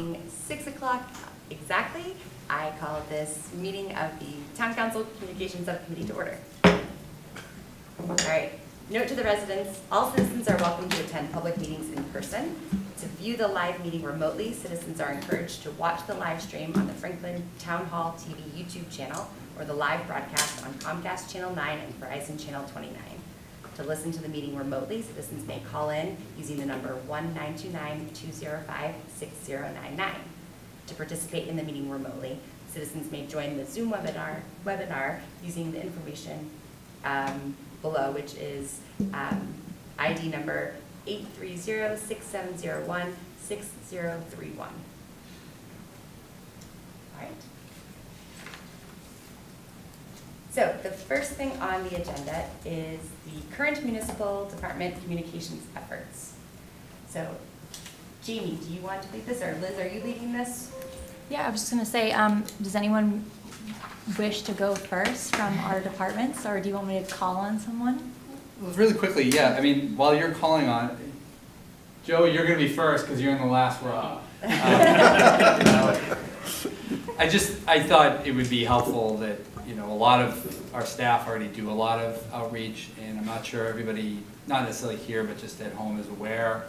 6 o'clock exactly, I call this meeting of the Town Council Communications Subcommittee to order. All right, note to the residents, all citizens are welcome to attend public meetings in person. To view the live meeting remotely, citizens are encouraged to watch the live stream on the Franklin Town Hall TV YouTube channel or the live broadcast on Comcast Channel 9 and Verizon Channel 29. To listen to the meeting remotely, citizens may call in using the number 1-929-205-6099. To participate in the meeting remotely, citizens may join the Zoom webinar using the information below, which is ID number 830-6701-6031. All right. So the first thing on the agenda is the current municipal department communications efforts. So Jamie, do you want to lead this, or Liz, are you leading this? Yeah, I was just going to say, does anyone wish to go first from our departments, or do you want me to call on someone? Well, really quickly, yeah, I mean, while you're calling on, Joe, you're going to be first because you're in the last row. I thought it would be helpful that, you know, a lot of our staff already do a lot of outreach, and I'm not sure everybody, not necessarily here, but just at home, is aware.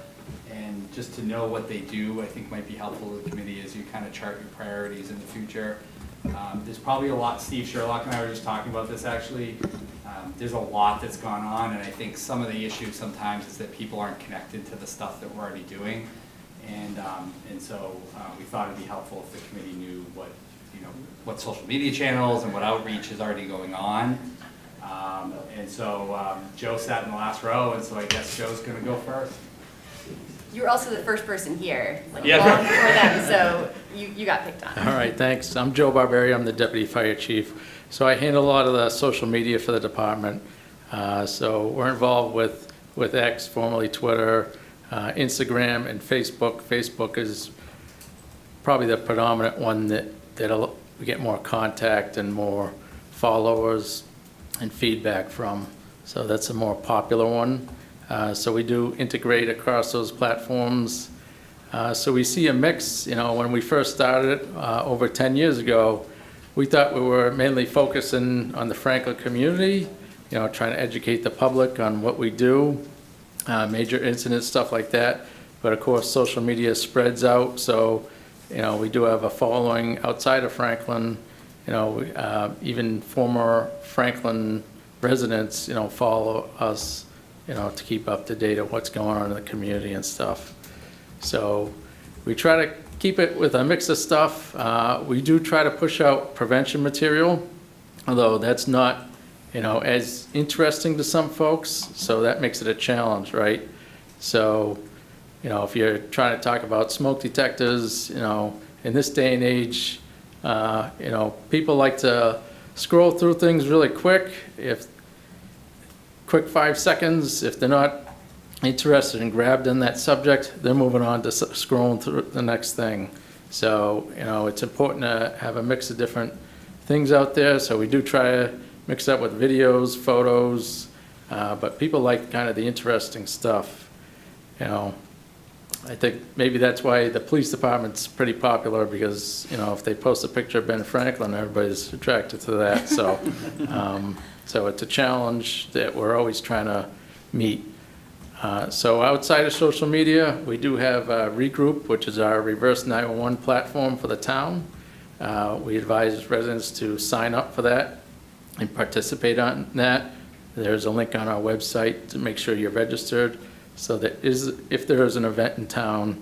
And just to know what they do, I think might be helpful to the committee as you kind of chart your priorities in the future. There's probably a lot, Steve Sherlock and I were just talking about this actually. There's a lot that's gone on, and I think some of the issues sometimes is that people aren't connected to the stuff that we're already doing. And so we thought it'd be helpful if the committee knew what social media channels and what outreach is already going on. And so Joe sat in the last row, and so I guess Joe's going to go first. You were also the first person here, long Yeah. before them, so you got picked on. All right, thanks. I'm Joe Barberi. I'm the Deputy Fire Chief. So I handle a lot of the social media for the department. So we're involved with X, formerly Twitter, Instagram, and Facebook. Facebook is probably the predominant one that we get more contact and more followers and feedback from. So that's a more popular one. So we do integrate across those platforms. So we see a mix. You know, when we first started over 10 years ago, we thought we were mainly focusing on the Franklin community, you know, trying to educate the public on what we do, major incidents, stuff like that. But of course, social media spreads out. So, you know, we do have a following outside of Franklin. You know, even former Franklin residents, you know, follow us, you know, to keep up to date on what's going on in the community and stuff. So we try to keep it with a mix of stuff. We do try to push out prevention material, although that's not, you know, as interesting to some folks. So that makes it a challenge, right? So, you know, if you're trying to talk about smoke detectors, you know, in this day and age, you know, people like to scroll through things really quick. Quick 5 seconds. If they're not interested and grabbed in that subject, they're moving on to scrolling through the next thing. So, you know, it's important to have a mix of different things out there. So we do try to mix up with videos, photos, but people like kind of the interesting stuff. You know, I think maybe that's why the police department's pretty popular, because, you know, if they post a picture of Ben Franklin, everybody's attracted to that. So, so it's a challenge that we're always trying to meet. So outside of social media, we do have Regroup, which is our reverse 911 platform for the town. We advise residents to sign up for that and participate on that. There's a link on our website to make sure you're registered, so that if there is an event in town,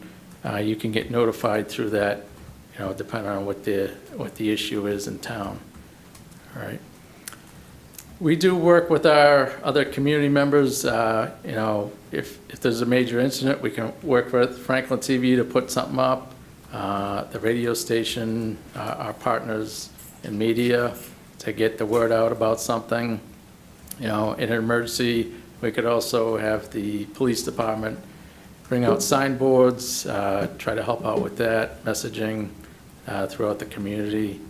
you can get notified through that, you know, depending on what the issue is in town. All right. We do work with our other community members. You know, if there's a major incident, we can work with Franklin TV to put something up, the radio station, our partners in media, to get the word out about something. You know, in an emergency, we could also have the police department bring out signboards, try to help out with that messaging throughout the community.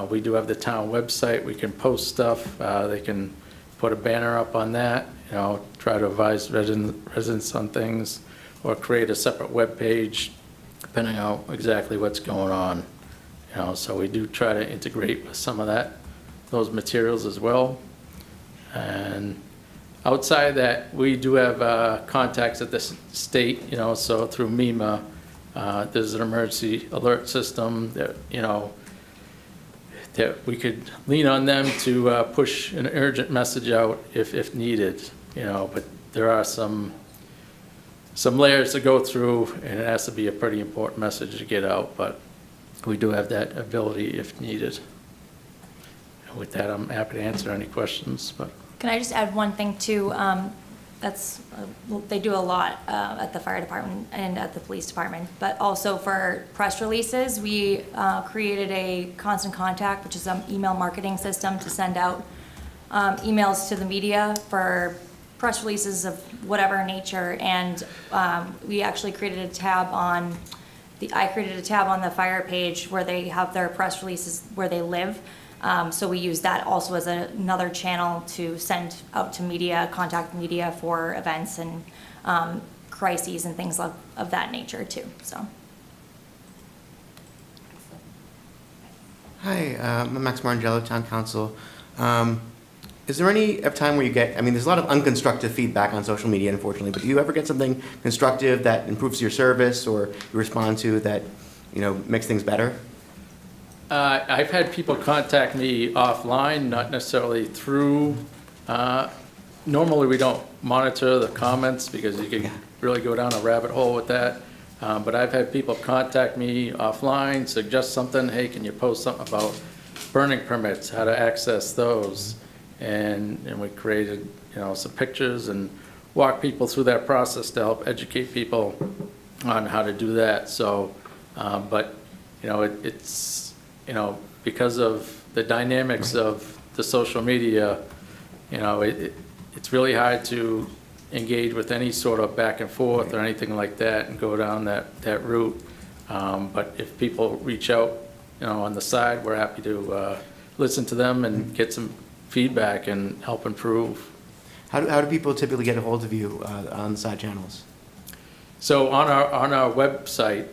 We do have the town website. We can post stuff. They can put a banner up on that, you know, try to advise residents on things, or create a separate web page depending on exactly what's going on. You know, so we do try to integrate with some of those materials as well. And outside that, we do have contacts at the state, you know, so through MEMA, there's an emergency alert system that, you know, that we could lean on them to push an urgent message out if needed, you know, but there are some layers to go through, and it has to be a pretty important message to get out, but we do have that ability if needed. And with that, I'm happy to answer any questions, but. Can I just add one thing too? They do a lot at the fire department and at the police department, but also for press releases, we created a constant contact, which is an email marketing system to send out emails to the media for press releases of whatever nature. And we actually created a tab on I created a tab on the fire page where they have their press releases where they live. So we use that also as another channel to send out to media, contact media for events and crises and things of that nature too, so. Hi, I'm Max Marangelo, Town Council. Is there any time where you get, I mean, there's a lot of unconstructive feedback on social media, unfortunately, but do you ever get something constructive that improves your service or you respond to that, you know, makes things better? I've had people contact me offline, not necessarily through, normally we don't monitor the comments because you can really go down a rabbit hole with that. But I've had people contact me offline, suggest something, hey, can you post something about burning permits, how to access those? And we created, you know, some pictures and walk people through that process to help educate people on how to do that. So, but, you know, it's, you know, because of the dynamics of the social media, you know, it's really hard to engage with any sort of back and forth or anything like that and go down that route. But if people reach out, you know, on the side, we're happy to listen to them and get some feedback and help improve. How do people typically get a hold of you on the side channels? So on our website,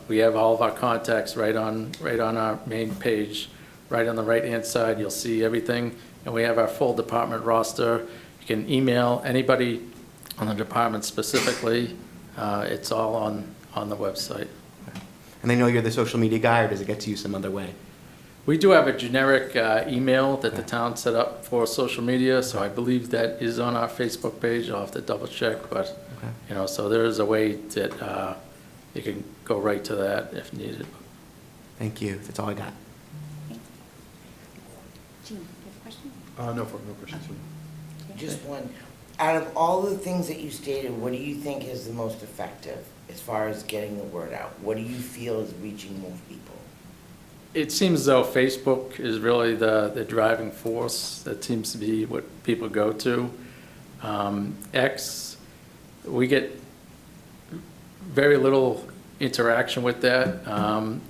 we have all of our contacts right on our main page. Right on the right-hand side, you'll see everything, and we have our full department roster. You can email anybody on the department specifically. It's all on the website. And they know you're the social media guy, or does it get to you some other way? We do have a generic email that the town set up for social media, so I believe that is on our Facebook page. I'll have to double check, but you know, so there is a way that you can go right to that if needed. Thank you. That's all I got. Jean, you have a question? No questions. Just one. Out of all the things that you stated, what do you think is the most effective as far as getting the word out? What do you feel is reaching most people? It seems as though Facebook is really the driving force. That seems to be what people go to. X, we get very little interaction with that.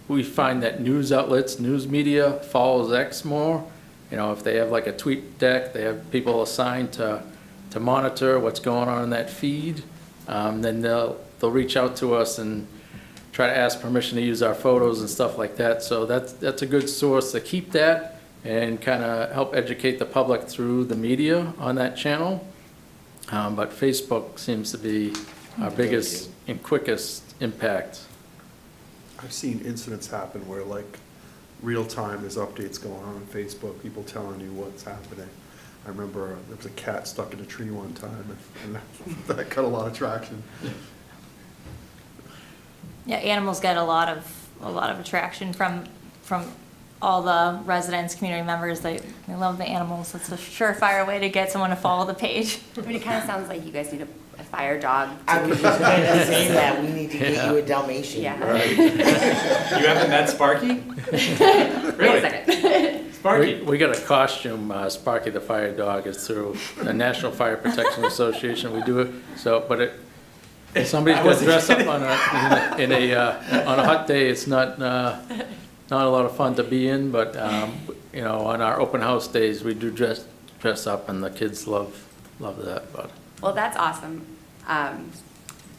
We find that news outlets, news media follows X more. You know, if they have like a tweet deck, they have people assigned to monitor what's going on in that feed. Then they'll reach out to us and try to ask permission to use our photos and stuff like that. So that's a good source to keep that and kind of help educate the public through the media on that channel. But Facebook seems to be our biggest and quickest impact. I've seen incidents happen where, like, real time, there's updates going on Facebook, people telling you what's happening. I remember there was a cat stuck in a tree one time, and that got a lot of traction. Yeah, animals get a lot of attraction from all the residents, community members. They love the animals. It's a surefire way to get someone to follow the page. I mean, it kind of sounds like you guys need a fire dog. I was just going to say that. We need to get you a Dalmatian. Yeah. Right. You haven't met Sparky? Wait a Really? second. Sparky? We got a costume, Sparky the Fire Dog is through the National Fire Protection Association. We do it, so, but somebody's got to dress up on a hot day, it's not a lot of fun to be in, but, you know, on our open house days, we do dress up, and the kids love that, but. Well, that's awesome.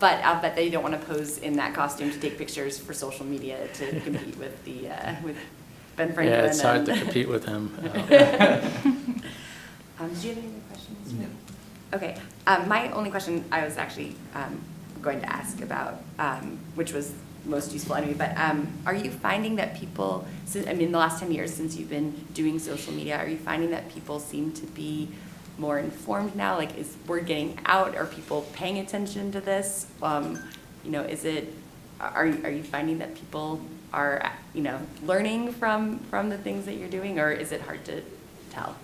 but I'll bet that you don't want to pose in that costume to take pictures for social media to compete with the, with Ben Franklin. Yeah, it's hard to and- compete with him. Do you have any other questions? No. Okay, my only question I was actually going to ask about, which was most useful anyway, but are you finding that people, I mean, the last 10 years since you've been doing social media, are you finding that people seem to be more informed now? Like, is word getting out? Are people paying attention to this? You know, is it, are you finding that people are, you know, learning from the things that you're doing, or is it hard to tell?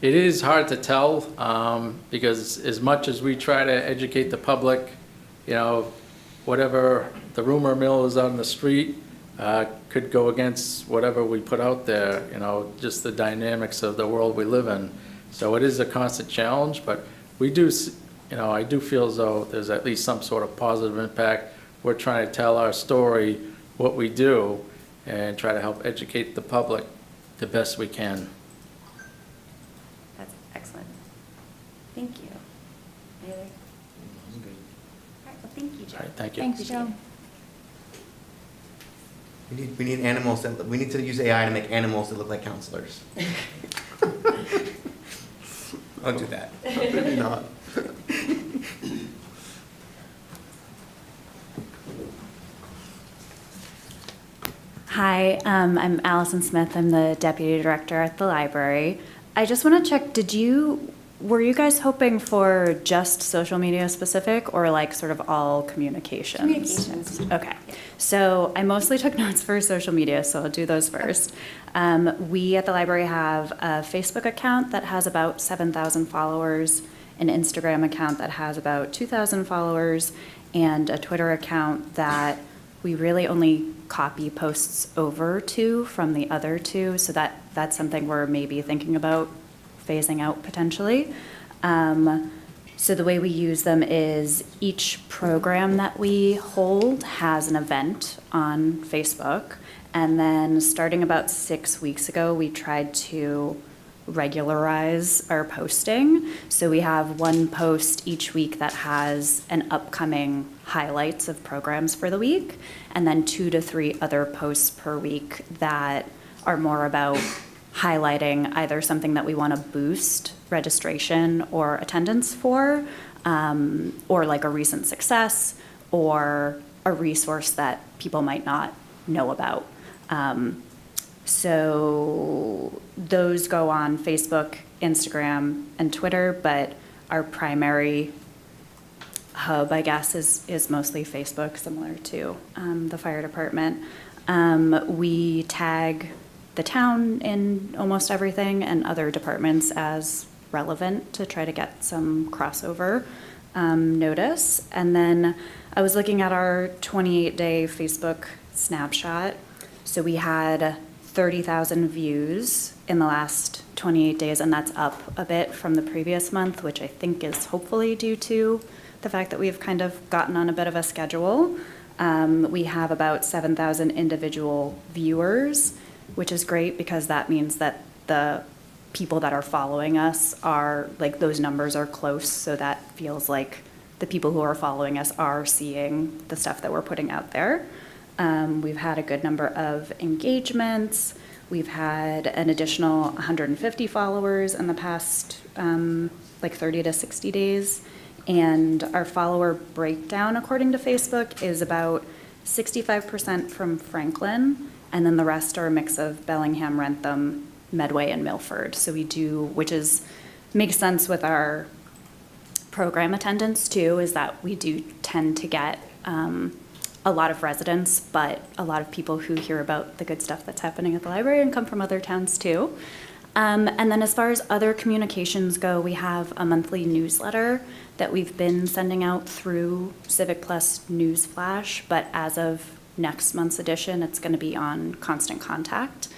It is hard to tell, because as much as we try to educate the public, you know, whatever the rumor mill is out in the street could go against whatever we put out there, you know, just the dynamics of the world we live in. So it is a constant challenge, but we do, you know, I do feel as though there's at least some sort of positive impact. We're trying to tell our story, what we do, and try to help educate the public the best we can. That's excellent. Thank you. Any other? All right, well, thank you, Joe. All right, thank you. Thanks, Joe. We need animals that, we need to use AI to make animals that look like counselors. I'll do that. Maybe not. Hi, I'm Allison Smith. I'm the Deputy Director at the library. I just want to check, were you guys hoping for just social media specific or like sort of all communications? Communications. Okay, so I mostly took notes for social media, so I'll do those first. We at the library have a Facebook account that has about 7,000 followers, an Instagram account that has about 2,000 followers, and a Twitter account that we really only copy posts over to from the other two, so that's something we're maybe thinking about phasing out potentially. So the way we use them is each program that we hold has an event on Facebook, and then starting about 6 weeks ago, we tried to regularize our posting. So we have one post each week that has an upcoming highlights of programs for the week, and then 2 to 3 other posts per week that are more about highlighting either something that we want to boost registration or attendance for, or like a recent success or a resource that people might not know about. So those go on Facebook, Instagram, and Twitter, but our primary hub, I guess, is mostly Facebook, similar to the fire department. We tag the town in almost everything and other departments as relevant to try to get some crossover notice. And then I was looking at our 28-day Facebook snapshot. So we had 30,000 views in the last 28 days, and that's up a bit from the previous month, which I think is hopefully due to the fact that we've kind of gotten on a bit of a schedule. We have about 7,000 individual viewers, which is great because that means that the people that are following us are, like, those numbers are close, so that feels like the people who are following us are seeing the stuff that we're putting out there. We've had a good number of engagements. We've had an additional 150 followers in the past, 30 to 60 days. And our follower breakdown, according to Facebook, is about 65% from Franklin, and then the rest are a mix of Bellingham, Rentham, Medway, and Milford. So we do, which makes sense with our program attendance too, is that we do tend to get a lot of residents, but a lot of people who hear about the good stuff that's happening at the library and come from other towns too. And then as far as other communications go, we have a monthly newsletter that we've been sending out through Civic Plus Newsflash, but as of next month's edition, it's going to be on Constant Contact.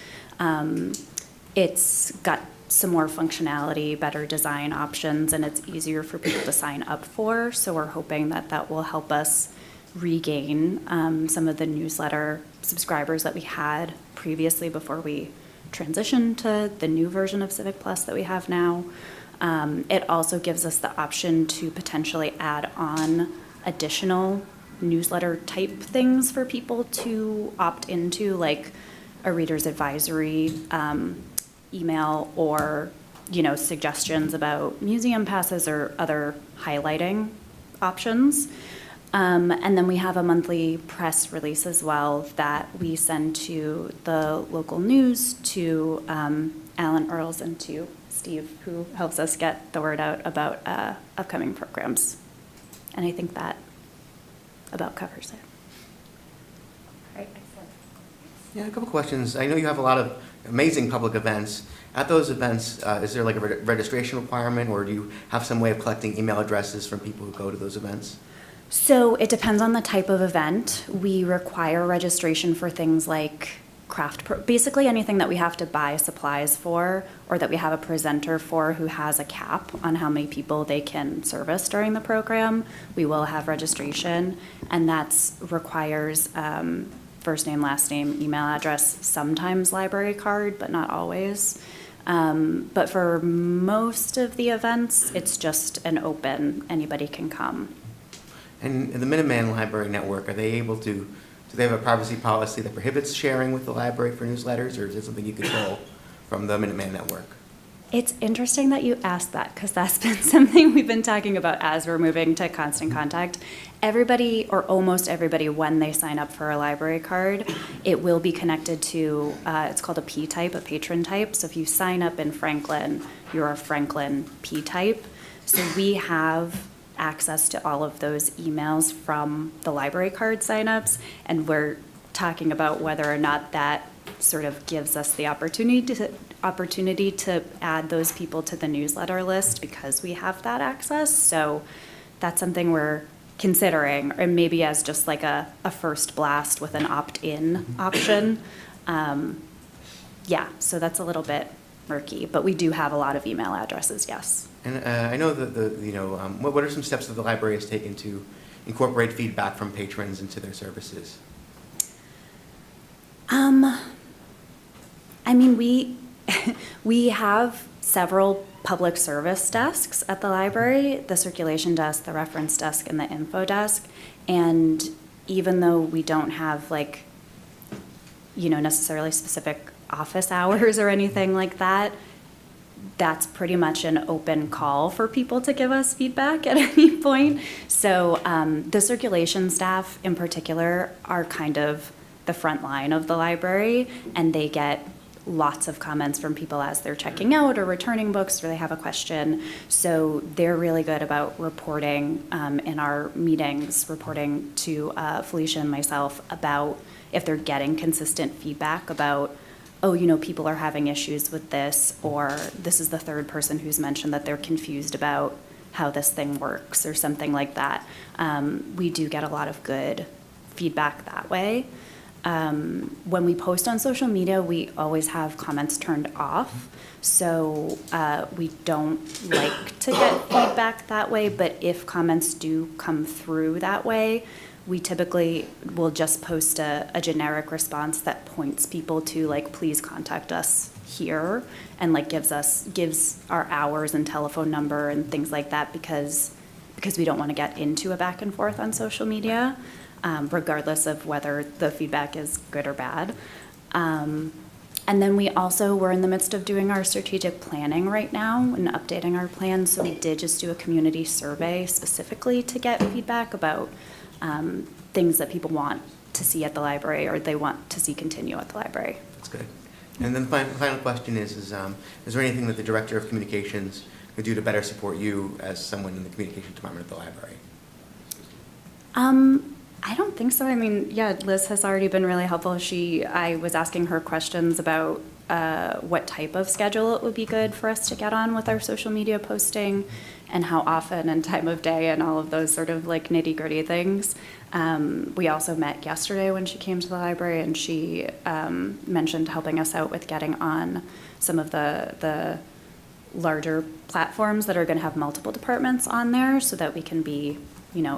It's got some more functionality, better design options, and it's easier for people to sign up for, so we're hoping that that will help us regain some of the newsletter subscribers that we had previously before we transition to the new version of Civic Plus that we have now. It also gives us the option to potentially add on additional newsletter type things for people to opt into, like a reader's advisory email, or, you know, suggestions about museum passes or other highlighting options. And then we have a monthly press release as well that we send to the local news, to Alan Earls and to Steve, who helps us get the word out about upcoming programs. And I think that about covers it. All right, excellent. Yeah, a couple questions. I know you have a lot of amazing public events. At those events, is there like a registration requirement, or do you have some way of collecting email addresses from people who go to those events? So it depends on the type of event. We require registration for things like basically anything that we have to buy supplies for, or that we have a presenter for who has a cap on how many people they can service during the program. We will have registration, and that's requires first name, last name, email address, sometimes library card, but not always. But for most of the events, it's just an open, anybody can come. And the Minuteman Library Network, are they able to, do they have a privacy policy that prohibits sharing with the library for newsletters, or is it something you control from the Minuteman Network? It's interesting that you asked that, because that's been something we've been talking about as we're moving to Constant Contact. Everybody, or almost everybody, when they sign up for a library card, it will be connected to, it's called a P-type, a patron type. So if you sign up in Franklin, you're a Franklin P-type. So we have access to all of those emails from the library card signups, and we're talking about whether or not that sort of gives us the opportunity to add those people to the newsletter list because we have that access. So that's something we're considering, or maybe as just like a first blast with an opt-in option. Yeah, so that's a little bit murky, but we do have a lot of email addresses, yes. And I know that what are some steps that the library has taken to incorporate feedback from patrons into their services? I mean, we have several public service desks at the library, the circulation desk, the reference desk, and the info desk. And even though we don't have necessarily specific office hours or anything like that, that's pretty much an open call for people to give us feedback at any point. So the circulation staff in particular are kind of the front line of the library, and they get lots of comments from people as they're checking out or returning books, or they have a question. So they're really good about reporting in our meetings, reporting to Felicia and myself about if they're getting consistent feedback about, oh, people are having issues with this, or this is the third person who's mentioned that they're confused about how this thing works, or something like that. We do get a lot of good feedback that way. When we post on social media, we always have comments turned off. So we don't like to get feedback that way, but if comments do come through that way, we typically will just post a generic response that points people to please contact us here, and gives our hours and telephone number and things like that, because we don't want to get into a back and forth on social media. Regardless of whether the feedback is good or bad. And then we're in the midst of doing our strategic planning right now and updating our plans. So we did just do a community survey specifically to get feedback about things that people want to see at the library, or they want to see continue at the library. That's good. And then the final question is there anything that the Director of Communications could do to better support you as someone in the Communications Department at the library? I don't think so. I mean, yeah, Liz has already been really helpful. I was asking her questions about what type of schedule it would be good for us to get on with our social media posting, and how often and time of day and all of those sort of nitty-gritty things. We also met yesterday when she came to the library, and she mentioned helping us out with getting on some of the larger platforms that are going to have multiple departments on there, so that we can be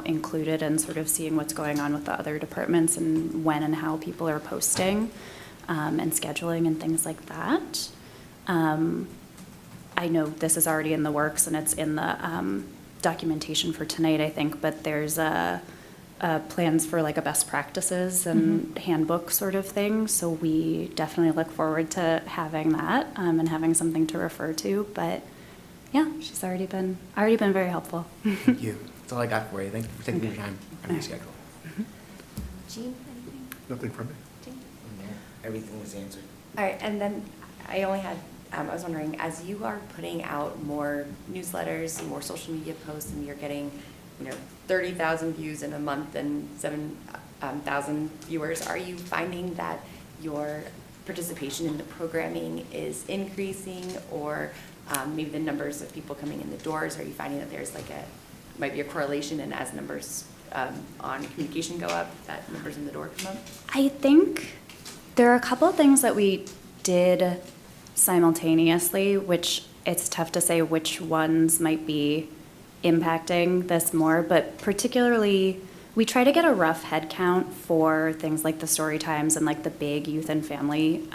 included and sort of seeing what's going on with the other departments and when and how people are posting and scheduling and things like that. I know this is already in the works, and it's in the documentation for tonight, I think, but there's plans for like a best practices and handbook sort of thing. So we definitely look forward to having that and having something to refer to. But yeah, she's already been very helpful. Thank you. That's all I got for you. Thank you for taking your time on your schedule. Jean, anything? Nothing from me. Jean? Everything was answered. All right, and then I only had, I was wondering, as you are putting out more newsletters, more social media posts, and you're getting, 30,000 views in a month and 7,000 viewers, are you finding that your participation in the programming is increasing, or maybe the numbers of people coming in the doors? Are you finding that there's might be a correlation, and as numbers on communication go up, that numbers in the door come up? I think there are a couple of things that we did simultaneously, which it's tough to say which ones might be impacting this more, but particularly we try to get a rough head count for things like the story times and like the big youth and family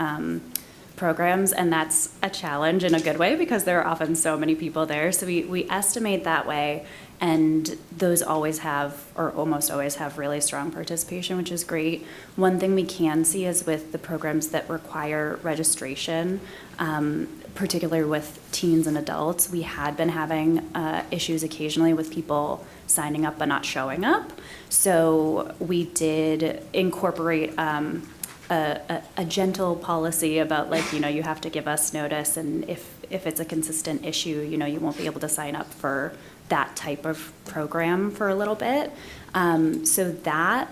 programs, and that's a challenge in a good way because there are often so many people there. So we estimate that way, and those always have, or almost always have, really strong participation, which is great. One thing we can see is with the programs that require registration, particularly with teens and adults, we had been having issues occasionally with people signing up but not showing up. So we did incorporate a gentle policy about you have to give us notice, and if it's a consistent issue, you won't be able to sign up for that type of program for a little bit. So that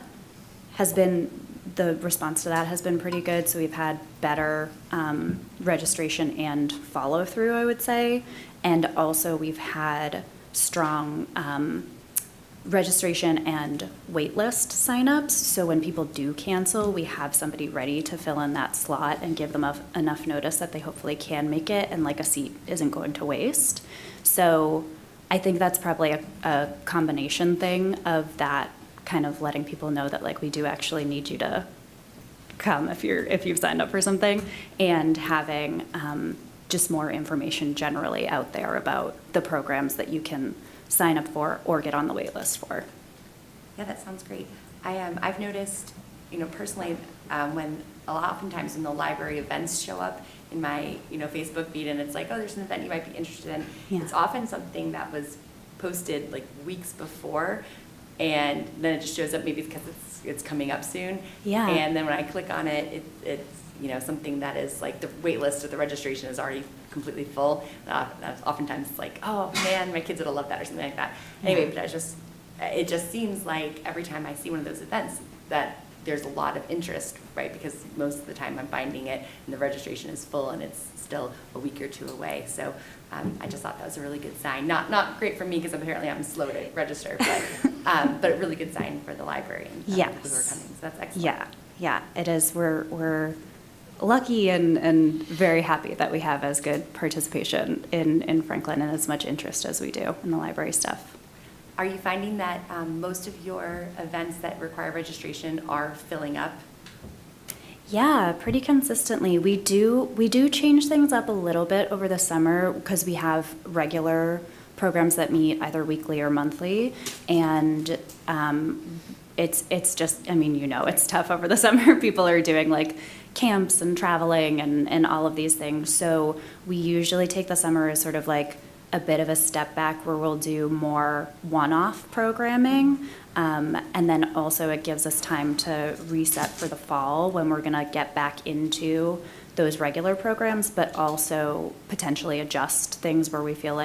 has been, the response to that has been pretty good. So we've had better registration and follow through, I would say. And also we've had strong registration and waitlist signups. So when people do cancel, we have somebody ready to fill in that slot and give them enough notice that they hopefully can make it, and a seat isn't going to waste. So I think that's probably a combination thing of that, kind of letting people know that we do actually need you to come if you've signed up for something, and having just more information generally out there about the programs that you can sign up for or get on the wait list for. Yeah, that sounds great. I've noticed, personally, when oftentimes when the library events show up in my, Facebook feed, and it's there's an event you might be interested in. Yeah. It's often something that was posted weeks before, and then it just shows up maybe because it's coming up soon. Yeah. And then when I click on it, it's something that is the wait list or the registration is already completely full. That's oftentimes it's oh man, my kids would have loved that or something like that. Anyway, but it just seems like every time I see one of those events that there's a lot of interest, right? Because most of the time I'm finding it and the registration is full and it's still a week or two away. So I just thought that was a really good sign. Not great for me because apparently I'm slow to register, but a really good sign for the library and Yes. people who are coming. So that's excellent. Yeah, it is. We're lucky and very happy that we have as good participation in Franklin and as much interest as we do in the library stuff. Are you finding that most of your events that require registration are filling up? Yeah, pretty consistently. We do change things up a little bit over the summer because we have regular programs that meet either weekly or monthly, and it's just, it's tough over the summer. People are doing camps and traveling and all of these things. So we usually take the summer as sort of a bit of a step back where we'll do more one-off programming. And then also it gives us time to reset for the fall when we're gonna get back into those regular programs, but also potentially adjust things where we feel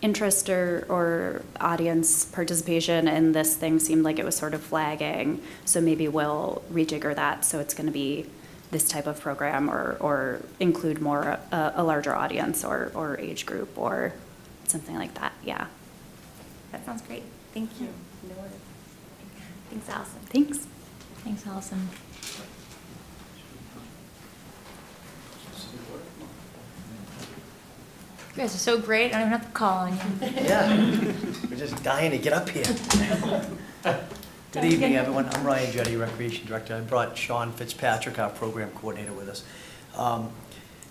interest or audience participation in this thing seemed like it was sort of flagging. So maybe we'll rejigger that so it's gonna be this type of program or include more a larger audience or age group or something like that. Yeah. That sounds great. Thank you. No worries. Thanks, Allison. Thanks. Thanks, Allison. You guys are so great. I don't even have to call on you. Yeah, we're just dying to get up here. Good evening, everyone. I'm Ryan Jetty, Recreation Director. I brought Sean Fitzpatrick, our program coordinator, with us.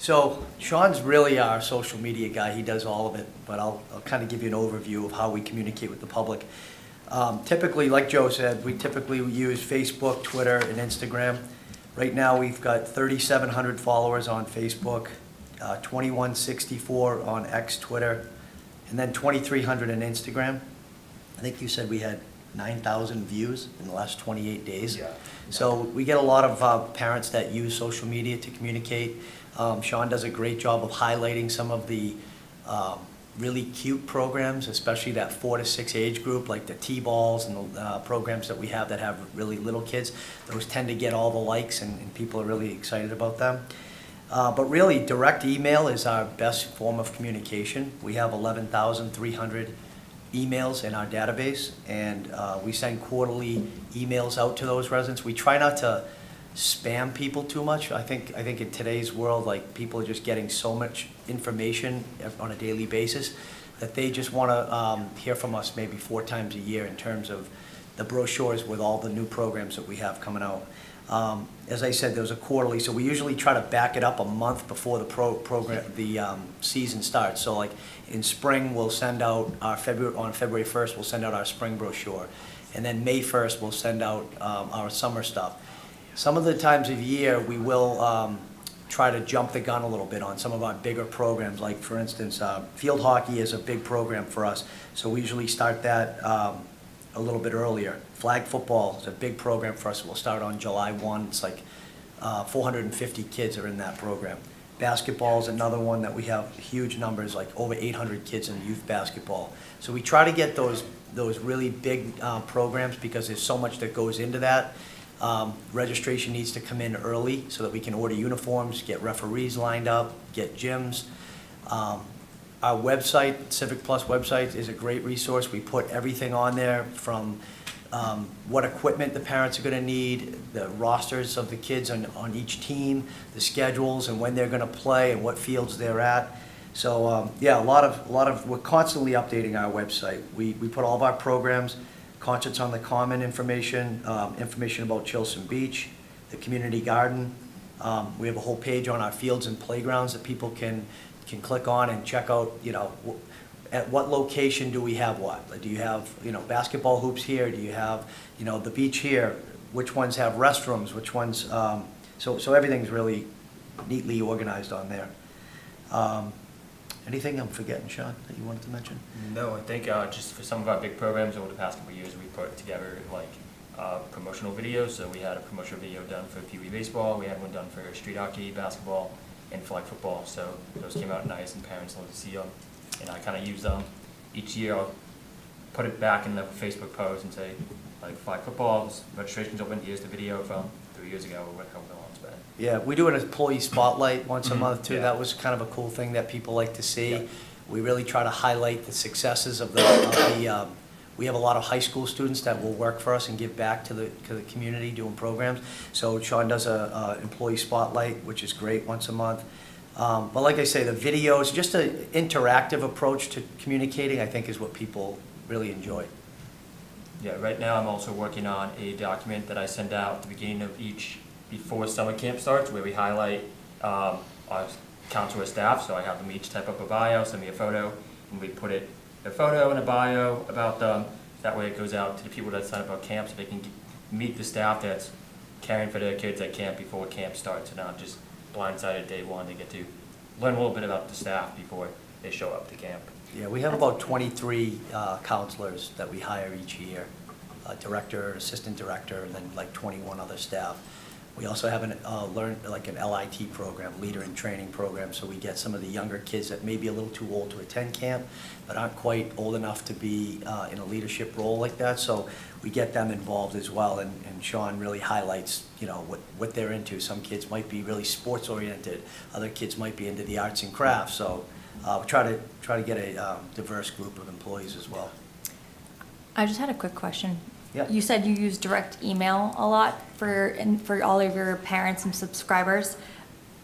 So Sean's really our social media guy. He does all of it, but I'll kind of give you an overview of how we communicate with the public. Typically, like Joe said, we typically use Facebook, Twitter, and Instagram. Right now, we've got 3,700 followers on Facebook, 2,164 on X Twitter, and then 2,300 on Instagram. I think you said we had 9,000 views in the last 28 days. Yeah. So we get a lot of parents that use social media to communicate. Sean does a great job of highlighting some of the really cute programs, especially that 4 to 6 age group, like the T-balls and the programs that we have that have really little kids. Those tend to get all the likes, and people are really excited about them. But really, direct email is our best form of communication. We have 11,300 emails in our database, and we send quarterly emails out to those residents. We try not to spam people too much. I think in today's world, like, people are just getting so much information on a daily basis that they just want to hear from us maybe 4 times a year in terms of the brochures with all the new programs that we have coming out. As I said, there's a quarterly, so we usually try to back it up a month before the season starts. So like in spring, we'll send out on February 1st, we'll send out our spring brochure. And then May 1st, we'll send out our summer stuff. Some of the times of year, we will try to jump the gun a little bit on some of our bigger programs. Like, for instance, field hockey is a big program for us, so we usually start that a little bit earlier. Flag football is a big program for us. We'll start on July 1. It's like 450 kids are in that program. Basketball is another one that we have huge numbers, like over 800 kids in youth basketball. So we try to get those really big programs because there's so much that goes into that. Registration needs to come in early so that we can order uniforms, get referees lined up, get gyms. Our website, Civic Plus website, is a great resource. We put everything on there from what equipment the parents are going to need, the rosters of the kids on each team, the schedules and when they're going to play and what fields they're at. So yeah, a lot of we're constantly updating our website. We put all of our programs, Concerts on the Common information, information about Chilson Beach, the community garden. We have a whole page on our fields and playgrounds that people can click on and check out, you know, at what location do we have what? Do you have, you know, basketball hoops here? Do you have, you know, the beach here? Which ones have restrooms? Which ones, so everything's really neatly organized on there. Anything I'm forgetting, Sean, that you wanted to mention? No, I think just for some of our big programs over the past couple of years, we put together like promotional videos. So we had a promotional video done for Pee Wee baseball, we had one done for street hockey, basketball, and flag football. So those came out nice, and parents love to see them. And I kind of use them each year. I'll put it back in the Facebook post and say, like, flag football registration's open. Here's the video from 3 years ago, or whatever it's been. Yeah, we do an employee spotlight once a month too. Yeah. That was kind of a cool thing that people like to see. Yeah. We really try to highlight the successes of we have a lot of high school students that will work for us and give back to the community doing programs. So Sean does a employee spotlight, which is great, once a month. But like I say, the videos, just an interactive approach to communicating, I think is what people really enjoy. Yeah, right now I'm also working on a document that I send out at the beginning of before summer camp starts, where we highlight our counselor staff. So I have them each type up a bio, send me a photo, and we put a photo and a bio about them. That way it goes out to the people that sign up at camp so they can meet the staff that's caring for their kids at camp before camp starts, and not just blindsided day one. They get to learn a little bit about the staff before they show up to camp. Yeah, we have about 23 counselors that we hire each year, a director, assistant director, and then like 21 other staff. We also have an LIT program, leader in training program, so we get some of the younger kids that may be a little too old to attend camp, but aren't quite old enough to be in a leadership role like that. So we get them involved as well, and Sean really highlights, you know, what they're into. Some kids might be really sports oriented, other kids might be into the arts and crafts. So we try to get a diverse group of employees as well. I just had a quick question. Yeah. You said you use direct email a lot for all of your parents and subscribers.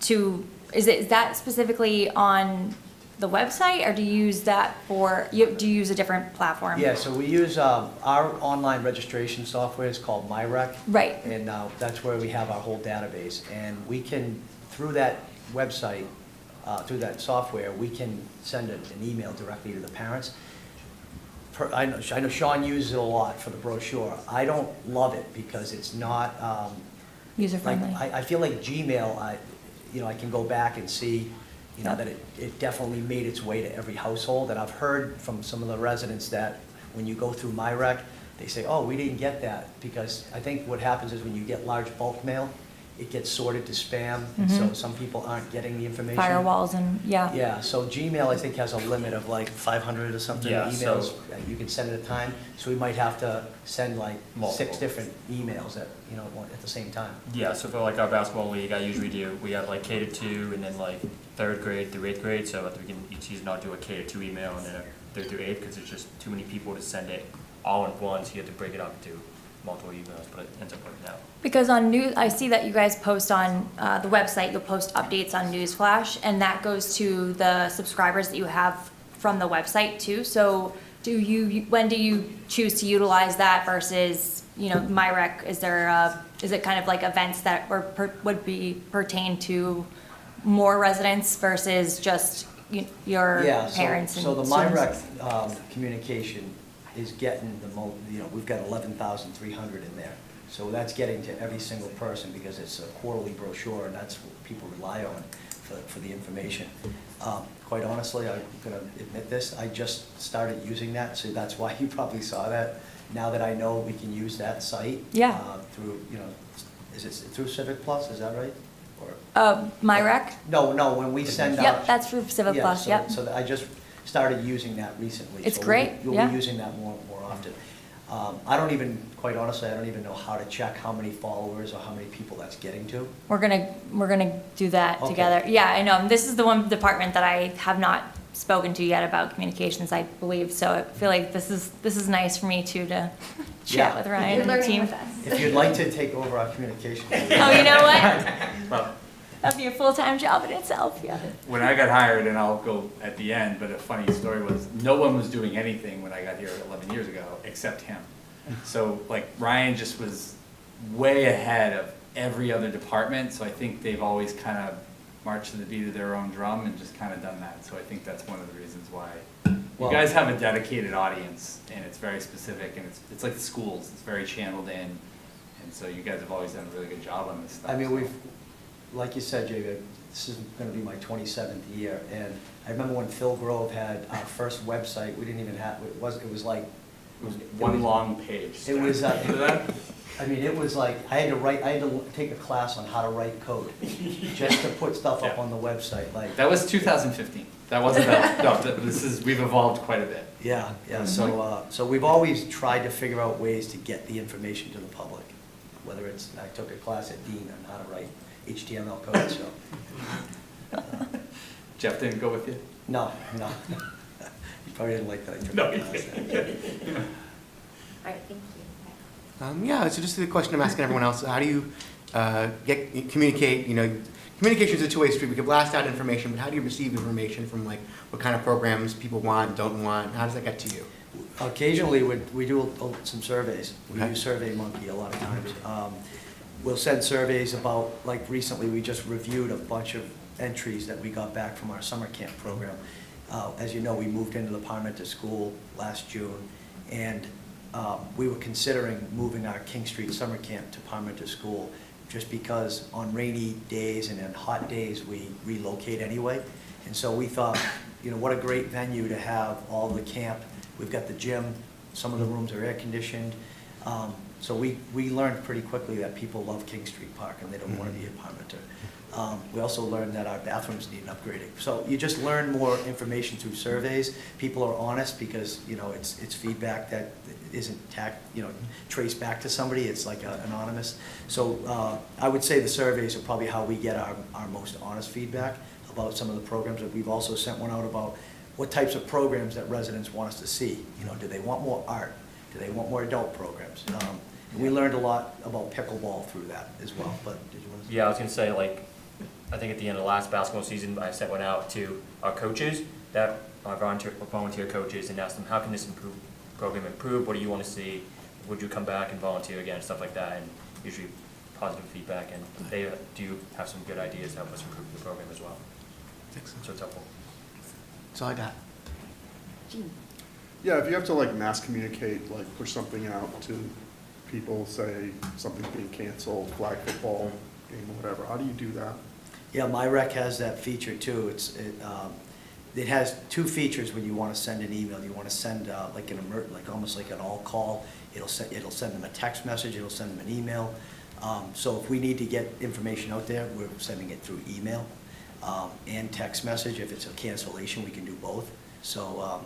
Is that specifically on the website, or do you use that do you use a different platform? Yeah, so we use our online registration software is called MyRec. Right. And that's where we have our whole database. And we can, through that website, through that software, we can send an email directly to the parents. I know Sean uses it a lot for the brochure. I don't love it because it's not, User-friendly. like, I feel like Gmail, I can go back and see, Yep. that it definitely made its way to every household. And I've heard from some of the residents that when you go through MyRec, they say, oh, we didn't get that. Because I think what happens is when you get large bulk mail, it gets sorted to spam, and so some people aren't getting the information. Firewalls and, yeah. Yeah, so Gmail, I think, has a limit of like 500 or something Yeah, emails so- that you can send at a time. So we might have to send like Multiple. 6 different emails at the same time. Yeah, so for like our basketball league, I usually do, we have like K-2 and then like 3rd grade through 8th grade. So at the beginning of each season, I'll do a K-2 email and then a 3rd through 8th because there's just too many people to send it all at once. You have to break it up into multiple emails, but it ends up working out. Because on news, I see that you guys post on the website, you'll post updates on Newsflash, and that goes to the subscribers that you have from the website too. So when do you choose to utilize that versus, MyRec? Is it kind of like events that would be pertain to more residents versus just your parents and So the students? MyRec communication is getting the most, we've got 11,300 in there. So that's getting to every single person because it's a quarterly brochure and that's what people rely on for the information. Quite honestly, I'm gonna admit this, I just started using that, so that's why you probably saw that. Now that I know we can use that site. Yeah. Through, is it through Civic Plus, is that right? Or MyRec? No, when we send out. Yep, that's through Civic Yeah, Plus, so- yep. So I just started using that recently. It's so great, You'll yeah. be using that more often. Quite honestly, I don't even know how to check how many followers or how many people that's getting to. We're gonna do that Okay. together. Yeah, I know. This is the one department that I have not spoken to yet about communications, I believe. So I feel like this is nice for me too to chat Yeah. with Ryan You're and the learning team. with us. If you'd like to take over our communication. Oh, you know what? Well, That'd be a full-time job in itself, yeah. when I got hired, and I'll go at the end, but a funny story was, no one was doing anything when I got here 11 years ago, except him. So, like, Ryan just was way ahead of every other department, so I think they've always kind of marched to the beat of their own drum and just kind of done that. So I think that's one of the reasons why. You Well- guys have a dedicated audience, and it's very specific, and it's like the schools, it's very channeled in, and so you guys have always done a really good job on this stuff. I mean, so. like you said, Jay, this is gonna be my 27th year, and I remember when Phil Grove had our first website, we didn't even have, it was like. It was one long page. It was, Remember that? I mean, it was like, I had to take a class on how to write code, just to put stuff up Yeah. on the website, like. That was 2015. That wasn't that, no, we've evolved quite a bit. Yeah, so we've always tried to figure out ways to get the information to the public, whether it's, I took a class at Dean on how to write HTML code, so. Jeff didn't go with you? No. You probably didn't like that I took No, a he class. All right, thank you. Yeah, so just the question I'm asking everyone else, how do you communicate, communication is a two-way street. We can blast out information, but how do you receive information from like what kind of programs people want, don't want? How does that get to you? Occasionally, we do some surveys. We Okay. use SurveyMonkey a lot of times. We'll send surveys about, like recently, we just reviewed a bunch of entries that we got back from our summer camp program. As you know, we moved into the Parmenter School last June, and we were considering moving our King Street summer camp to Parmenter School, just because on rainy days and on hot days, we relocate anyway. And so we thought, what a great venue to have all the camp. We've got the gym, some of the rooms are air-conditioned. So we learned pretty quickly that people love King Street Park and they don't want to be at Parmenter. We also learned that our bathrooms need upgrading. So you just learn more information through surveys. People are honest because, it's feedback that isn't traced back to somebody. It's like anonymous. So I would say the surveys are probably how we get our most honest feedback about some of the programs. That we've also sent one out about what types of programs that residents want us to see. Do they want more art? Do they want more adult programs? And we learned a lot about pickleball through that as well. But did you want to say? Yeah, I was gonna say, like, I think at the end of the last basketball season, I sent one out to our coaches, that our volunteer coaches, and asked them, how can this program improve? What do you want to see? Would you come back and volunteer again? Stuff like that, and usually positive feedback, and they do have some good ideas to help us improve the program as well. Excellent. So it's helpful. That's all I got. Jean? Yeah, if you have to like mass communicate, like push something out to people, say something's being canceled, flag football game, whatever, how do you do that? Yeah, my rec has that feature too. It has two features when you want to send an email. You want to send like almost like an all call. It'll send them a text message. It'll send them an email. So if we need to get information out there, we're sending it through email and text message. If it's a cancellation, we can do both. So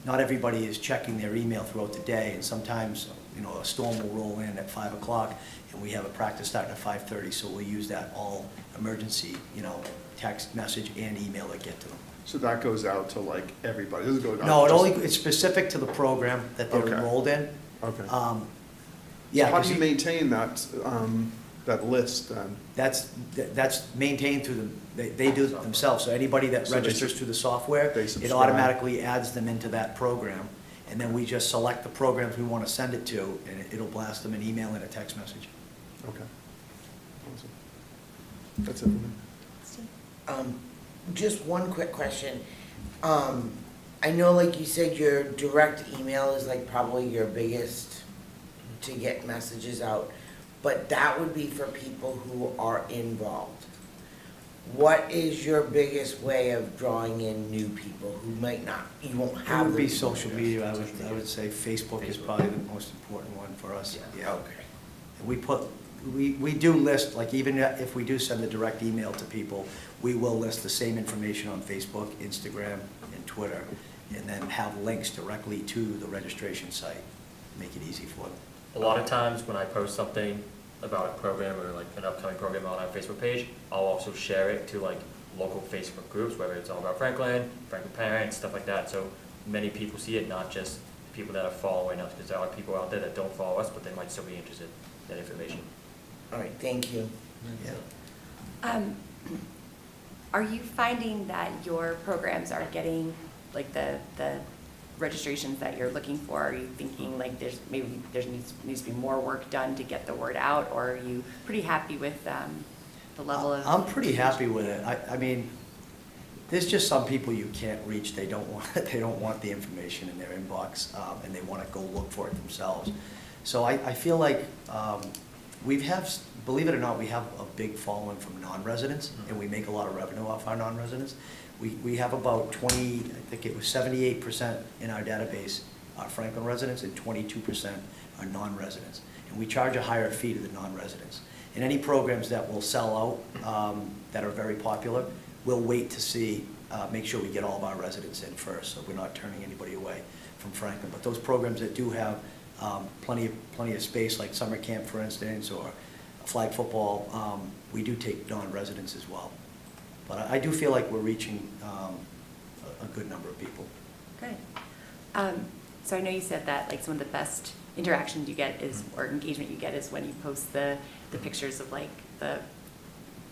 not everybody is checking their email throughout the day, and sometimes, you know, a storm will roll in at 5 o'clock, and we have a practice starting at 5:30, so we'll use that all emergency, you know, text message and email that get to them. So that goes out to like everybody, does it go out? No, just- it's specific to the program that they're Okay. enrolled in. Okay. Yeah, So how 'cause do you maintain that, that list then? That's maintained through they do it themselves, so anybody that So they registers sub- through the software, they it subscribe. automatically adds them into that program, and then we just select the programs we want to send it to, and it'll blast them an email and a text message. Okay. Awesome. That's it for me. Just one quick question. I know, like you said, your direct email is like probably your biggest to get messages out, but that would be for people who are involved. What is your biggest way of drawing in new people who might not, you won't It have? would be the- social media, I would say Facebook is probably the most important one for us. Yeah. Okay. We do list, like even if we do send a direct email to people, we will list the same information on Facebook, Instagram, and Twitter, and then have links directly to the registration site, make it easy for them. A lot of times when I post something about a program or like an upcoming program on our Facebook page, I'll also share it to like local Facebook groups, whether it's all about Franklin parents, stuff like that. So many people see it, not just people that are following us, because there are people out there that don't follow us, but they might still be interested in that information. All right, thank you. Yeah. Are you finding that your programs are getting, like, the registrations that you're looking for? Are you thinking, like, there needs to be more work done to get the word out, or are you pretty happy with the level of? I'm pretty happy with it. I mean, there's just some people you can't reach. They don't want the information in their inbox, and they want to go look for it themselves. So I feel like believe it or not, we have a big following from non-residents, and we make a lot of revenue off our non-residents. We have about 78% in our database are Franklin residents, and 22% are non-residents. And we charge a higher fee to the non-residents. And any programs that will sell out, that are very popular, we'll wait to see, make sure we get all of our residents in first, so we're not turning anybody away from Franklin. But those programs that do have plenty of space, like summer camp, for instance, or flag football, we do take non-residents as well. But I do feel like we're reaching a good number of people. Good. So I know you said that, like, some of the best interactions you get is, or engagement you get is when you post the pictures of, like, the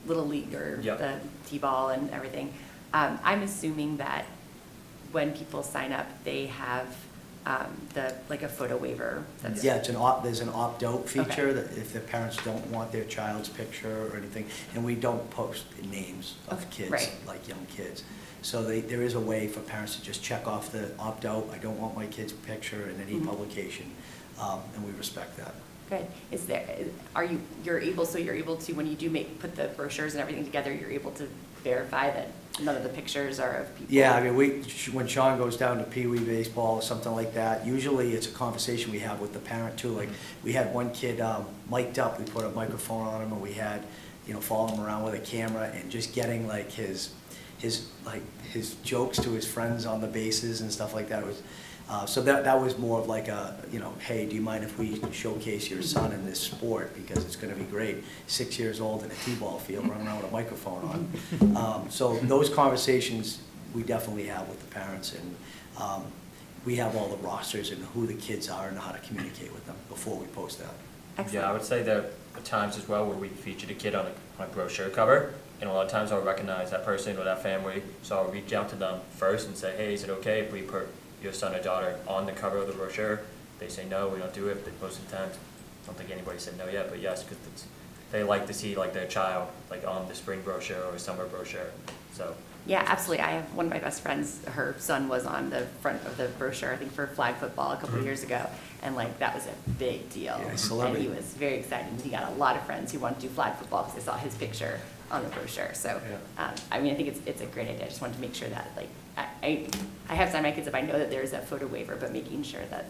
Little League or Yep. the T-ball and everything. I'm assuming that when people sign up, they have like a photo waiver. That's Yeah, there's an opt-out feature that if the parents don't want their child's picture or anything, and we don't post names of Okay, kids, right. like young kids. So there is a way for parents to just check off the opt-out, I don't want my kid's picture in any publication, and we respect that. Good. You're able to, when you do put the brochures and everything together, you're able to verify that none of the pictures are of people? Yeah, I mean, when Sean goes down to Pee Wee baseball or something like that, usually it's a conversation we have with the parent too. Like, we had one kid mic'd up, we put a microphone on him, and we had, following him around with a camera and just getting like his jokes to his friends on the bases and stuff like that. It was, so that was more of like a, hey, do you mind if we showcase your son in this sport, because it's going to be great. 6 years old in a T-ball field, running around with a microphone on. So those conversations we definitely have with the parents, and we have all the rosters and who the kids are and how to communicate with them before we post that. Excellent. Yeah, I would say there are times as well where we featured a kid on a brochure cover, and a lot of times I'll recognize that person or that family, so I'll reach out to them first and say, hey, is it okay if we put your son or daughter on the cover of the brochure? They say no, we don't do it, but most of the times, I don't think anybody said no yet, but yes, because they like to see like their child like on the spring brochure or summer brochure. So Yeah, absolutely. I have one of my best friends, her son was on the front of the brochure, I think for flag football a couple of years ago. And like, that was a big deal. Yeah, celebrity. And he was very excited. And he got a lot of friends who wanted to do flag football because they saw his picture on the brochure. So, I mean, I think it's a great idea. I just wanted to make sure that, like, I have signed my kids up. I know that there's a photo waiver, but making sure that,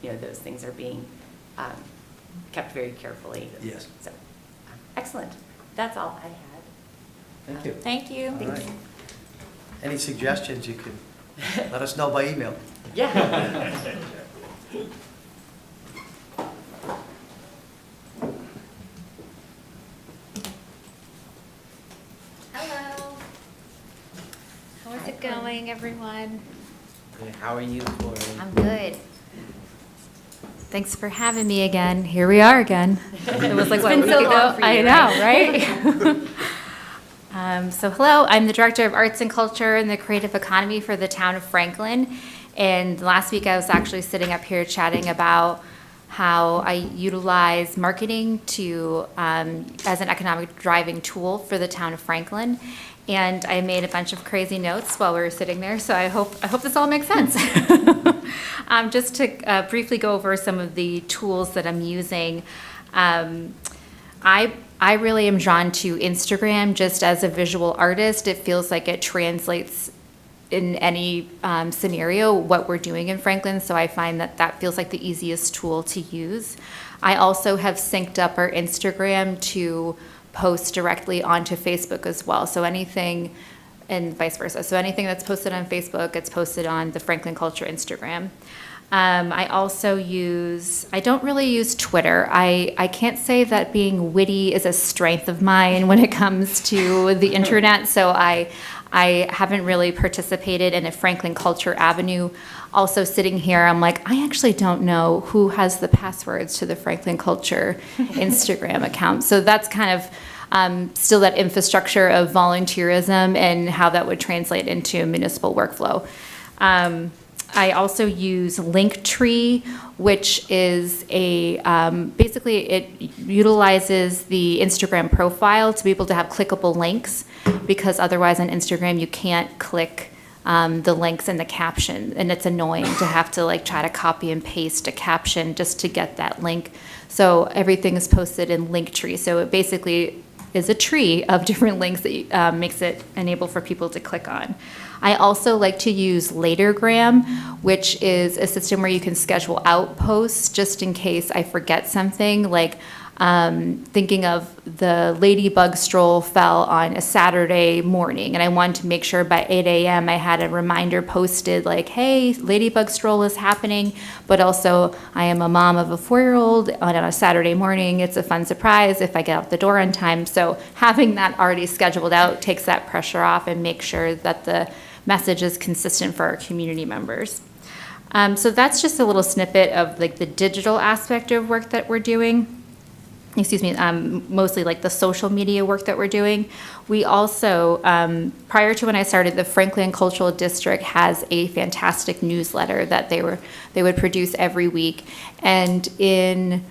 you know, those things are being kept very carefully. Yes. So, excellent. That's all I had. Thank you. Thank you. All right. Any suggestions, you can let us know by email. Yeah. Hello. How's it going, everyone? How are you, Corey? I'm good. Thanks for having me again. Here we are again. It was like, It's what, been a week so ago? long for you, I know, right? So hello, I'm the Director of Arts and Culture and the Creative Economy for the town of Franklin. And last week I was actually sitting up here chatting about how I utilize marketing to, as an economic driving tool for the town of Franklin. And I made a bunch of crazy notes while we were sitting there, so I hope this all makes sense. Just to briefly go over some of the tools that I'm using. I really am drawn to Instagram just as a visual artist. It feels like it translates in any scenario what we're doing in Franklin, so I find that feels like the easiest tool to use. I also have synced up our Instagram to post directly onto Facebook as well, so anything, and vice versa. So anything that's posted on Facebook gets posted on the Franklin Culture Instagram. I also I don't really use Twitter. I can't say that being witty is a strength of mine when it comes to the internet, so I haven't really participated in a Franklin Culture Avenue. Also sitting here, I'm like, I actually don't know who has the passwords to the Franklin Culture Instagram account. So that's kind of still that infrastructure of volunteerism and how that would translate into municipal workflow. I also use Linktree, which is basically it utilizes the Instagram profile to be able to have clickable links, because otherwise on Instagram you can't click the links in the caption, and it's annoying to have to like try to copy and paste a caption just to get that link. So everything is posted in Linktree. So it basically is a tree of different links that makes it enable for people to click on. I also like to use Latergram, which is a system where you can schedule out posts just in case I forget something, like thinking of the Ladybug Stroll fell on a Saturday morning, and I wanted to make sure by 8 a.m. I had a reminder posted like, hey, Ladybug Stroll is happening, but also I am a mom of a 4-year-old on a Saturday morning. It's a fun surprise if I get out the door on time. So having that already scheduled out takes that pressure off and makes sure that the message is consistent for our community members. So that's just a little snippet of like the digital aspect of work that we're doing. Mostly like the social media work that we're doing. We also, prior to when I started, the Franklin Cultural District has a fantastic newsletter that they would produce every week. And in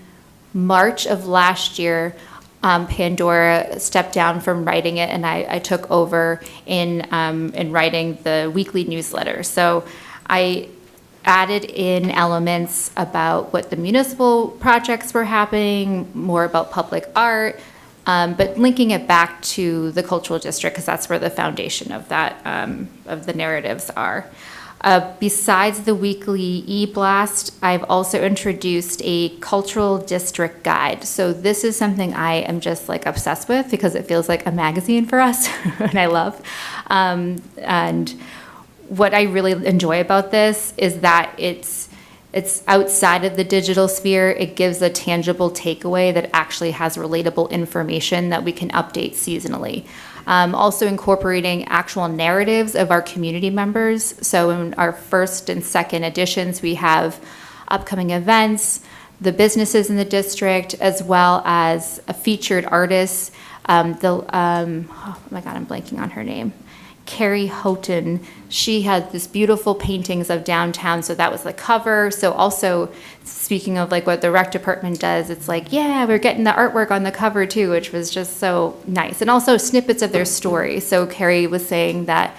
March of last year, Pandora stepped down from writing it, and I took over in writing the weekly newsletter. So I added in elements about what the municipal projects were happening, more about public art, but linking it back to the cultural district, because that's where the foundation of that, of the narratives are. Besides the weekly e-blast, I've also introduced a cultural district guide. So this is something I am just like obsessed with because it feels like a magazine for us, and I love. And what I really enjoy about this is that it's outside of the digital sphere. It gives a tangible takeaway that actually has relatable information that we can update seasonally. Also incorporating actual narratives of our community members. So in our first and second editions, we have upcoming events, the businesses in the district, as well as a featured artists. Oh my God, I'm blanking on her name. Carrie Houghton. she had this beautiful paintings of downtown, so that was the cover. So also, speaking of like what the rec department does, it's like, yeah, we're getting the artwork on the cover too, which was just so nice. And also snippets of their story. So Carrie was saying that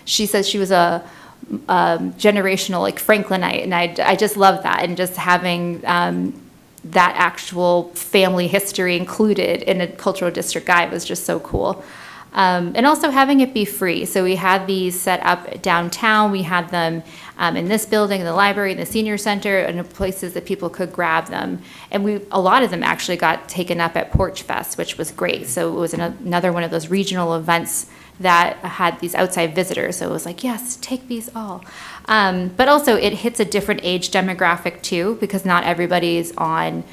she says she was a generational like Franklinite, and I just love that, and just having that actual family history included in a cultural district guide was just so cool. And also having it be free. So we had these set up downtown. We had them in this building, in the library, in the senior center, and places that people could grab them. And a lot of them actually got taken up at Porch Fest, which was great. So it was another one of those regional events that had these outside visitors. So it was like, yes, take these all. But also it hits a different age demographic too, because not everybody's on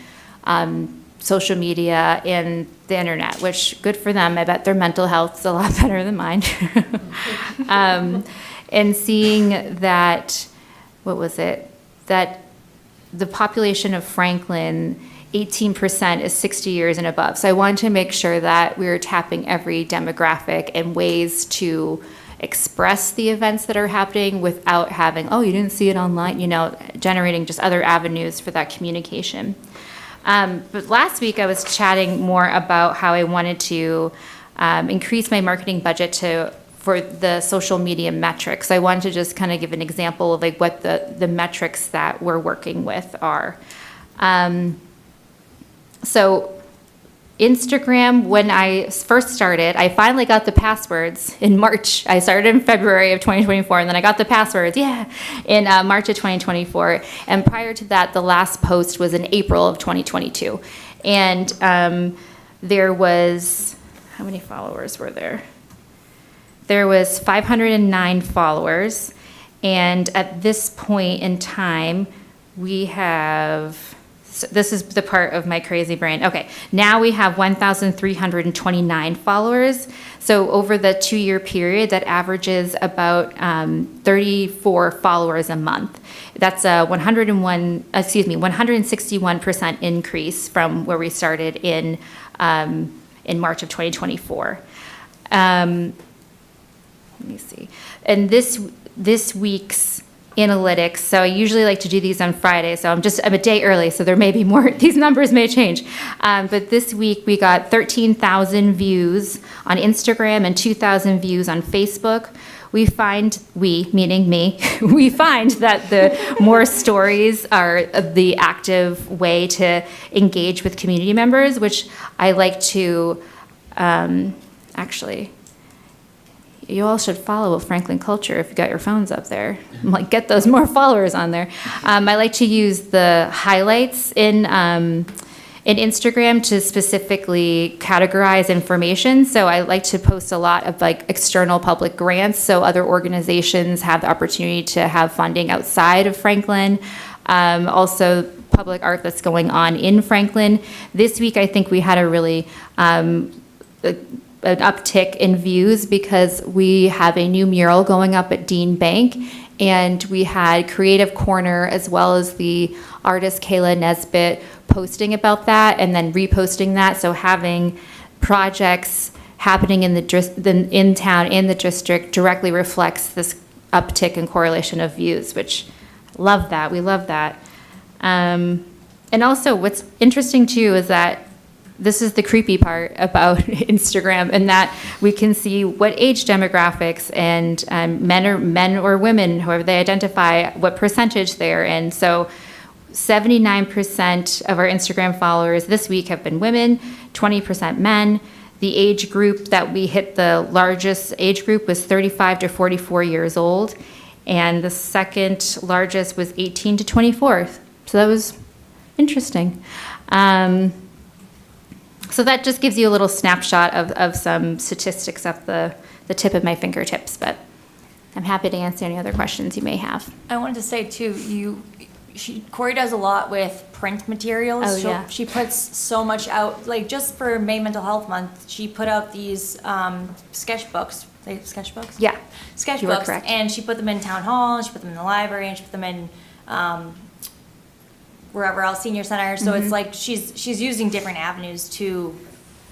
social media and the internet, which good for them. I bet their mental health's a lot better than mine. And seeing that, what was it? That the population of Franklin, 18% is 60 years and above. So I wanted to make sure that we were tapping every demographic and ways to express the events that are happening without having, oh, you didn't see it online, generating just other avenues for that communication. But last week I was chatting more about how I wanted to increase my marketing budget for the social media metrics. I wanted to just kind of give an example of like what the metrics that we're working with are. So Instagram, when I first started, I finally got the passwords in March. I started in February of 2024, and then I got the passwords, in March of 2024. And prior to that, the last post was in April of 2022. And there was, how many followers were there? There was 509 followers. And at this point in time, we have... So this is the part of my crazy brain. Okay, now we have 1,329 followers. So over the 2-year period, that averages about 34 followers a month. That's a 161% increase from where we started in March of 2024. Let me see. And this week's analytics. So I usually like to do these on Friday. So I'm a day early. So there may be more, these numbers may change. But this week we got 13,000 views on Instagram and 2,000 views on Facebook. Meaning me, we find that the more stories are the active way to engage with community members, which I like to, actually, you all should follow Franklin Culture if you got your phones up there. Like, get those more followers on there. I like to use the highlights in Instagram to specifically categorize information. So I like to post a lot of like external public grants, so other organizations have the opportunity to have funding outside of Franklin. Also, public art that's going on in Franklin. This week, I think we had a really an uptick in views because we have a new mural going up at Dean Bank, and we had Creative Corner as well as the artist Kayla Nesbitt posting about that and then reposting that. So having projects happening in town, in the district, directly reflects this uptick in correlation of views, which love that. We love that. And also what's interesting too is that this is the creepy part about Instagram, and that we can see what age demographics and men or women, however they identify, what percentage they're in. So 79% of our Instagram followers this week have been women, 20% men. The age group that we hit, the largest age group was 35 to 44 years old, and the second largest was 18 to 24. So that was interesting. So that just gives you a little snapshot of some statistics at the tip of my fingertips, but I'm happy to answer any other questions you may have. I wanted to say too, Corey does a lot with print materials. Oh, yeah. She puts so much out, like just for May Mental Health Month, she put out these sketchbooks. Sketchbooks? Yeah, Sketchbooks. you are correct. And she put them in town hall, she put them in the library, and she put them in wherever else, senior center. So it's like she's using different avenues to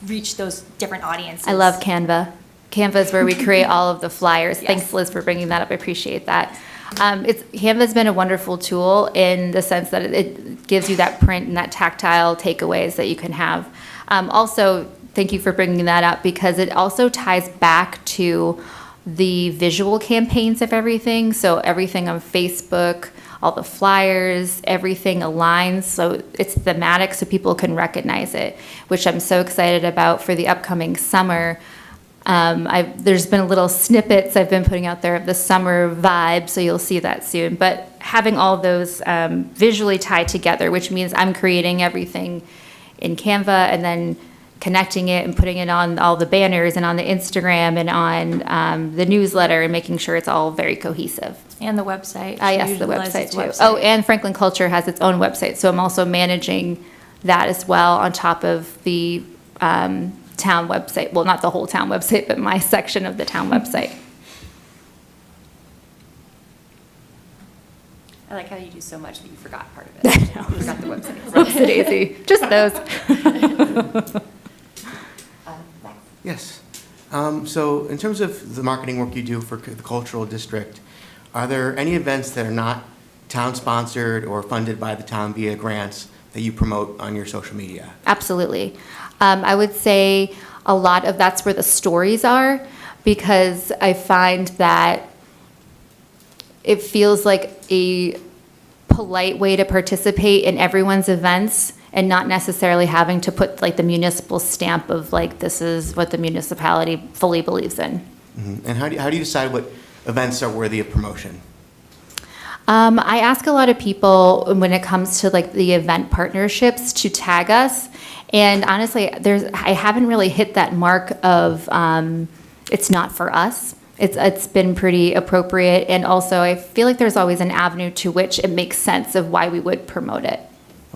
reach those different audiences. I love Canva. Canva is where we create all of the flyers. Yes. Thanks, Liz, for bringing that up. I appreciate that. Canva's been a wonderful tool in the sense that it gives you that print and that tactile takeaways that you can have. Also, thank you for bringing that up because it also ties back to the visual campaigns of everything. So everything on Facebook, all the flyers, everything aligns. So it's thematic so people can recognize it, which I'm so excited about for the upcoming summer. There's been little snippets I've been putting out there of the summer vibe, so you'll see that soon. But having all those visually tied together, which means I'm creating everything in Canva and then connecting it and putting it on all the banners and on the Instagram and on the newsletter and making sure it's all very cohesive. And the website. Yes, She the website utilizes too. website. Oh, and Franklin Culture has its own website, so I'm also managing that as well on top of the town website. Well, not the whole town website, but my section of the town website. I like how you do so much that you forgot part of it. You forgot the website. Whoopsie daisy, just those. Yes. So in terms of the marketing work you do for the cultural district, are there any events that are not town-sponsored or funded by the town via grants that you promote on your social media? Absolutely. I would say a lot of that's where the stories are, because I find that it feels like a polite way to participate in everyone's events and not necessarily having to put like the municipal stamp of like, this is what the municipality fully believes in. Mm-hmm. And how do you decide what events are worthy of promotion? I ask a lot of people when it comes to like the event partnerships to tag us. And honestly, I haven't really hit that mark of it's not for us. It's been pretty appropriate. And also I feel like there's always an avenue to which it makes sense of why we would promote it.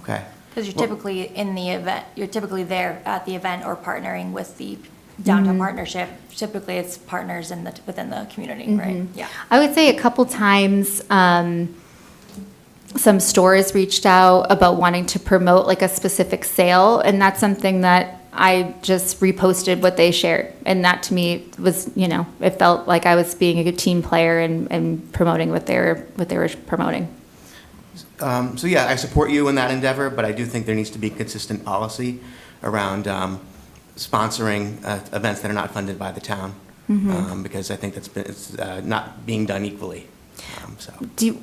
Okay. Because you're typically in the event, you're typically there at the event or partnering with the downtown partnership. Typically, it's partners within the community, right? Yeah. I would say a couple times, some stores reached out about wanting to promote like a specific sale, and that's something that I just reposted what they shared. And that to me was, it felt like I was being a good team player and promoting what they were promoting. So yeah, I support you in that endeavor, but I do think there needs to be consistent policy around sponsoring events that are not funded by the town, because I think it's not being done equally. So.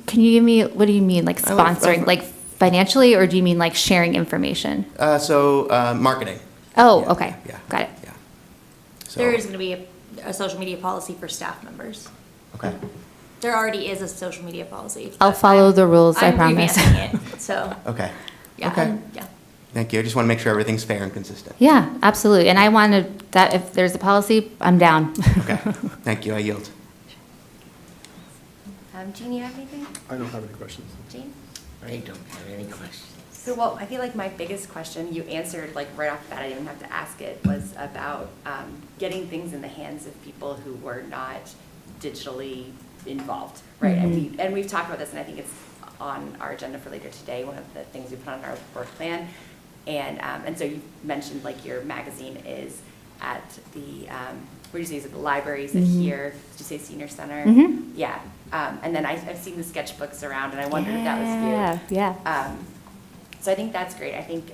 Can you give me, what do you mean, like sponsoring, like financially, or do you mean like sharing information? Marketing. Oh, Yeah, okay, yeah, got it. Yeah. So, There is going to be a social media policy for staff members. Okay. There already is a social media policy. I'll but follow the rules, I I'm promise. revamping it, so, Okay. yeah. Okay. Yeah. Thank you. I just want to make sure everything's fair and consistent. Yeah, absolutely. And I wanted that, if there's a policy, I'm down. Okay. Thank you. I yield. Jean, you have anything? I don't have any questions. Jean? I don't have any questions. So, well, I feel like my biggest question, you answered like right off the bat, I didn't even have to ask it, was about getting things in the hands of people who were not digitally involved, right? And we've talked about this, and I think it's on our agenda for later today, one of the things we put on our work plan. And so you mentioned like your magazine is at the, where do you say, is it the library, is it here? Did you say senior center? Yeah. And then I've seen the sketchbooks around, and I wondered if that was you. Yeah. So I think that's great. I think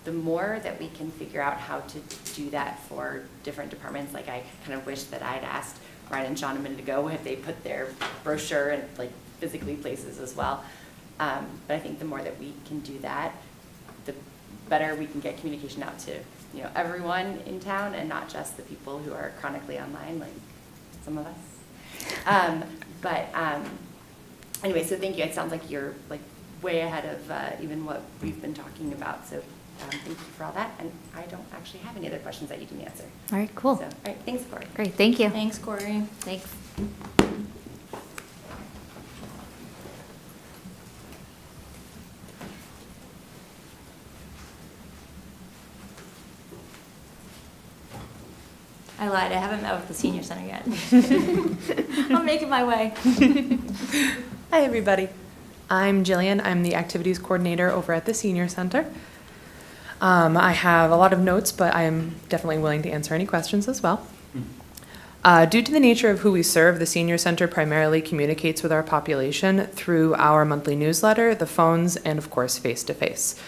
the more that we can figure out how to do that for different departments, like I kind of wish that I'd asked Ryan and Sean a minute ago if they put their brochure in like physically places as well. But I think the more that we can do that, the better we can get communication out to everyone in town, and not just the people who are chronically online, like some of us. Anyway, so thank you. It sounds like you're like way ahead of even what we've been talking about. So thank you for all that. And I don't actually have any other questions that you can answer. All right, cool. So, all right, thanks, Corey. Great, thank you. Thanks, Corey. Thanks. I lied, I haven't met with the senior center yet. I'm making my way. Hi, everybody. I'm Jillian. I'm the activities coordinator over at the Senior Center. I have a lot of notes, but I am definitely willing to answer any questions as well. Due to the nature of who we serve, the Senior Center primarily communicates with our population through our monthly newsletter, the phones, and of course, face-to-face.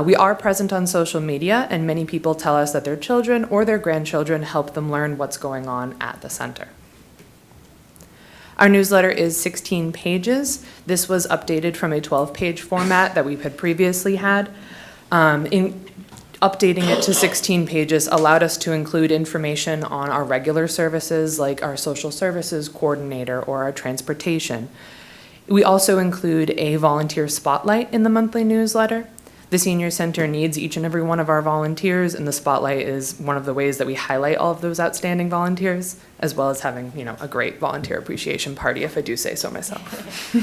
We are present on social media, and many people tell us that their children or their grandchildren help them learn what's going on at the center. Our newsletter is 16 pages. This was updated from a 12-page format that we had previously had. In updating it to 16 pages allowed us to include information on our regular services like our social services coordinator or our transportation. We also include a volunteer spotlight in the monthly newsletter. The Senior Center needs each and every one of our volunteers, and the spotlight is one of the ways that we highlight all of those outstanding volunteers, as well as having, a great volunteer appreciation party, if I do say so myself.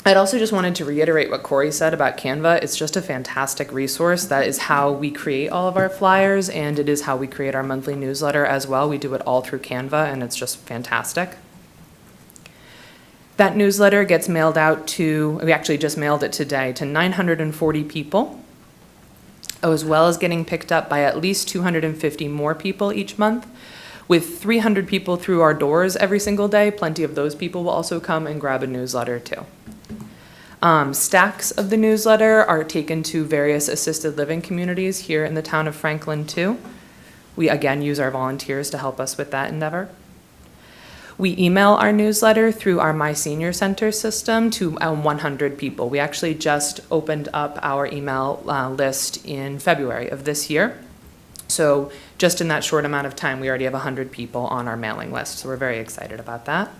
I'd also just wanted to reiterate what Corey said about Canva. It's just a fantastic resource. That is how we create all of our flyers, and it is how we create our monthly newsletter as well. We do it all through Canva, and it's just fantastic. That newsletter gets mailed out to, we actually just mailed it today, to 940 people, as well as getting picked up by at least 250 more people each month. With 300 people through our doors every single day, plenty of those people will also come and grab a newsletter too. Stacks of the newsletter are taken to various assisted living communities here in the town of Franklin too. We again use our volunteers to help us with that endeavor. We email our newsletter through our My Senior Center system to 100 people. We actually just opened up our email list in February of this year. So just in that short amount of time, we already have 100 people on our mailing list. So we're very excited about that.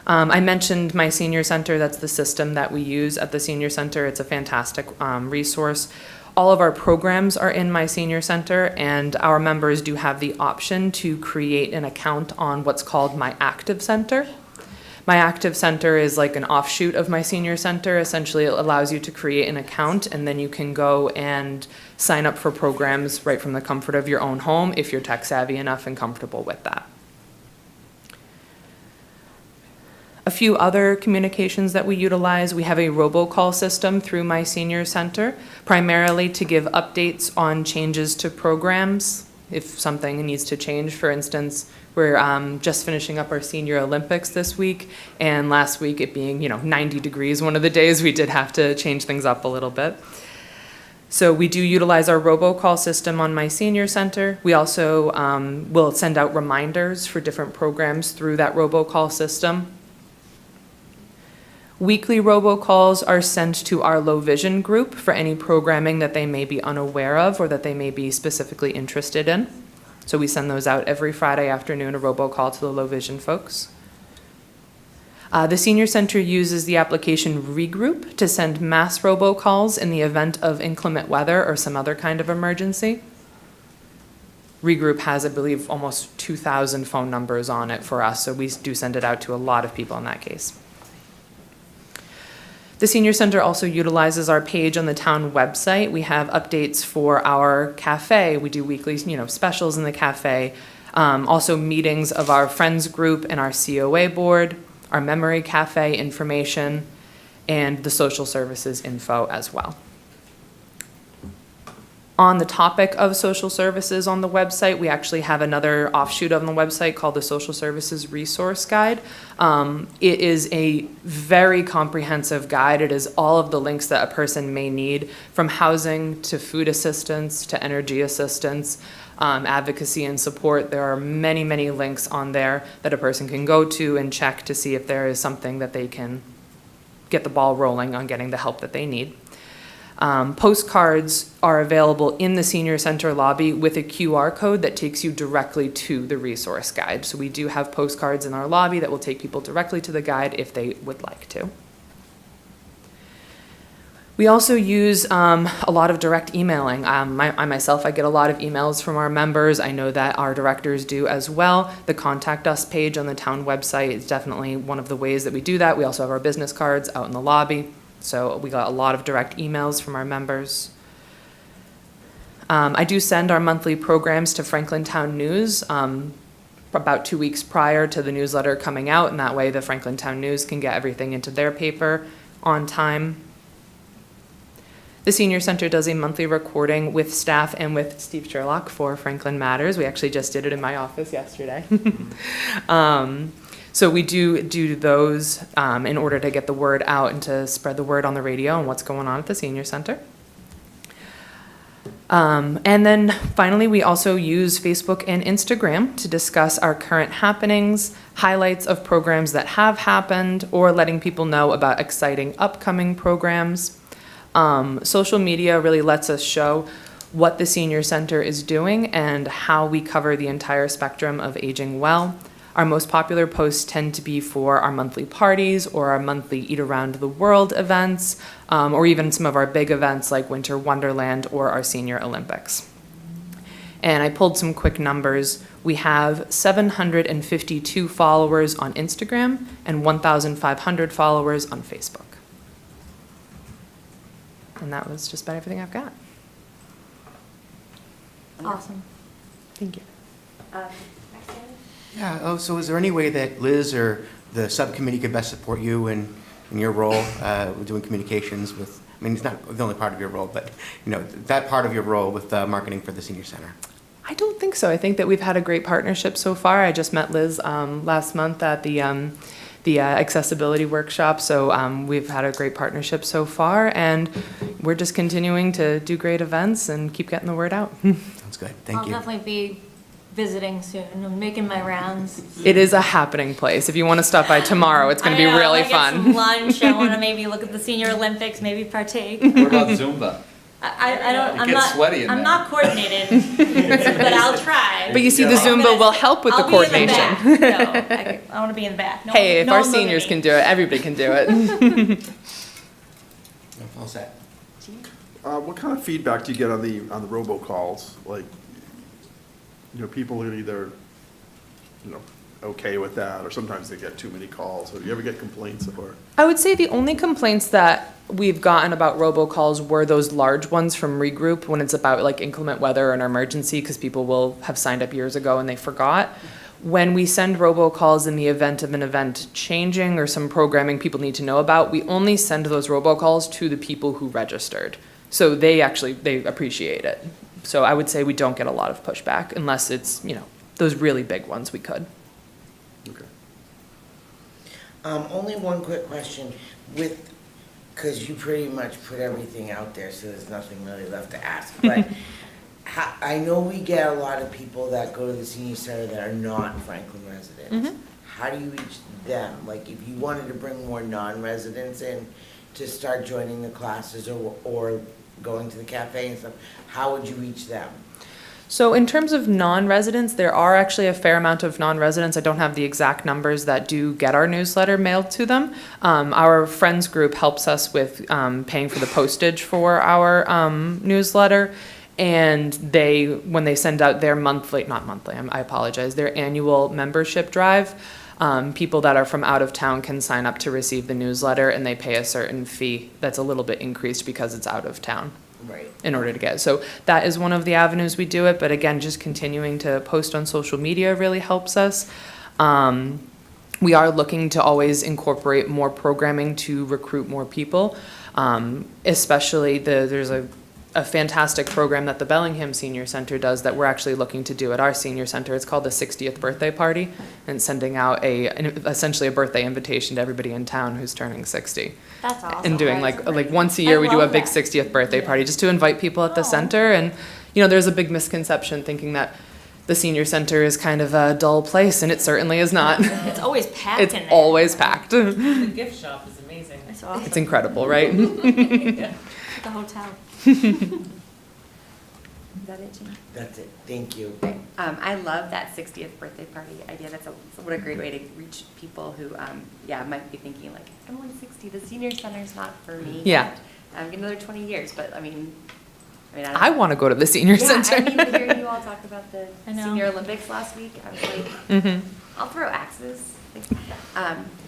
I mentioned My Senior Center. That's the system that we use at the Senior Center. It's a fantastic resource. All of our programs are in My Senior Center, and our members do have the option to create an account on what's called My Active Center. My Active Center is like an offshoot of My Senior Center. Essentially, it allows you to create an account, and then you can go and sign up for programs right from the comfort of your own home if you're tech savvy enough and comfortable with that. A few other communications that we utilize, we have a robocall system through My Senior Center, primarily to give updates on changes to programs. If something needs to change, for instance, we're just finishing up our Senior Olympics this week, and last week it being 90 degrees one of the days, we did have to change things up a little bit. So we do utilize our robocall system on My Senior Center. We also will send out reminders for different programs through that robocall system. Weekly robocalls are sent to our low vision group for any programming that they may be unaware of or that they may be specifically interested in. So we send those out every Friday afternoon, a robocall to the low vision folks. The Senior Center uses the application Regroup to send mass robocalls in the event of inclement weather or some other kind of emergency. Regroup has, I believe, almost 2,000 phone numbers on it for us, so we do send it out to a lot of people in that case. The Senior Center also utilizes our page on the town website. We have updates for our cafe. We do weekly, specials in the cafe. Also meetings of our friends group and our COA board, our memory cafe information, and the social services info as well. On the topic of social services on the website, we actually have another offshoot on the website called the Social Services Resource Guide. It is a very comprehensive guide. It is all of the links that a person may need, from housing to food assistance to energy assistance, advocacy and support. There are many, many links on there that a person can go to and check to see if there is something that they can get the ball rolling on getting the help that they need. Postcards are available in the Senior Center lobby with a QR code that takes you directly to the resource guide. So we do have postcards in our lobby that will take people directly to the guide if they would like to. We also use a lot of direct emailing. I myself get a lot of emails from our members. I know that our directors do as well. The Contact Us page on the town website is definitely one of the ways that we do that. We also have our business cards out in the lobby. So we got a lot of direct emails from our members. I do send our monthly programs to Franklin Town News about 2 weeks prior to the newsletter coming out, and that way the Franklin Town News can get everything into their paper on time. The Senior Center does a monthly recording with staff and with Steve Sherlock for Franklin Matters. We actually just did it in my office yesterday. So we do those in order to get the word out and to spread the word on the radio on what's going on at the Senior Center. And then finally, we also use Facebook and Instagram to discuss our current happenings, highlights of programs that have happened, or letting people know about exciting upcoming programs. Social media really lets us show what the Senior Center is doing and how we cover the entire spectrum of aging well. Our most popular posts tend to be for our monthly parties or our monthly Eat Around the World events, or even some of our big events like Winter Wonderland or our Senior Olympics. And I pulled some quick numbers. We have 752 followers on Instagram and 1,500 followers on Facebook. And that was just about everything I've got. Awesome. Thank you. Yeah, so is there any way that Liz or the subcommittee could best support you in your role with doing communications with, I mean, it's not the only part of your role, but, that part of your role with marketing for the Senior Center? I don't think so. I think that we've had a great partnership so far. I just met Liz last month at the accessibility workshop, so we've had a great partnership so far, and we're just continuing to do great events and keep getting the word out. Sounds good. Thank you. I'll definitely be visiting soon. I'm making my rounds. It is a happening place. If you want to stop by tomorrow, it's going to be I know, really I wanna get fun. some lunch. I want to maybe look at the Senior Olympics, maybe partake. What about Zumba? I don't. It I'm gets not. sweaty in I'm there. not coordinated, but I'll try. But you see, the Zumba will help with the I'll coordination. be in the back. No, I want to be in the back. No, Hey, if no our one moving seniors me. can do it, everybody can do it. All set. What kind of feedback do you get on the robocalls? Like, people are either, okay with that, or sometimes they get too many calls. Or do you ever get complaints or? I would say the only complaints that we've gotten about robocalls were those large ones from Regroup when it's about like inclement weather or an emergency, because people will have signed up years ago and they forgot. When we send robocalls in the event of an event changing or some programming people need to know about, we only send those robocalls to the people who registered. So they appreciate it. So I would say we don't get a lot of pushback unless it's, those really big ones we could. Okay. Only one quick question because you pretty much put everything out there, so there's nothing really left to ask. But I know we get a lot of people that go to the Senior Center that are not Franklin residents. Mhm. How do you reach them? Like, if you wanted to bring more non-residents in to start joining the classes or going to the cafe and stuff, how would you reach them? So in terms of non-residents, there are actually a fair amount of non-residents. I don't have the exact numbers that do get our newsletter mailed to them. Our Friends group helps us with paying for the postage for our newsletter. And when they send out their their annual membership drive, people that are from out of town can sign up to receive the newsletter, and they pay a certain fee that's a little bit increased because it's out of town. Right. In order to get it. So that is one of the avenues we do it, but again, just continuing to post on social media really helps us. We are looking to always incorporate more programming to recruit more people, especially there's a fantastic program that the Bellingham Senior Center does that we're actually looking to do at our senior center. It's called the 60th birthday party, and sending out essentially a birthday invitation to everybody in town who's turning 60. That's awesome. And doing That's like great. once a year we do a love big that. 60th birthday party just to invite people at the Oh. center. And there's a big misconception thinking that the senior center is kind of a dull place, and it certainly is not. It's always packed It's in there. always packed. The gift shop is amazing. It's awesome. It's incredible, right? The hotel. Is that it, Jeannie? That's it. Thank you. I love that 60th birthday party idea. What a great way to reach people who, might be thinking like, I'm only 60. The senior center's not for me. Yeah. I'm getting another 20 years, but I mean, don't I know. want to go to the senior Yeah, center. I mean, hearing you all talk about the I know. Senior Olympics last week, I was like, Mhm. I'll throw axes.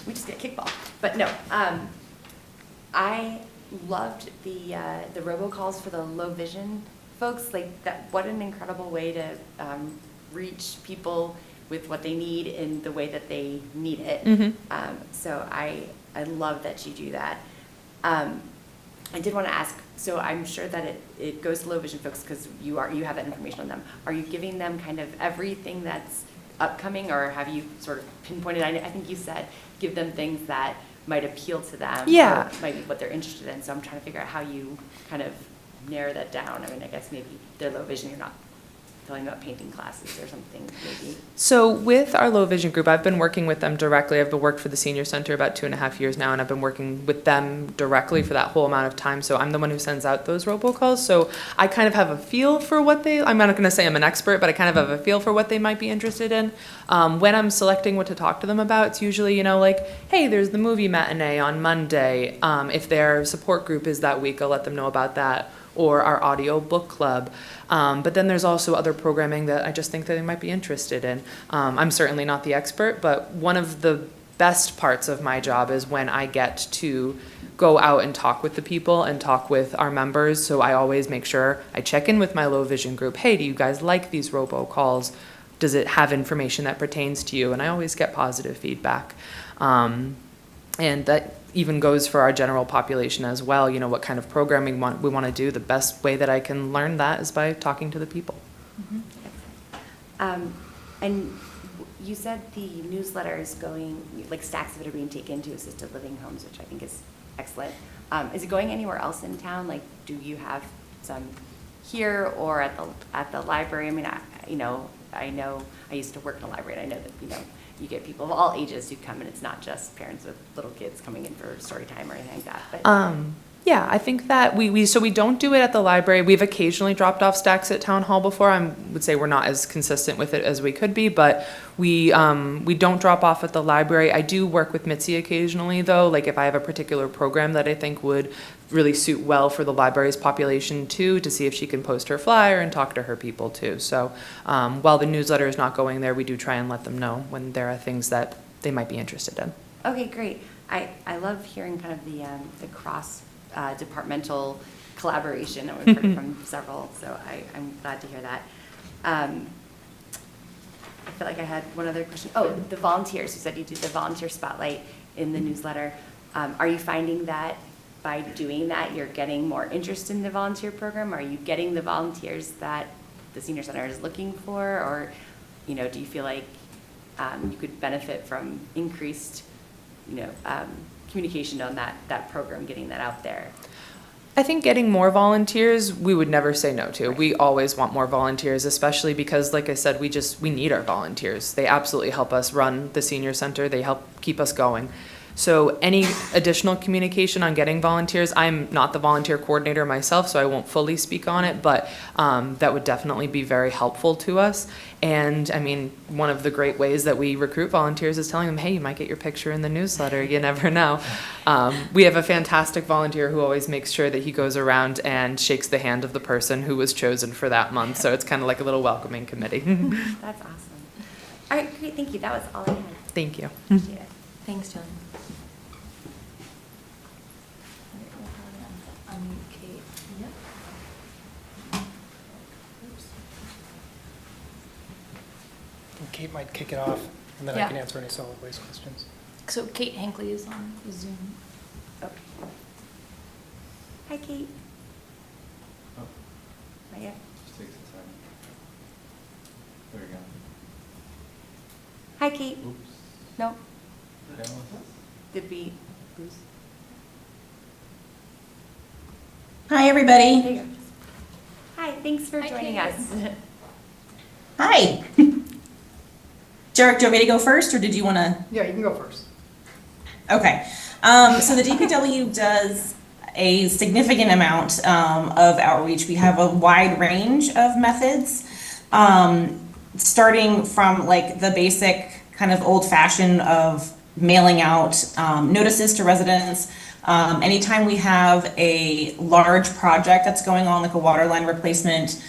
We just get kickball. But no, I loved the robocalls for the low vision folks. Like that, what an incredible way to reach people with what they need in the way that they need it. Mhm. So I love that you do that. I did want to ask, so I'm sure that it goes to low vision folks because you have that information on them. Are you giving them kind of everything that's upcoming, or have you sort of pinpointed? I think you said give them things that might appeal to them. Yeah. Or might be what they're interested in. So I'm trying to figure out how you kind of narrow that down. I mean, I guess maybe they're low vision, you're not telling about painting classes or something, maybe. So with our low vision group, I've been working with them directly. I've been worked for the senior center about 2.5 years now, and I've been working with them directly for that whole amount of time. So I'm the one who sends out those robocalls. So I kind of have a feel for what I'm not going to say I'm an expert, but I kind of have a feel for what they might be interested in. When I'm selecting what to talk to them about, it's usually, like, hey, there's the movie matinee on Monday. If their support group is that week, I'll let them know about that, or our audio book club. But then there's also other programming that I just think that they might be interested in. I'm certainly not the expert, but one of the best parts of my job is when I get to go out and talk with the people and talk with our members. So I always make sure I check in with my low vision group. Hey, do you guys like these robocalls? Does it have information that pertains to you? And I always get positive feedback. And that even goes for our general population as well. What kind of programming we want to do. The best way that I can learn that is by talking to the people. Mm-hmm. And you said the newsletter is going, like stacks of it are being taken to assisted living homes, which I think is excellent. Is it going anywhere else in town? Like, do you have some here or at the library? I mean, I know I used to work in a library, and I know that you get people of all ages who come, and it's not just parents with little kids coming in for story time or anything like that. But yeah, I think that we don't do it at the library. We've occasionally dropped off stacks at town hall before. I would say we're not as consistent with it as we could be, but we don't drop off at the library. I do work with Mitzi occasionally, though. Like if I have a particular program that I think would really suit well for the library's population too, to see if she can post her flyer and talk to her people too. So while the newsletter is not going there, we do try and let them know when there are things that they might be interested in. Okay, great. I love hearing kind of the cross departmental collaboration that we've heard from several, so I'm glad to hear that. I feel like I had one other question. Oh, the volunteers. You said you did the volunteer spotlight in the newsletter. Are you finding that by doing that you're getting more interest in the volunteer program? Are you getting the volunteers that the senior center is looking for, or do you feel like you could benefit from increased communication on that program, getting that out there? I think getting more volunteers, we would never say no to. Right. We always want more volunteers, especially because, like I said, we need our volunteers. They absolutely help us run the senior center. They help keep us going. So any additional communication on getting volunteers, I'm not the volunteer coordinator myself, so I won't fully speak on it, but that would definitely be very helpful to us. And I mean, one of the great ways that we recruit volunteers is telling them, hey, you might get your picture in the newsletter, you never know. We have a fantastic volunteer who always makes sure that he goes around and shakes the hand of the person who was chosen for that month, so it's kind of like a little welcoming committee. That's awesome. All right, great, thank you. That was all I had. Thank you. Appreciate it. Thanks, John. Kate might kick it off, and then Yeah. I can answer any solid waste questions. So Kate Hinckley is on the Zoom. Oh. Hi, Kate. Oh, Not yet. just takes a second. There we go. Hi, Kate. Oops. No. Okay. Did we lose? Hi, everybody. There you go. Hi, thanks for joining us. Hi. Derek, do you want me to go first, or did you want to? Yeah, you can go first. Okay. So the DPW does a significant amount of outreach. We have a wide range of methods, starting from like the basic kind of old-fashioned of mailing out notices to residents. Anytime we have a large project that's going on, like a water line replacement,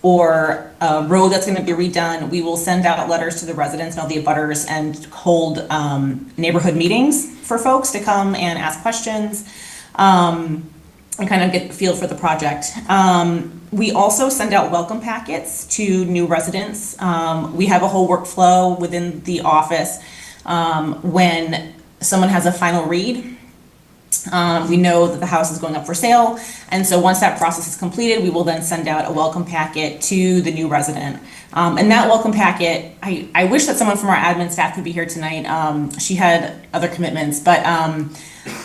or a road that's going to be redone, we will send out letters to the residents and all the abutters and hold neighborhood meetings for folks to come and ask questions and kind of get a feel for the project. We also send out welcome packets to new residents. We have a whole workflow within the office when someone has a final read. We know that the house is going up for sale, and so once that process is completed, we will then send out a welcome packet to the new resident. And that welcome packet, I wish that someone from our admin staff could be here tonight. She had other commitments, but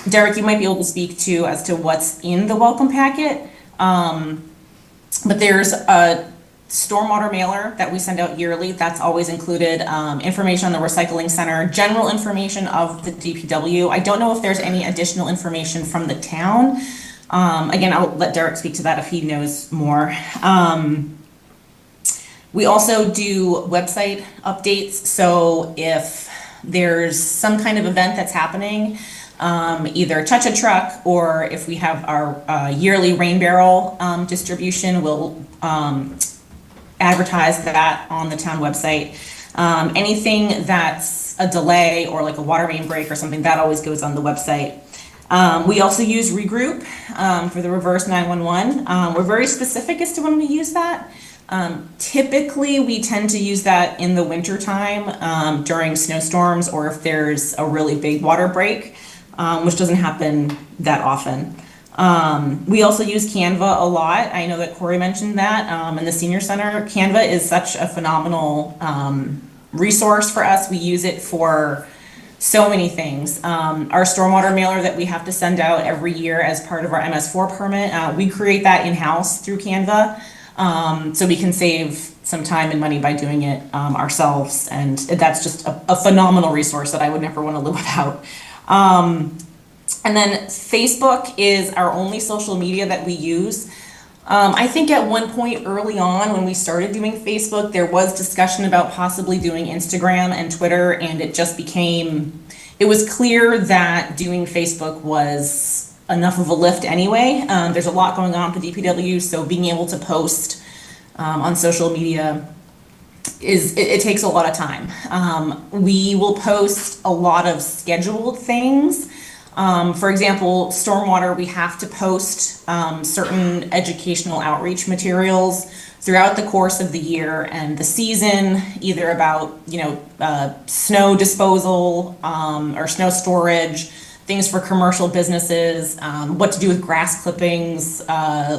Derek, you might be able to speak to as to what's in the welcome packet. But there's a stormwater mailer that we send out yearly. That's always included information on the recycling center, general information of the DPW. I don't know if there's any additional information from the town. Again, I'll let Derek speak to that if he knows more. We also do website updates. So if there's some kind of event that's happening, either touch a truck, or if we have our yearly rain barrel distribution, we'll advertise that on the town website. Anything that's a delay or like a water main break or something, that always goes on the website. We also use Regroup for the reverse 911. We're very specific as to when we use that. Typically, we tend to use that in the winter time during snowstorms, or if there's a really big water break, which doesn't happen that often. We also use Canva a lot. I know that Corey mentioned that in the senior center. Canva is such a phenomenal resource for us. We use it for so many things. Our stormwater mailer that we have to send out every year as part of our MS4 permit, we create that in-house through Canva. So we can save some time and money by doing it ourselves. And that's just a phenomenal resource that I would never want to live without. And then Facebook is our only social media that we use. I think at one point early on when we started doing Facebook, there was discussion about possibly doing Instagram and Twitter, and it just became, it was clear that doing Facebook was enough of a lift anyway. There's a lot going on with the DPW, so being able to post on social media it takes a lot of time. We will post a lot of scheduled things. For example, stormwater, we have to post certain educational outreach materials throughout the course of the year and the season, either about, snow disposal or snow storage, things for commercial businesses, what to do with grass clippings,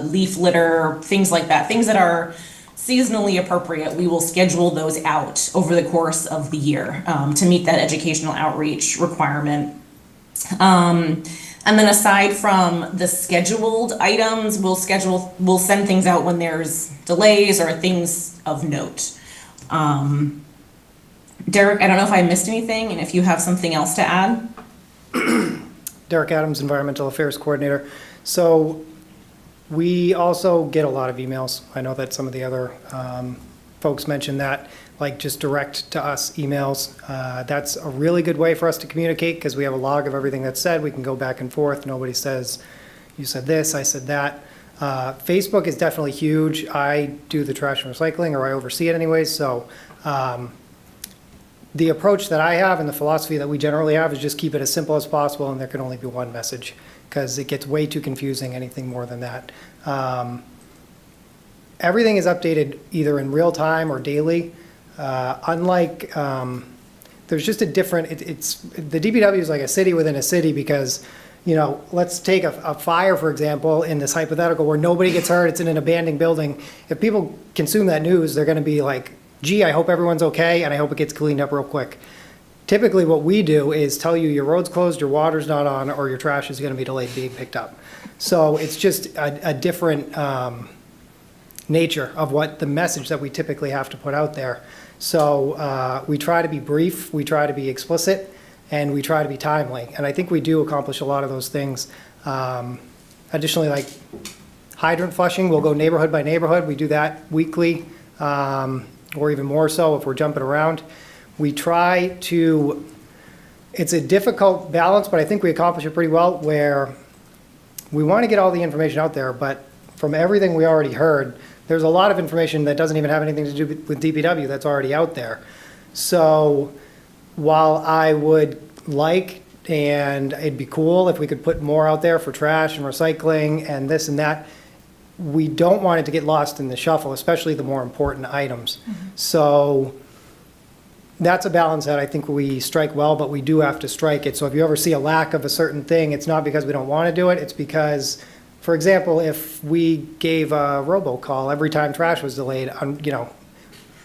leaf litter, things like that, things that are seasonally appropriate. We will schedule those out over the course of the year to meet that educational outreach requirement. And then aside from the scheduled items, we'll send things out when there's delays or things of note. Derek, I don't know if I missed anything, and if you have something else to add. Derek Adams, Environmental Affairs Coordinator. So we also get a lot of emails. I know that some of the other folks mentioned that, like just direct to us emails. That's a really good way for us to communicate because we have a log of everything that's said. We can go back and forth. Nobody says, you said this, I said that. Facebook is definitely huge. I do the trash and recycling, or I oversee it anyways. So the approach that I have and the philosophy that we generally have is just keep it as simple as possible, and there can only be one message because it gets way too confusing, anything more than that. Everything is updated either in real time or daily. Unlike, there's just a different, the DPW is like a city within a city because, let's take a fire, for example, in this hypothetical where nobody gets hurt, it's in an abandoned building. If people consume that news, they're gonna be like, gee, I hope everyone's okay, and I hope it gets cleaned up real quick. Typically what we do is tell you your road's closed, your water's not on, or your trash is gonna be delayed being picked up. So it's just a different nature of what the message that we typically have to put out there. So we try to be brief, we try to be explicit, and we try to be timely. And I think we do accomplish a lot of those things. Additionally, like hydrant flushing, we'll go neighborhood by neighborhood. We do that weekly, or even more so if we're jumping around. We try to, it's a difficult balance, but I think we accomplish it pretty well, where we want to get all the information out there, but from everything we already heard, there's a lot of information that doesn't even have anything to do with DPW that's already out there. So while I would like, and it'd be cool if we could put more out there for trash and recycling and this and that, we don't want it to get lost in the shuffle, especially the more important items. So that's a balance that I think we strike well, but we do have to strike it. So if you ever see a lack of a certain thing, it's not because we don't want to do it, it's because, for example, if we gave a robocall every time trash was delayed,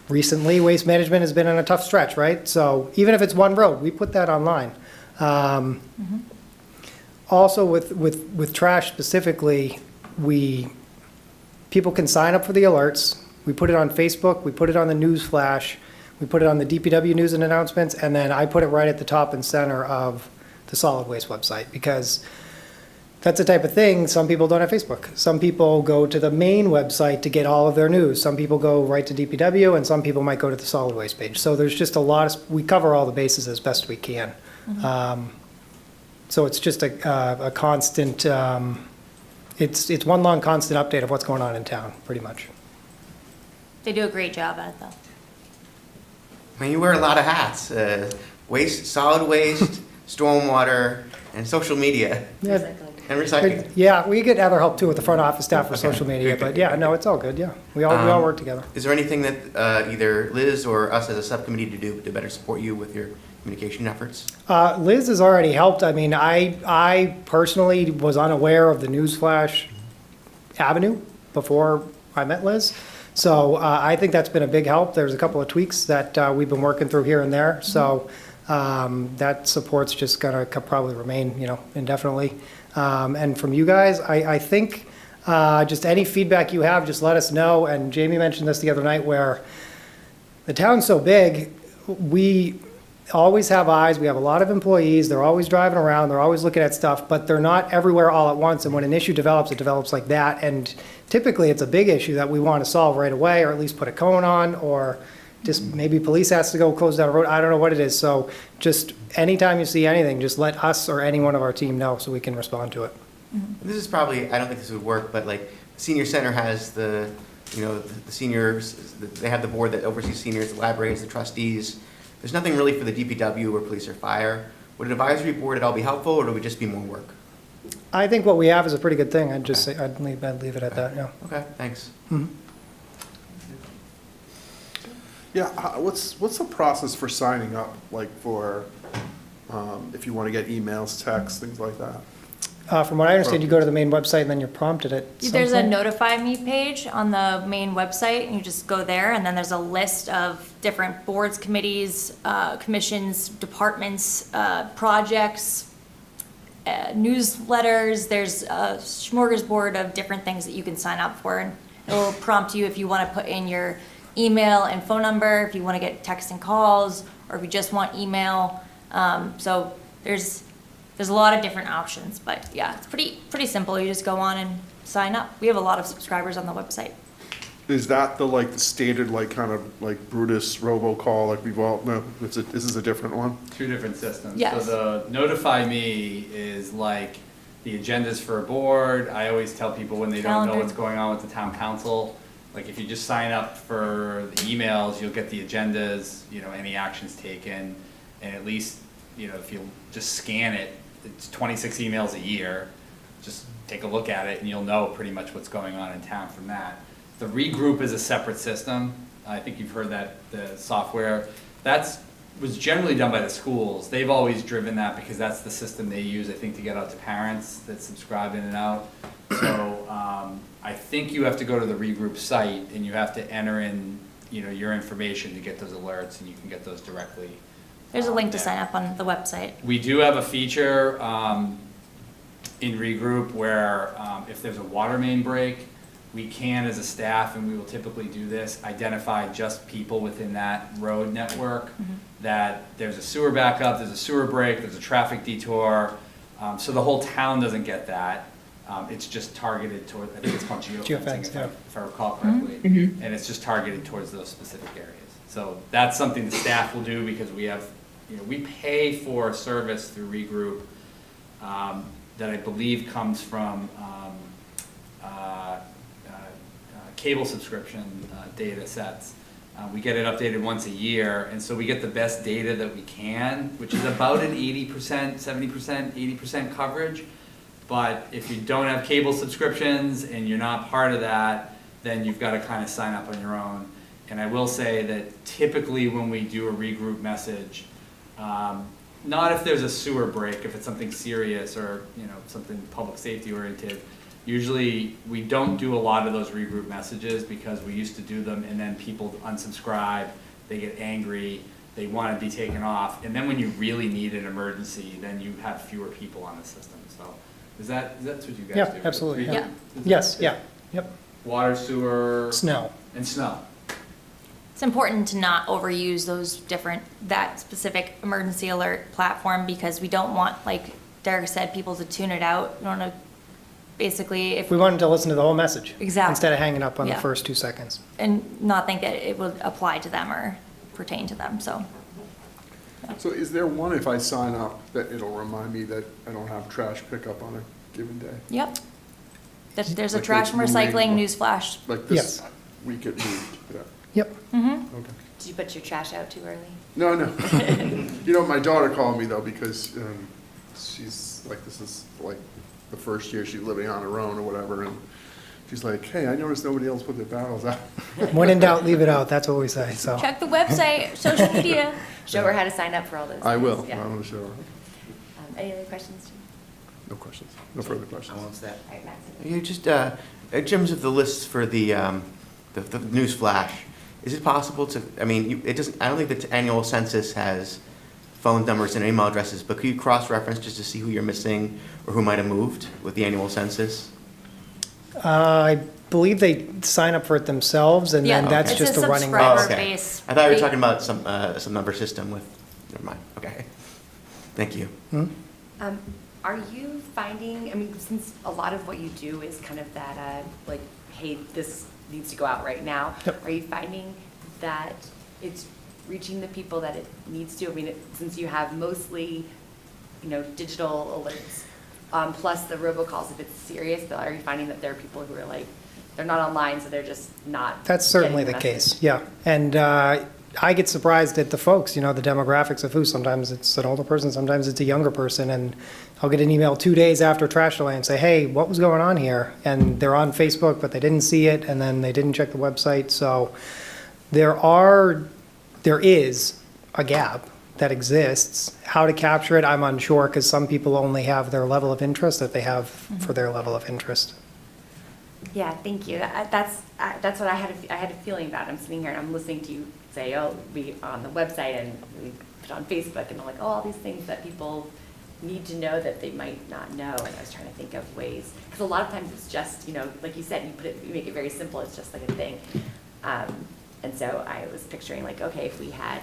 recently, Waste Management has been on a tough stretch, right? So even if it's one road, we put that online. Also, with trash specifically, people can sign up for the alerts. We put it on Facebook, we put it on the news flash, we put it on the DPW news and announcements, and then I put it right at the top and center of the solid waste website, because that's the type of thing, some people don't have Facebook. Some people go to the main website to get all of their news. Some people go right to DPW, and some people might go to the solid waste page. So there's just a lot of, we cover all the bases as best we can. So it's just a constant, it's one long constant update of what's going on in town, pretty much. They do a great job at it, though. I mean, you wear a lot of hats, waste, solid waste, stormwater, and social media, Yeah, and recycling. yeah, we get other help too with the front office staff for social media, but yeah, no, it's all good, yeah. We all work together. Is there anything that either Liz or us as a subcommittee to do to better support you with your communication efforts? Liz has already helped. I mean, I personally was unaware of the newsflash avenue before I met Liz. So I think that's been a big help. There's a couple of tweaks that we've been working through here and there. So that support's just gonna probably remain, indefinitely. And from you guys, I think just any feedback you have, just let us know. And Jamie mentioned this the other night, where the town's so big, we always have eyes. We have a lot of employees. They're always driving around. They're always looking at stuff, but they're not everywhere all at once. And when an issue develops, it develops like that. And typically, it's a big issue that we want to solve right away, or at least put a cone on, or just maybe police has to go close down a road. I don't know what it is. So just anytime you see anything, just let us or any one of our team know so we can respond to it. This is probably, I don't think this would work, but like, senior center has the seniors, they have the board that oversees seniors, the libraries, the trustees. There's nothing really for the DPW or police or fire. Would an advisory board at all be helpful, or would it just be more work? I think what we have is a pretty good thing. I'd just say, I'd leave it at that, yeah. Okay, thanks. Yeah, what's the process for signing up, like for, if you want to get emails, texts, things like that? From what I understand, you go to the main website and then you're prompted at some There's a point. notify me page on the main website, and you just go there, and then there's a list of different boards, committees, commissions, departments, projects, newsletters. There's a smorgasbord of different things that you can sign up for, and it will prompt you if you want to put in your email and phone number, if you want to get text and calls, or if you just want email. So there's a lot of different options, but yeah, it's pretty simple. You just go on and sign up. We have a lot of subscribers on the website. Is that the stated kind of Brutus robocall like we've all, no, this is a different one? Two different systems. Yes. So the notify me is like the agendas for a board. I always tell people when they don't know Calendar. what's going on with the town council, like if you just sign up for the emails, you'll get the agendas, any actions taken, and at least, if you just scan it, it's 26 emails a year. Just take a look at it and you'll know pretty much what's going on in town from that. The regroup is a separate system. I think you've heard that, the software. Was generally done by the schools. They've always driven that because that's the system they use, I think, to get out to parents that subscribe in and out. So I think you have to go to the regroup site and you have to enter in, your information to get those alerts, and you can get those directly. There's a link to there. sign up on the website. We do have a feature in regroup where if there's a water main break, we can, as a staff, and we will typically do this, identify just people within that road network, that there's a sewer backup, there's a sewer break, there's a traffic detour, so the whole town doesn't get that. It's just targeted toward, I think it's called geofencing, if I recall correctly, and it's just targeted towards those specific areas. So that's something the staff will do, because we have, we pay for a service through regroup that I believe comes from cable subscription data sets. We get it updated once a year, and so we get the best data that we can, which is about an 80%, 70%, 80% coverage. But if you don't have cable subscriptions and you're not part of that, then you've got to kind of sign up on your own. And I will say that typically when we do a regroup message, not if there's a sewer break, if it's something serious or, you know, something public safety oriented. Usually we don't do a lot of those regroup messages because we used to do them and then people unsubscribe, they get angry, they want to be taken off. And then when you really need an emergency, then you have fewer people on the system. So that's what you guys do? Yeah, absolutely. Regroup? Yeah. Yes, yeah, yep. Water, sewer. Snow. And snow. It's important to not overuse that specific emergency alert platform because we don't want, like Derek said, people to tune it out. We want to basically, if We want them to listen to the whole message. Exactly. Instead of hanging up on the Yeah. first 2 seconds. and not think that it would apply to them or pertain to them, so. So is there one, if I sign up, that it'll remind me that I don't have trash pickup on a given day? Yep. There's a Like trash and this recycling moving- newsflash. Like this Yes. week it moved, yeah, Yep. okay. Did you put your trash out too early? No, no. You know, my daughter called me though because she's like, this is like the first year she's living on her own or whatever, and she's like, hey, I noticed nobody else put their barrels out. When in doubt, leave it out. That's what we say, so. Check the website, social media. Show her how to sign up for all those. I things, will, yeah. I'm sure. Any other questions, Jim? No questions, no further questions. I won't say. All right, Max. You just, in terms of the lists for the news flash, is it possible to, I mean, it doesn't, I don't think the annual census has phone numbers and email addresses, but could you cross-reference just to see who you're missing or who might have moved with the annual census? I believe they sign up for it themselves, and then Yeah, that's it's just a a running. subscriber okay. base. I thought you were They- talking about some number system with, never mind, okay. Thank you. Are you finding, I mean, since a lot of what you do is kind of that, like, hey, this needs to go out right now, Yep. are you finding that it's reaching the people that it needs to? I mean, since you have mostly, you know, digital alerts, plus the robocalls, if it's serious, but are you finding that there are people who are like, they're not online, so they're just not That's certainly the getting case, message? yeah. And I get surprised at the folks, you know, the demographics of who. Sometimes it's an older person, sometimes it's a younger person, and I'll get an email 2 days after trash delay and say, hey, what was going on here? And they're on Facebook, but they didn't see it, and then they didn't check the website. So there is a gap that exists. How to capture it, I'm unsure, because some people only have their level of interest that they have for their level of interest. Yeah, thank you. That's what I had a feeling about. I'm sitting here and I'm listening to you say, oh, we on the website and we put on Facebook, and I'm like, oh, all these things that people need to know that they might not know. And I was trying to think of ways, because a lot of times it's just, you know, like you said, you make it very simple. It's just like a thing. And so I was picturing like, okay, if we had,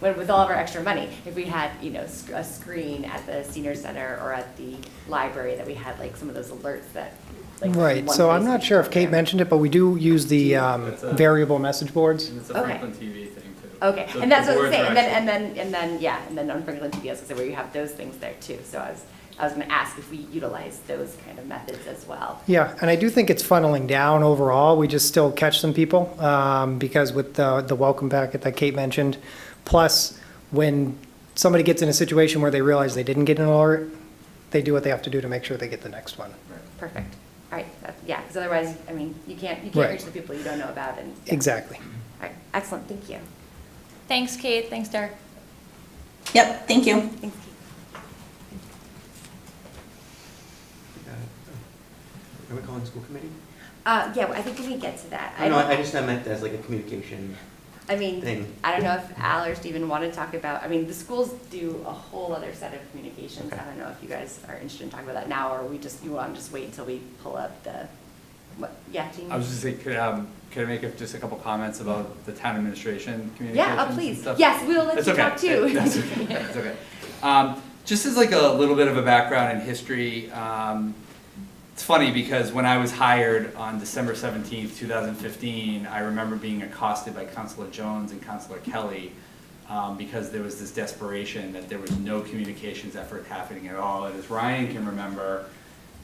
with all of our extra money, if we had, you know, a screen at the senior center or at the library that we had like some of those alerts that. Like, Right, one so I'm place not we sure if could Kate program. mentioned it, but we do use the That's a- variable message boards. And it's a Okay. Franklin TV thing too. Okay, So and that's the what I was boards saying, are and then on Franklin TV, I was gonna say, where you have those things there too, so I was gonna ask if we utilize those kind of methods as well. Yeah, and I do think it's funneling down overall. We just still catch some people, because with the welcome packet that Kate mentioned, plus when somebody gets in a situation where they realize they didn't get an alert, they do what they have to do to make sure they get the next one. Perfect, all right, yeah, because otherwise, I mean, you can't Right. reach the people you don't know about, and. yeah. Exactly. All right, excellent, thank you. Thanks, Kate. Thanks, Derek. Yep, thank you. Thanks, Kate. Are we calling school committee? Yeah, well, I think when we get to that, No, I just meant as like a communication I mean, thing. I don't know if Al or Stephen want to talk about, I mean, the schools do a whole other set of communications. Okay. I don't know if you guys are interested in talking about that now, or you want to just wait until we pull up yeah, Jean? I was just saying, could I make just a couple comments about the town administration communications? Yeah, oh, and please. stuff? Yes, we'll let That's you okay. talk too. That's okay, that's okay. Just as like a little bit of a background in history, it's funny because when I was hired on December 17th, 2015, I remember being accosted by Councilor Jones and Councilor Kelly because there was this desperation that there was no communications effort happening at all. And as Ryan can remember,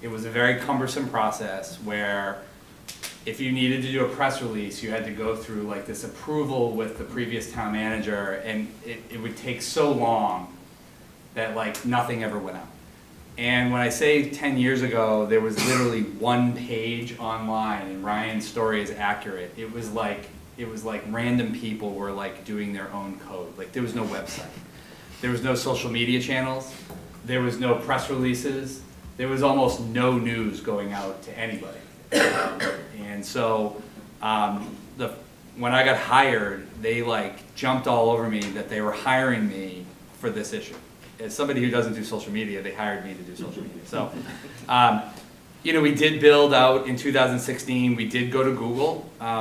it was a very cumbersome process where if you needed to do a press release, you had to go through like this approval with the previous town manager, and it would take so long that like nothing ever went out. And when I say 10 years ago, there was literally one page online, and Ryan's story is accurate. It it was like random people were like doing their own code. Like there was no website. There was no social media channels. There was no press releases. There was almost no news going out to anybody. And so when I got hired, they like jumped all over me that they were hiring me for this issue. As somebody who doesn't do social media, they hired me to do social media. So, you know, we did build out in 2016. We did go to Google,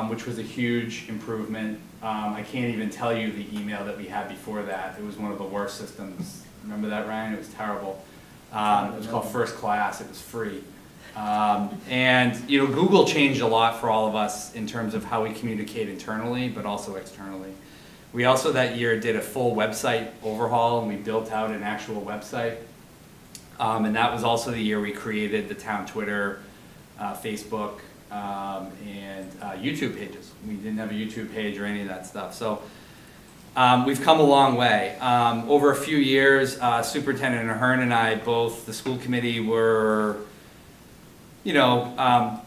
which was a huge improvement. I can't even tell you the email that we had before that. It was one of the worst systems. Remember that, Ryan? It was terrible. It was called First Class. It was free. And, you know, Google changed a lot for all of us in terms of how we communicate internally, but also externally. We also that year did a full website overhaul, and we built out an actual website. And that was also the year we created the town Twitter, Facebook, and YouTube pages. We didn't have a YouTube page or any of that stuff. So we've come a long way. Over a few years, Superintendent Ahern and I, both the school committee were, you know,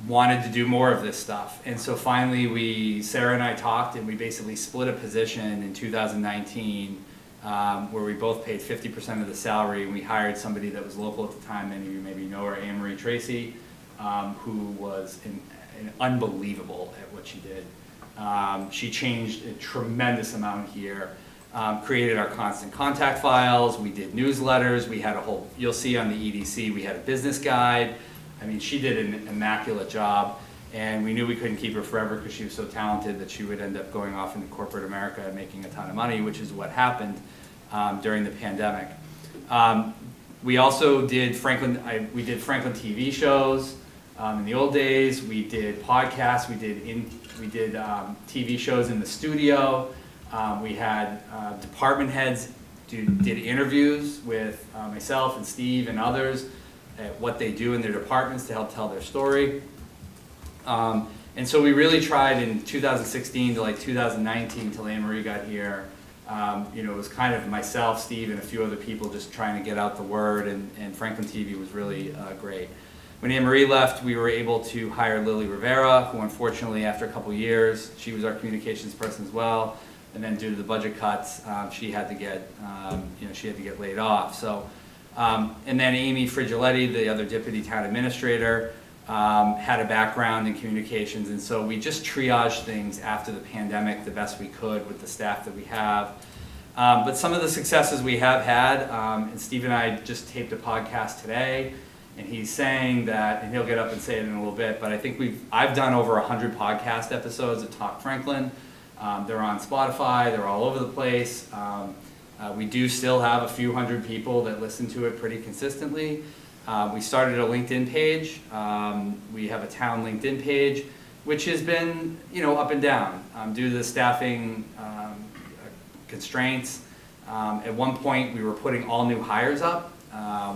wanted to do more of this stuff. And so finally Sarah and I talked, and we basically split a position in 2019 where we both paid 50% of the salary, and we hired somebody that was local at the time. Many of you maybe know her, Anne Marie Tracy, who was unbelievable at what she did. She changed a tremendous amount here, created our constant contact files, we did newsletters, we had a whole, you'll see on the EDC, we had a business guide. I mean, she did an immaculate job, and we knew we couldn't keep her forever because she was so talented that she would end up going off into corporate America and making a ton of money, which is what happened during the pandemic. We also did we did Franklin TV shows in the old days. We did podcasts. We did TV shows in the studio. We had department heads did interviews with myself and Steve and others at what they do in their departments to help tell their story. And so we really tried in 2016 to like 2019 till Anne Marie got here. You know, it was kind of myself, Steve, and a few other people just trying to get out the word, and Franklin TV was really great. When Anne Marie left, we were able to hire Lily Rivera, who unfortunately after a couple years, she was our communications person as well, and then due to the budget cuts, she had to get, she had to get laid off. So, and then Amy Frigiletti, the other deputy town administrator, had a background in communications, and so we just triaged things after the pandemic the best we could with the staff that we have. But some of the successes we have had, and Steve and I just taped a podcast today, and he's saying that, and he'll get up and say it in a little bit, but I think I've done over 100 podcast episodes of Talk Franklin. They're on Spotify, they're all over the place. We do still have a few hundred people that listen to it pretty consistently. We started a LinkedIn page. We have a town LinkedIn page, which has been, up and down due to the staffing constraints. At one point, we were putting all new hires up.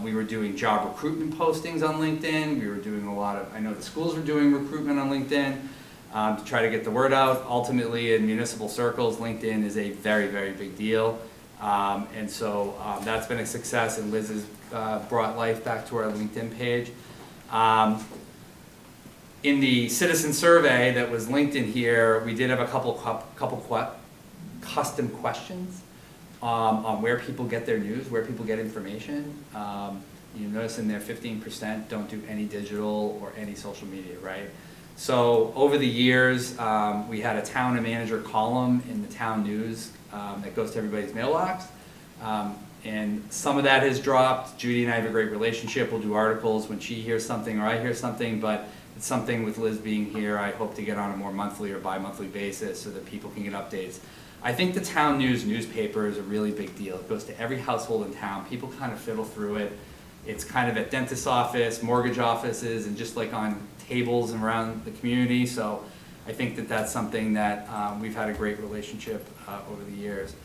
We were doing job recruitment postings on LinkedIn. We were doing a lot of, I know the schools were doing recruitment on LinkedIn to try to get the word out. Ultimately, in municipal circles, LinkedIn is a very, very big deal. And so that's been a success, and Liz has brought life back to our LinkedIn page. In the citizen survey that was linked in here, we did have a couple custom questions on where people get their news, where people get information. You notice in there 15% don't do any digital or any social media, right? So over the years, we had a town and manager column in the town news that goes to everybody's mailbox. And some of that has dropped. Judy and I have a great relationship. We'll do articles when she hears something or I hear something, but it's something with Liz being here, I hope to get on a more monthly or bi-monthly basis so that people can get updates. I think the town news newspaper is a really big deal. It goes to every household in town. People kind of fiddle through it. It's kind of at dentist's office, mortgage offices, and just like on tables around the community. So I think that that's something that we've had a great relationship over the years.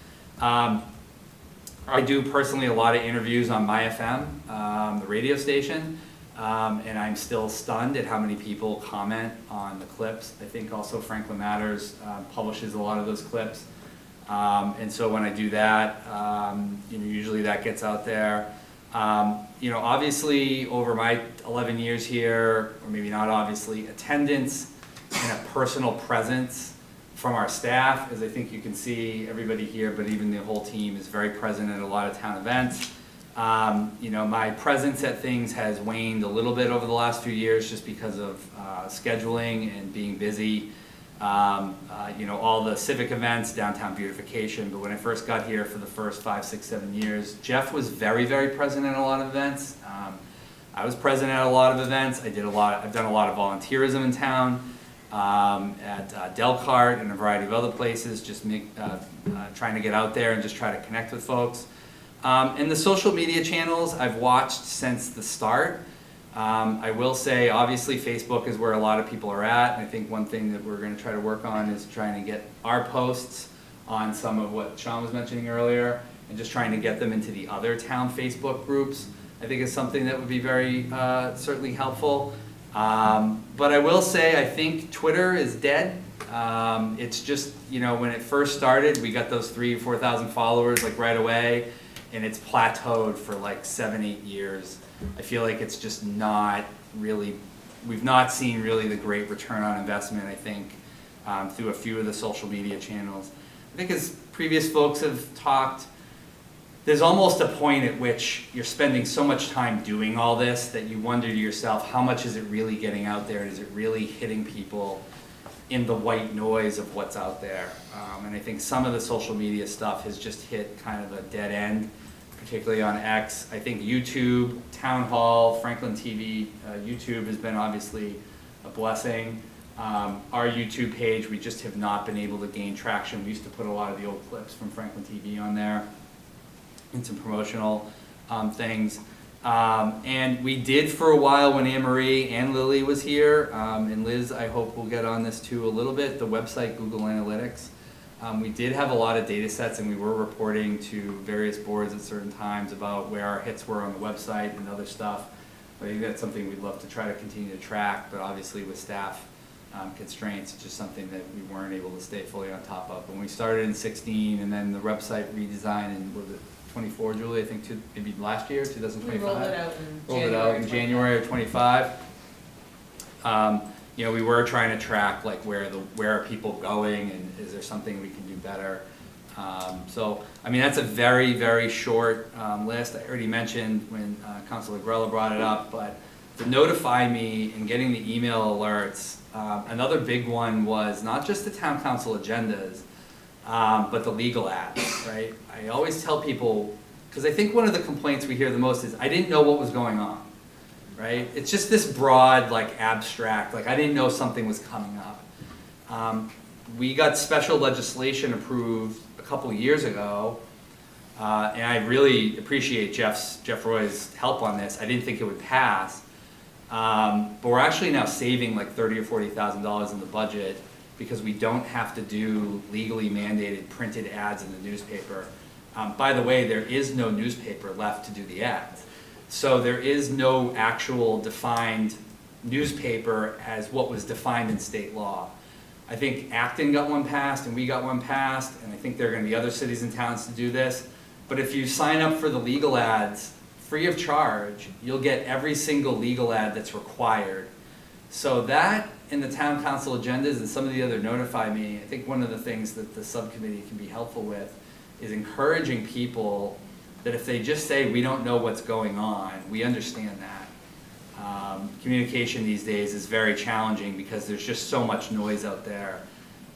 I do personally a lot of interviews on My FM, the radio station, and I'm still stunned at how many people comment on the clips. I think also Franklin Matters publishes a lot of those clips. And so when I do that, usually that gets out there. Obviously over my 11 years here, or maybe not obviously, attendance and a personal presence from our staff, as I think you can see, everybody here, but even the whole team is very present at a lot of town events. You know, my presence at things has waned a little bit over the last few years just because of scheduling and being busy. You know, all the civic events, downtown beautification, but when I first got here for the first 5, 6, 7 years, Jeff was very, very present at a lot of events. I was present at a lot of events. I've done a lot of volunteerism in town, at Delcart and a variety of other places, just trying to get out there and just try to connect with folks. And the social media channels I've watched since the start. I will say, obviously, Facebook is where a lot of people are at, and I think one thing that we're going to try to work on is trying to get our posts on some of what Sean was mentioning earlier, and just trying to get them into the other town Facebook groups. I think is something that would be very, certainly helpful. But I will say, I think Twitter is dead. It's just, you know, when it first started, we got those 3,000 or 4,000 followers like right away, and it's plateaued for like 7, 8 years. I feel like it's just not really, we've not seen really the great return on investment, I think, through a few of the social media channels. I think as previous folks have talked, there's almost a point at which you're spending so much time doing all this that you wonder to yourself, how much is it really getting out there? Is it really hitting people in the white noise of what's out there? And I think some of the social media stuff has just hit kind of a dead end, particularly on X. I think YouTube, Town Hall, Franklin TV, YouTube has been obviously a blessing. Our YouTube page, we just have not been able to gain traction. We used to put a lot of the old clips from Franklin TV on there and some promotional things. And we did for a while when Anne Marie and Lily was here, and Liz, I hope will get on this too a little bit, the website Google Analytics. We did have a lot of data sets, and we were reporting to various boards at certain times about where our hits were on the website and other stuff. But I think that's something we'd love to try to continue to track, but obviously with staff constraints, it's just something that we weren't able to stay fully on top of. When we started in 16, and then the website redesign in, was it 24, Julie, I think maybe last year, 2025? We rolled it out in January of 25. You know, we were trying to track like where are people going, and is there something we can do better. So, I mean, that's a very, very short list. I already mentioned when Councilor Grella brought it up, but to notify me and getting the email alerts, another big one was not just the town council agendas, but the legal ads, right? I always tell people, because I think one of the complaints we hear the most is, I didn't know what was going on, right? It's just this broad, like abstract, like I didn't know something was coming up. We got special legislation approved a couple years ago, and I really appreciate Jeff Roy's help on this. I didn't think it would pass, but we're actually now saving like $30,000 or $40,000 in the budget because we don't have to do legally mandated printed ads in the newspaper. By the way, there is no newspaper left to do the ads. So there is no actual defined newspaper as what was defined in state law. I think Acton got one passed and we got one passed, and I think there are going to be other cities and towns to do this. But if you sign up for the legal ads free of charge, you'll get every single legal ad that's required. So that in the town council agendas and some of the other notify me, I think one of the things that the subcommittee can be helpful with is encouraging people that if they just say, we don't know what's going on, we understand that. Communication these days is very challenging because there's just so much noise out there.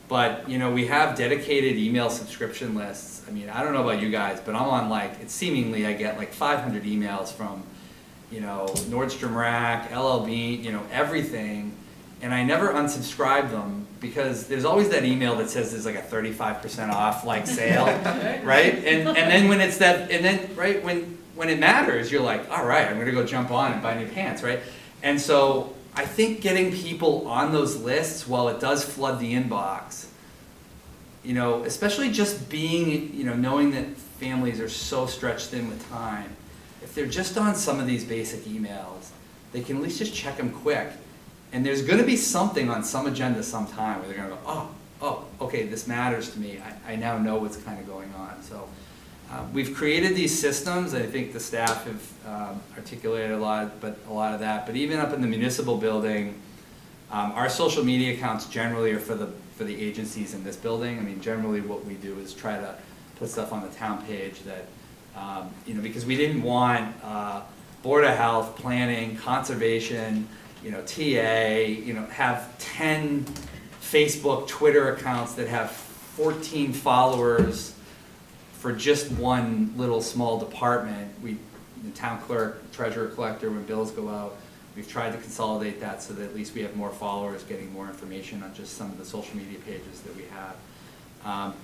But, you know, we have dedicated email subscription lists. I mean, I don't know about you guys, but I'm on like, it's seemingly I get like 500 emails from, you know, Nordstrom Rack, LL Bean, you know, everything. And I never unsubscribe them because there's always that email that says there's like a 35% off like sale, right? And then when it's that, and then right when it matters, you're like, all right, I'm gonna go jump on and buy new pants, right? And so I think getting people on those lists, while it does flood the inbox, you know, especially just being, you know, knowing that families are so stretched thin with time, if they're just on some of these basic emails, they can at least just check them quick. And there's going to be something on some agenda sometime where they're going to go, oh, okay, this matters to me. I now know what's kind of going on. So we've created these systems. I think the staff have articulated a lot of that. But even up in the municipal building, Our social media accounts generally are for the agencies in this building. I mean, generally what we do is try to put stuff on the town page that, you know, because we didn't want Board of Health, Planning, Conservation, you know, TA, you know, have 10 Facebook, Twitter accounts that have 14 followers for just one little small department. The town clerk, treasurer, collector, when bills go out, we've tried to consolidate that so that at least we have more followers getting more information on just some of the social media pages that we have.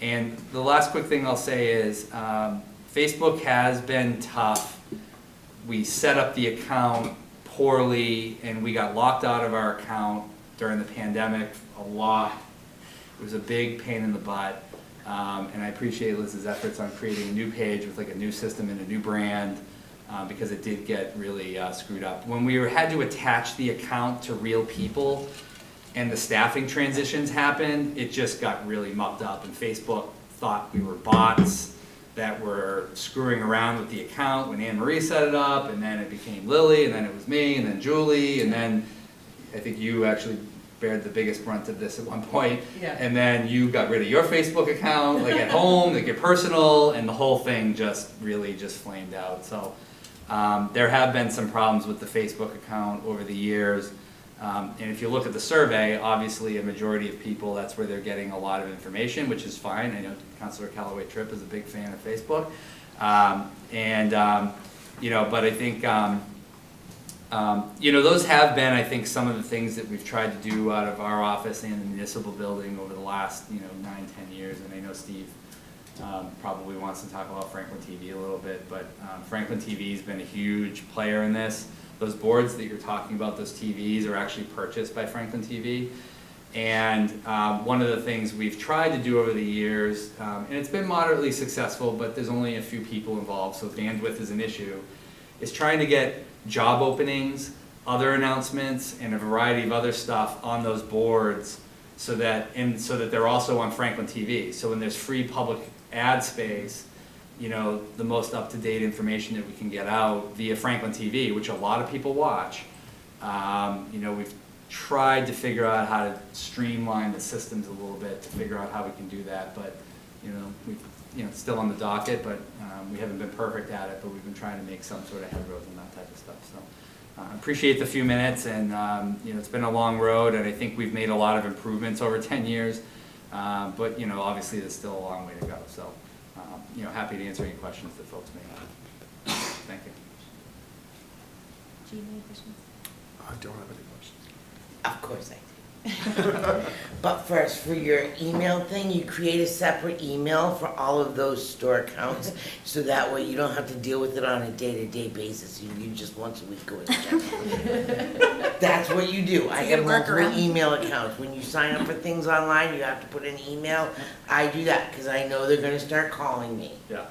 And the last quick thing I'll say is Facebook has been tough. We set up the account poorly and we got locked out of our account during the pandemic a lot. It was a big pain in the butt. And I appreciate Liz's efforts on creating a new page with like a new system and a new brand because it did get really screwed up. When we had to attach the account to real people and the staffing transitions happened, it just got really mucked up and Facebook thought we were bots that were screwing around with the account when Anne Marie set it up, and then it became Lily, and then it was me, and then Julie, and then I think you actually bared the biggest brunt of this at one point. Yeah. And then you got rid of your Facebook account, like at home, like your personal, and the whole thing just really just flamed out. So there have been some problems with the Facebook account over the years. And if you look at the survey, obviously a majority of people, that's where they're getting a lot of information, which is fine. I know Councilor Callaway Tripp is a big fan of Facebook. You know, but I think, you know, those have been, I think, some of the things that we've tried to do out of our office and the municipal building over the last, you know, 9-10 years. And I know Steve probably wants to talk about Franklin TV a little bit, but Franklin TV has been a huge player in this. Those boards that you're talking about, those TVs, are actually purchased by Franklin TV. And one of the things we've tried to do over the years, and it's been moderately successful, but there's only a few people involved, so bandwidth is an issue, is trying to get job openings, other announcements, and a variety of other stuff on those boards so that they're also on Franklin TV. So when there's free public ad space, you know, the most up-to-date information that we can get out via Franklin TV, which a lot of people watch. You know, we've tried to figure out how to streamline the systems a little bit to figure out how we can do that, but it's still on the docket, but we haven't been perfect at it, but we've been trying to make some sort of headroads and that type of stuff. So I appreciate the few minutes, and you know, it's been a long road, and I think we've made a lot of improvements over 10 years, but you know, obviously there's still a long way to go. So you know, happy to answer any questions that folks may have. Thank you. Do you have any questions? I don't have any questions. Of course I do. But first, for your email thing, you create a separate email for all of those store accounts, so that way you don't have to deal with it on a day-to-day basis. You just once a week go and check. That's what you do. I have multiple email accounts. When you sign up for things online, you have to put an email. I do that because I know they're gonna start calling me. Yeah.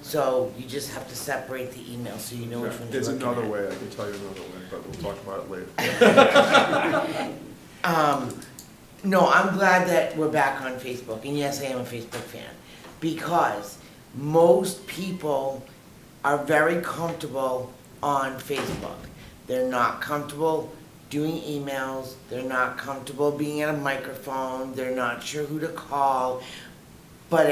So you just have to separate the email so you know which one you're There's looking another at. way, I can tell you another way, but we'll talk about it later. No, I'm glad that we're back on Facebook, and yes, I am a Facebook fan, because most people are very comfortable on Facebook. They're not comfortable doing emails, they're not comfortable being at a microphone, they're not sure who to call, but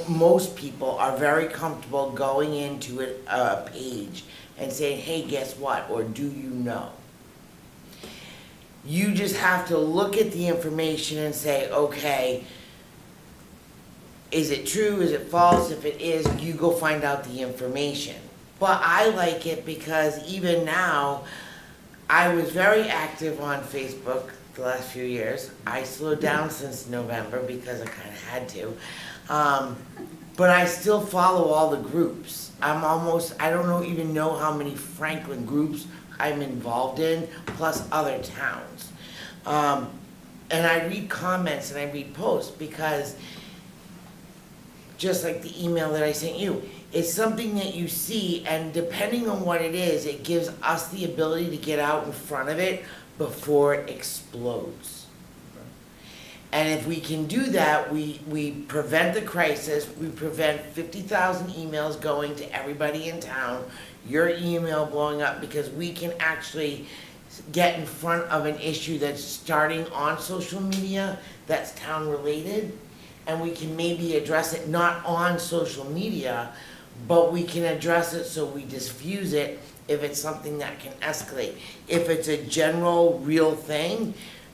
most people are very comfortable going into a page and saying, hey, guess what, or do you know? You just have to look at the information and say, okay, is it true, is it false? If it is, you go find out the information. But I like it because even now, I was very active on Facebook the last few years. I slowed down since November because I kind of had to. But I still follow all the groups. I don't even know how many Franklin groups I'm involved in, plus other towns. And I read comments and I read posts because, just like the email that I sent you, it's something that you see, and depending on what it is, it gives us the ability to get out in front of it before it explodes. And if we can do that, we prevent the crisis, we prevent 50,000 emails going to everybody in town, your email blowing up, because we can actually get in front of an issue that's starting on social media, that's town-related, and we can maybe address it not on social media, but we can address it so we diffuse it if it's something that can escalate. If it's a general, real thing,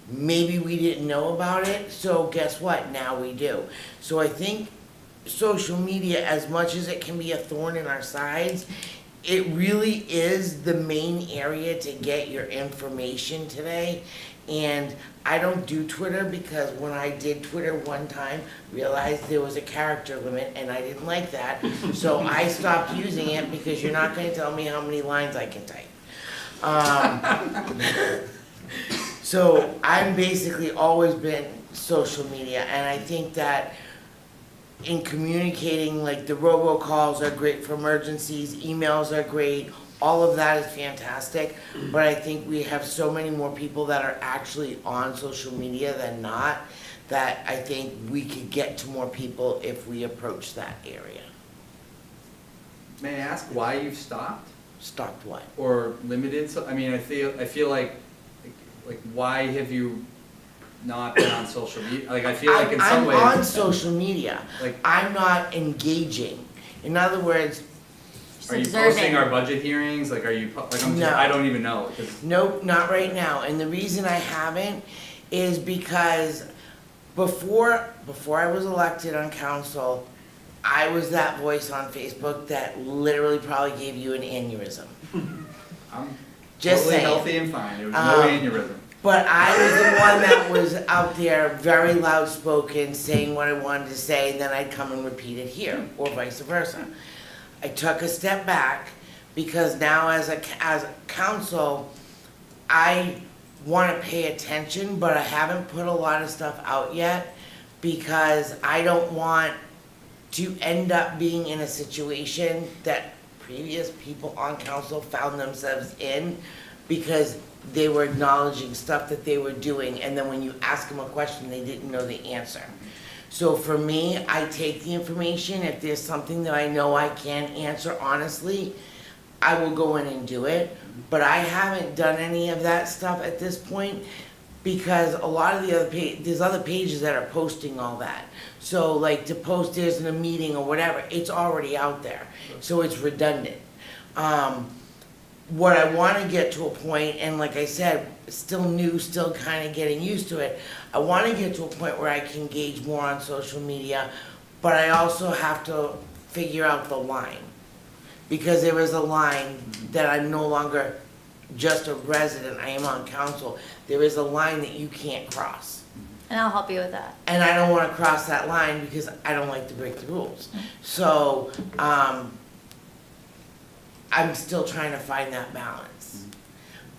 maybe we didn't know about it, so guess what? Now we do. So I think social media, as much as it can be a thorn in our sides, it really is the main area to get your information today. And I don't do Twitter because when I did Twitter one time, realized there was a character limit and I didn't like that. So I stopped using it because you're not gonna tell me how many lines I can type. So I've basically always been social media, and I think that in communicating, like the robocalls are great for emergencies, emails are great, all of that is fantastic, but I think we have so many more people that are actually on social media than not, that I think we could get to more people if we approach that area. May I ask why you've stopped Stopped what? or limited? So, I mean, I feel like why have you not been on social media? Like, I feel like in some ways. I'm on social media, Like, I'm not engaging. In other words, are you observing. posting our budget hearings? Like, are you, No. I don't even know. 'Cause nope, not right now. And the reason I haven't is because before I was elected on council, I was that voice on Facebook that literally probably gave you an aneurysm. I'm Just totally saying. healthy and fine. There was no aneurysm. But I was the one that was out there very loud spoken, saying what I wanted to say, and then I'd come and repeat it here, or vice versa. I took a step back because now as a council, I want to pay attention, but I haven't put a lot of stuff out yet because I don't want to end up being in a situation that previous people on council found themselves in because they were acknowledging stuff that they were doing, and then when you ask them a question, they didn't know the answer. So for me, I take the information. If there's something that I know I can answer honestly, I will go in and do it. But I haven't done any of that stuff at this point because a lot of the other there's other pages that are posting all that. So like to post there's in a meeting or whatever, it's already out there. So it's redundant. What I want to get to a point, and like I said, still new, still kind of getting used to it. I want to get to a point where I can engage more on social media, but I also have to figure out the line. Because there is a line that I'm no longer just a resident, I am on council. There is a line that you can't cross. And I'll help you with that. And I don't want to cross that line because I don't like to break the rules. So, I'm still trying to find that balance.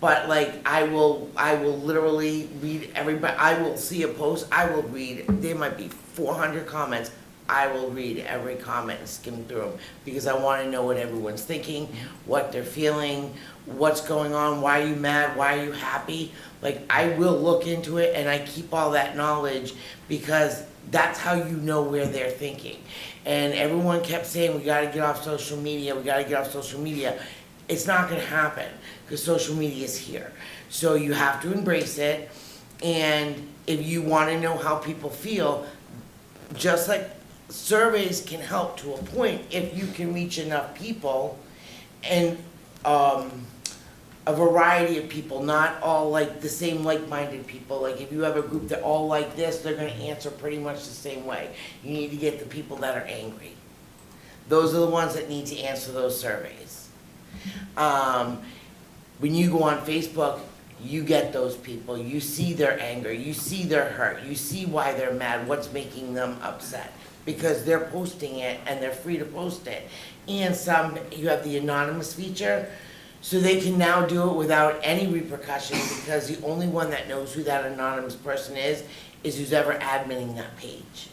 But like, I will literally read everybody, I will see a post, I will read, there might be 400 comments, I will read every comment and skim through them because I want to know what everyone's thinking, what they're feeling, what's going on, why are you mad, why are you happy? Like, I will look into it and I keep all that knowledge because that's how you know where they're thinking. And everyone kept saying, we gotta get off social media, we gotta get off social media. It's not gonna happen because social media is here. So you have to embrace it. And if you wanna know how people feel, just like surveys can help to a point if you can reach enough people and a variety of people, not all like the same like-minded people. Like if you have a group that all like this, they're gonna answer pretty much the same way. You need to get the people that are angry. Those are the ones that need to answer those surveys. When you go on Facebook, you get those people, you see their anger, you see their hurt, you see why they're mad, what's making them upset. Because they're posting it and they're free to post it. And some, you have the anonymous feature, so they can now do it without any repercussion because the only one that knows who that anonymous person is who's ever adminning that page.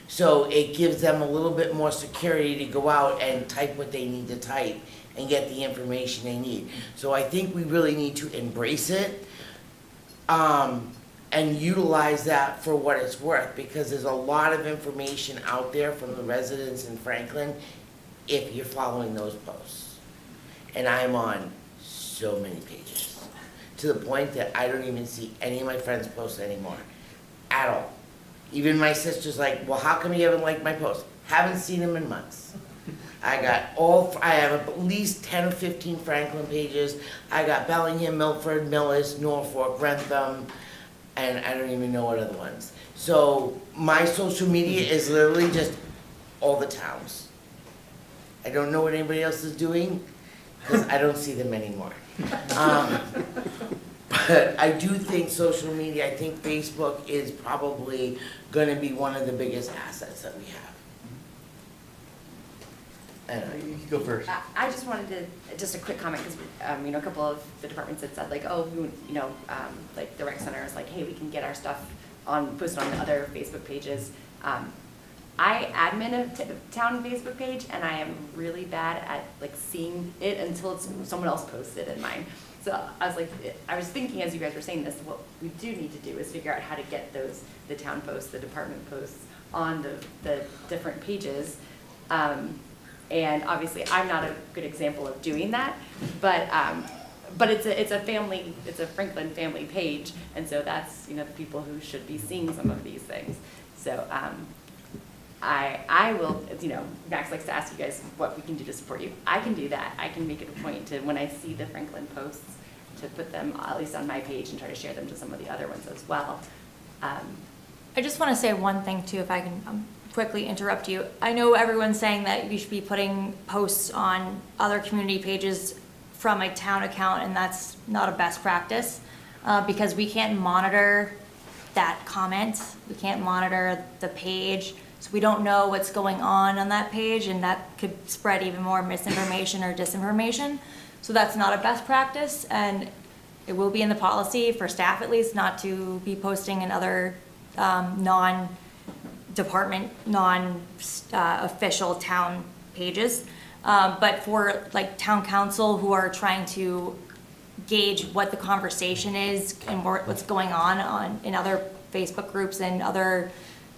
So it gives them a little bit more security to go out and type what they need to type and get the information they need. So I think we really need to embrace it and utilize that for what it's worth because there's a lot of information out there from the residents in Franklin if you're following those posts. And I'm on so many pages. to the point that I don't even see any of my friends post anymore, at all. Even my sister's like, well, how come you haven't liked my post? Haven't seen them in months. I have at least 10 or 15 Franklin pages. I got Bellingham, Milford, Millis, Norfolk, Rentham, and I don't even know what other ones. So my social media is literally just all the towns. I don't know what anybody else is doing, because I don't see them anymore. But I do think social media, I think Facebook is probably gonna be one of the biggest assets that we have. You can go first. I just wanted to, just a quick comment, because, a couple of the departments had said like, oh, like the rec center is like, hey, we can get our stuff posted on the other Facebook pages. I admin a town Facebook page, and I am really bad at like seeing it until someone else posts it in mine. So I was thinking as you guys were saying this, what we do need to do is figure out how to get the town posts, the department posts on the different pages. And obviously, I'm not a good example of doing that, but it's a Franklin family page, and so that's the people who should be seeing some of these things. So I will, Max likes to ask you guys what we can do to support you. I can do that. I can make it a point to, when I see the Franklin posts, to put them at least on my page and try to share them to some of the other ones as well. I just want to say one thing too, if I can quickly interrupt you. I know everyone's saying that you should be putting posts on other community pages from a town account, and that's not a best practice, because we can't monitor that comment. We can't monitor the page, so we don't know what's going on that page, and that could spread even more misinformation or disinformation. So that's not a best practice, and it will be in the policy for staff at least not to be posting in other non-department, non-official town pages. But for like town council who are trying to gauge what the conversation is and what's going on in other Facebook groups and other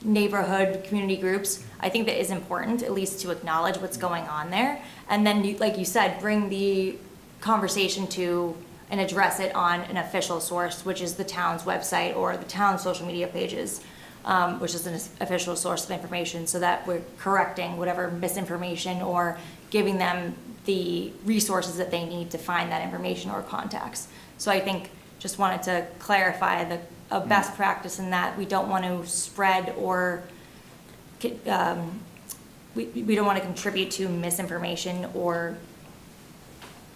neighborhood community groups, I think that is important, at least to acknowledge what's going on there. And then, like you said, bring the conversation to and address it on an official source, which is the town's website or the town's social media pages, which is an official source of information, so that we're correcting whatever misinformation or giving them the resources that they need to find that information or contacts. So I think, just wanted to clarify a best practice in that we don't want to spread or we don't want to contribute to misinformation or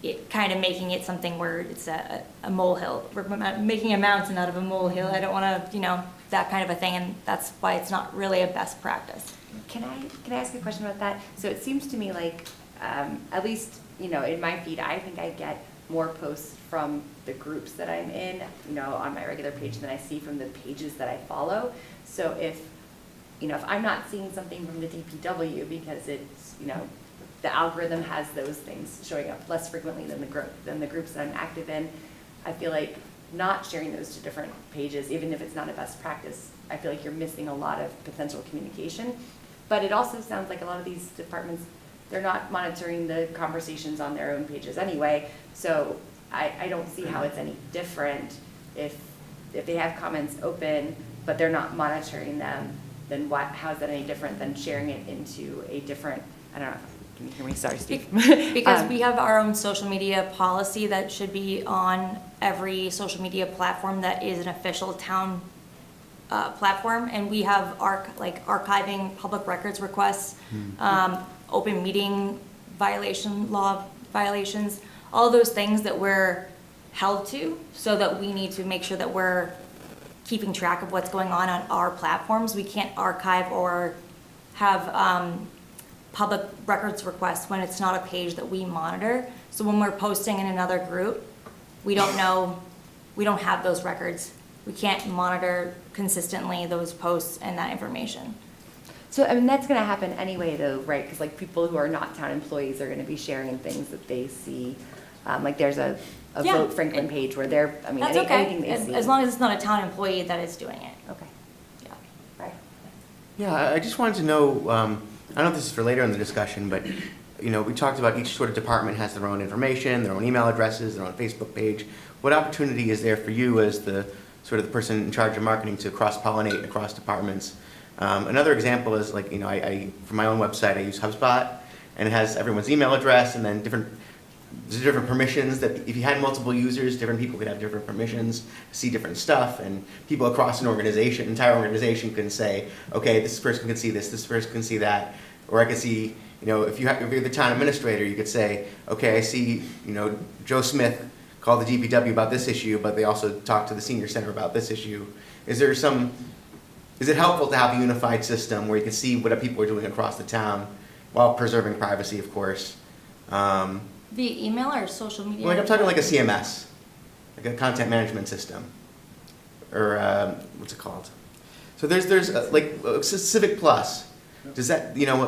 it kind of making it something where it's a molehill. We're making a mountain out of a molehill. I don't want to, that kind of a thing, and that's why it's not really a best practice. Can I ask a question about that? So it seems to me like, at least, in my feed, I think I get more posts from the groups that I'm in, on my regular page than I see from the pages that I follow. So if I'm not seeing something from the DPW because it's, the algorithm has those things showing up less frequently than the groups that I'm active in, I feel like not sharing those to different pages, even if it's not a best practice, I feel like you're missing a lot of potential communication. But it also sounds like a lot of these departments, they're not monitoring the conversations on their own pages anyway, so I don't see how it's any different if they have comments open, but they're not monitoring them, then how is that any different than sharing it into a different, I don't know, can you hear me? Sorry, Steve. Because we have our own social media policy that should be on every social media platform that is an official town platform, and we have archiving public records requests, open meeting law violations, all those things that we're held to, so that we need to make sure that we're keeping track of what's going on our platforms. We can't archive or have public records requests when it's not a page that we monitor. So when we're posting in another group, we don't have those records. We can't monitor consistently those posts and that information. So, that's going to happen anyway, though, right? Because, people who are not town employees are going to be sharing things that they see. There's a Vote Franklin page where they're, That's anything they okay, see. as long as it's not a town employee that is doing it. Okay. Yeah. Right. Yeah, I just wanted to know, I don't know if this is for later in the discussion, but you know, we talked about each sort of department has their own information, their own email addresses, their own Facebook page. What opportunity is there for you as the sort of the person in charge of marketing to cross-pollinate across departments? Another example is like, you know, for my own website, I use HubSpot, and it has everyone's email address and then there's different permissions that if you had multiple users, different people could have different permissions, see different stuff, and people across an organization, entire organization can say, okay, this person can see this person can see that, or I can see, you know, if you're the town administrator, you could say, okay, I see, you know, Joe Smith called the DPW about this issue, but they also talked to the senior center about this issue. Is it helpful to have a unified system where you can see what people are doing across the town while preserving privacy, of course? Via email or social media? Like I'm talking like a CMS, like a content management system, or what's it called? So there's like Civic Plus. Does that, you know,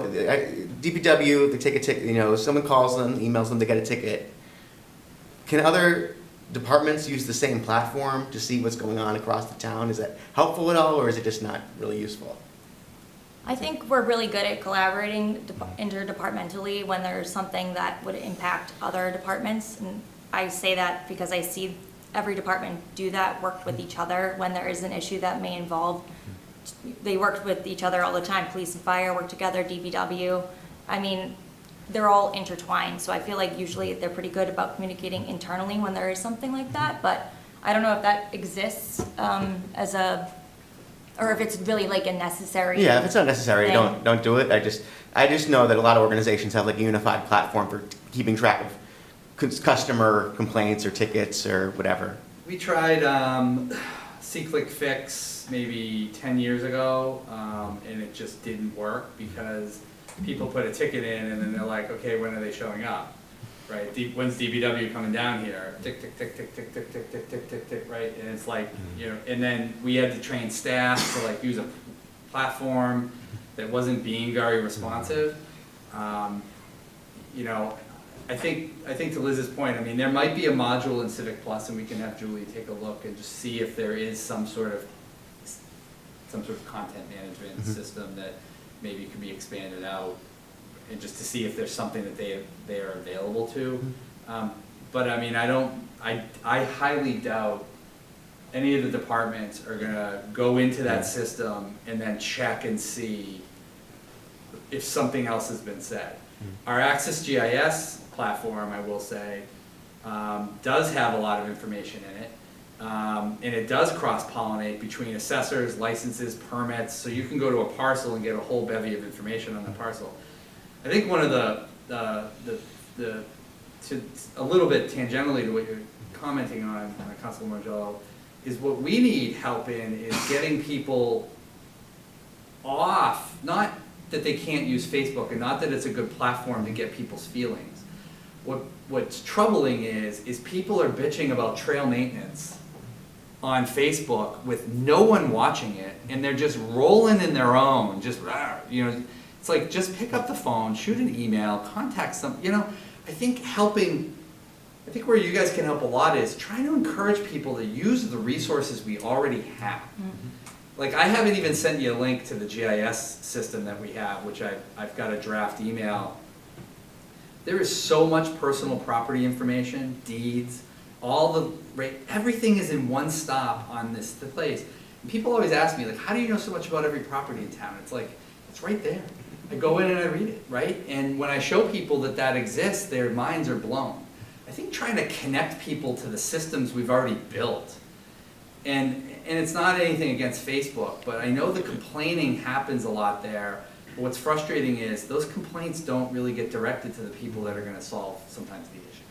DPW, they take a ticket, you know, someone calls them, emails them, they get a ticket. Can other departments use the same platform to see what's going on across the town? Is that helpful at all, or is it just not really useful? I think we're really good at collaborating interdepartmentally when there's something that would impact other departments. And I say that because I see every department do that, work with each other when there is an issue that may involve. They work with each other all the time. Police and fire work together, DPW. I mean, they're all intertwined. So I feel like usually they're pretty good about communicating internally when there is something like that. But I don't know if that exists or if it's really like a necessary. Yeah, if it's not necessary, thing. don't do it. I just know that a lot of organizations have like a unified platform for keeping track of customer complaints or tickets or whatever. We tried See-Click Fix maybe 10 years ago, and it just didn't work because people put a ticket in and then they're like, okay, when are they showing up? Right? When's DPW coming down here? Tick, tick, tick, tick, tick, tick, tick, tick, tick, tick, tick, right? And it's like, you know, and then we had to train staff to like use a platform that wasn't being very responsive. You know, I think to Liz's point, I mean, there might be a module in Civic Plus, and we can have Julie take a look and just see if there is some sort of content management system that maybe could be expanded out, and just to see if there's something that they are available to. But I mean, I highly doubt any of the departments are gonna go into that system and then check and see if something else has been said. Our Access GIS platform, I will say, does have a lot of information in it. And it does cross-pollinate between assessors, licenses, permits, so you can go to a parcel and get a whole bevy of information on the parcel. I think one of a little bit tangentially to what you're commenting on, Councilor Margello, is what we need help in is getting people off, not that they can't use Facebook and not that it's a good platform to get people's feelings. What's troubling is people are bitching about trail maintenance on Facebook with no one watching it, and they're just rolling in their own, just, you know, it's like, just pick up the phone, shoot an email, contact some, you know, I think where you guys can help a lot is trying to encourage people to use the resources we already have. Like, I haven't even sent you a link to the GIS system that we have, which I've got a draft email. There is so much personal property information, deeds, everything is in one stop on this place. And people always ask me, like, how do you know so much about every property in town? It's like, it's right there. I go in and I read it, right? And when I show people that exists, their minds are blown. I think trying to connect people to the systems we've already built, and it's not anything against Facebook, but I know the complaining happens a lot there. But what's frustrating is those complaints don't really get directed to the people that are going to solve sometimes the issue,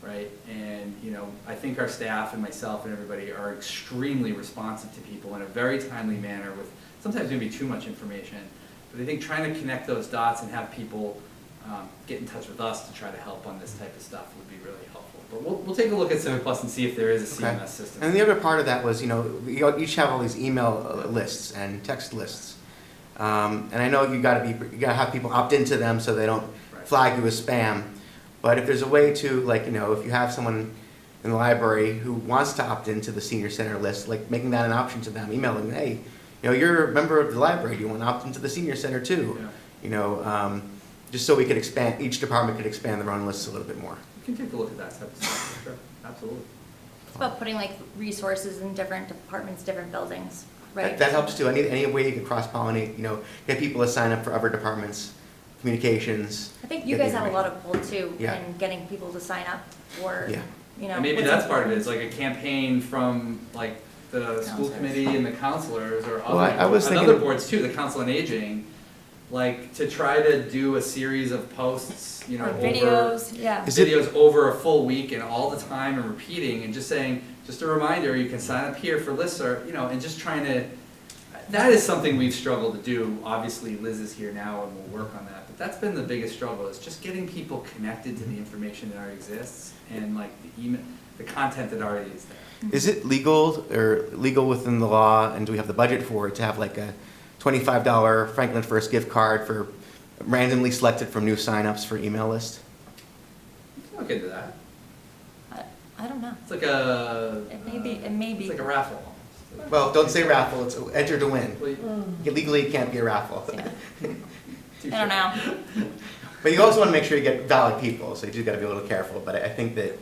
right? And you know, I think our staff and myself and everybody are extremely responsive to people in a very timely manner with sometimes maybe too much information. But I think trying to connect those dots and have people get in touch with us to try to help on this type of stuff would be really helpful. But we'll take a look at Civic Plus and see if there is a CMS system. And the other part of that was, you know, you each have all these email lists and text lists. And I know you gotta have people opt into them so they don't flag you as spam. But if there's a way to, like, you know, if you have someone in the library who wants to opt into the senior center list, like making that an option to them, emailing them, hey, you know, you're a member of the library, do you want to opt into the senior center too? Yeah. You know, just so we could expand, each department could expand their own lists a little bit more. You can take a look at that type of stuff, for sure, absolutely. It's about putting like resources in different departments, different buildings, right? That helps too. Any way you can cross-pollinate, get people to sign up for other departments, communications. I think you get guys the have a lot information. of pull too, Yeah. in getting people to sign up for, Yeah. you know. And maybe what's that's part of it, important. it's like a campaign from like the school Counselors. committee and the counselors or Well, I was other thinking- boards too, the council on aging, like to try to do a series of posts, Or over. videos, yeah. Is it- Videos over a full week and all the time and repeating and just saying, just a reminder, you can sign up here for listserv, and just trying to, that is something we've struggled to do. Obviously Liz is here now and we'll work on that, but that's been the biggest struggle, is just getting people connected to the information that already exists and like the email, the content that already is there. Is it legal within the law, and do we have the budget for it, to have like a $25 Franklin First gift card for randomly selected from new signups for email list? Look into that. I don't know. It's like a. It may be. It's like a raffle. Well, don't say raffle, it's enter to win. Well, Legally, it can't be a raffle. I don't know. But you also want to make sure you get valid people, so you just got to be a little careful. But I think that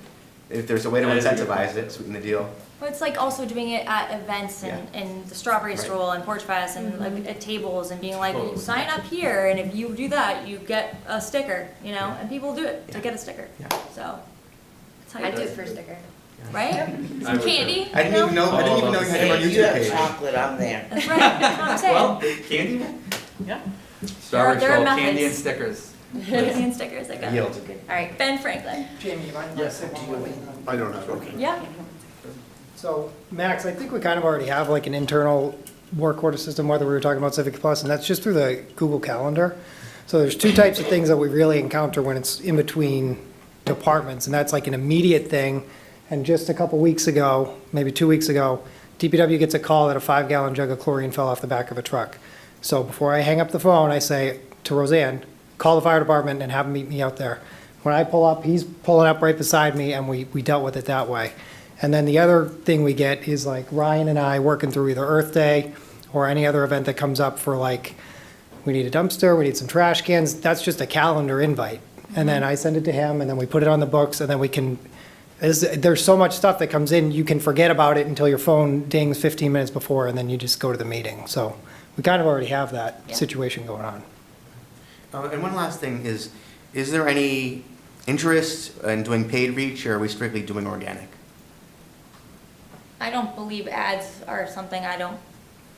if there's a way to That is a good incentivize it, sweeten the deal. Well, it's like also doing it at events and the Strawberry Right. Stroll and Porch Fest and like at tables and being like, Totally. sign up here, and if you do that, you get a sticker, and people do it to get a sticker. Yeah. So, that's how I'd you do do it for a sticker. right? I Some would too. candy. I didn't even know you had one Hey, you YouTube have page. chocolate, I'm there. That's right. That's what I'm saying. Well, candy? Yeah. Strawberry There are Stroll, candy and methods. stickers. Candy and stickers. I got it. Yield. All right, Ben Franklin. Jamie, you mind? Yes. I don't have it. Yeah. So, Max, I think we kind of already have like an internal work order system, whether we were talking about Civic Plus, and that's just through the Google Calendar. So there's two types of things that we really encounter when it's in between departments, and that's like an immediate thing. And just a couple weeks ago, maybe 2 weeks ago, DPW gets a call that a 5-gallon jug of chlorine fell off the back of a truck. So before I hang up the phone, I say to Roseanne, call the fire department and have them meet me out there. When I pull up, he's pulling up right beside me, and we dealt with it that way. And then the other thing we get is like Ryan and I working through either Earth Day or any other event that comes up for like, we need a dumpster, we need some trash cans. That's just a calendar invite. And then I send it to him, and then we put it on the books, and then we can, there's so much stuff that comes in, you can forget about it until your phone dings 15 minutes before, and then you just go to the meeting. So we kind of already have that Yeah. situation going on. And one last thing is there any interest in doing paid reach, or are we strictly doing organic? I don't believe ads are something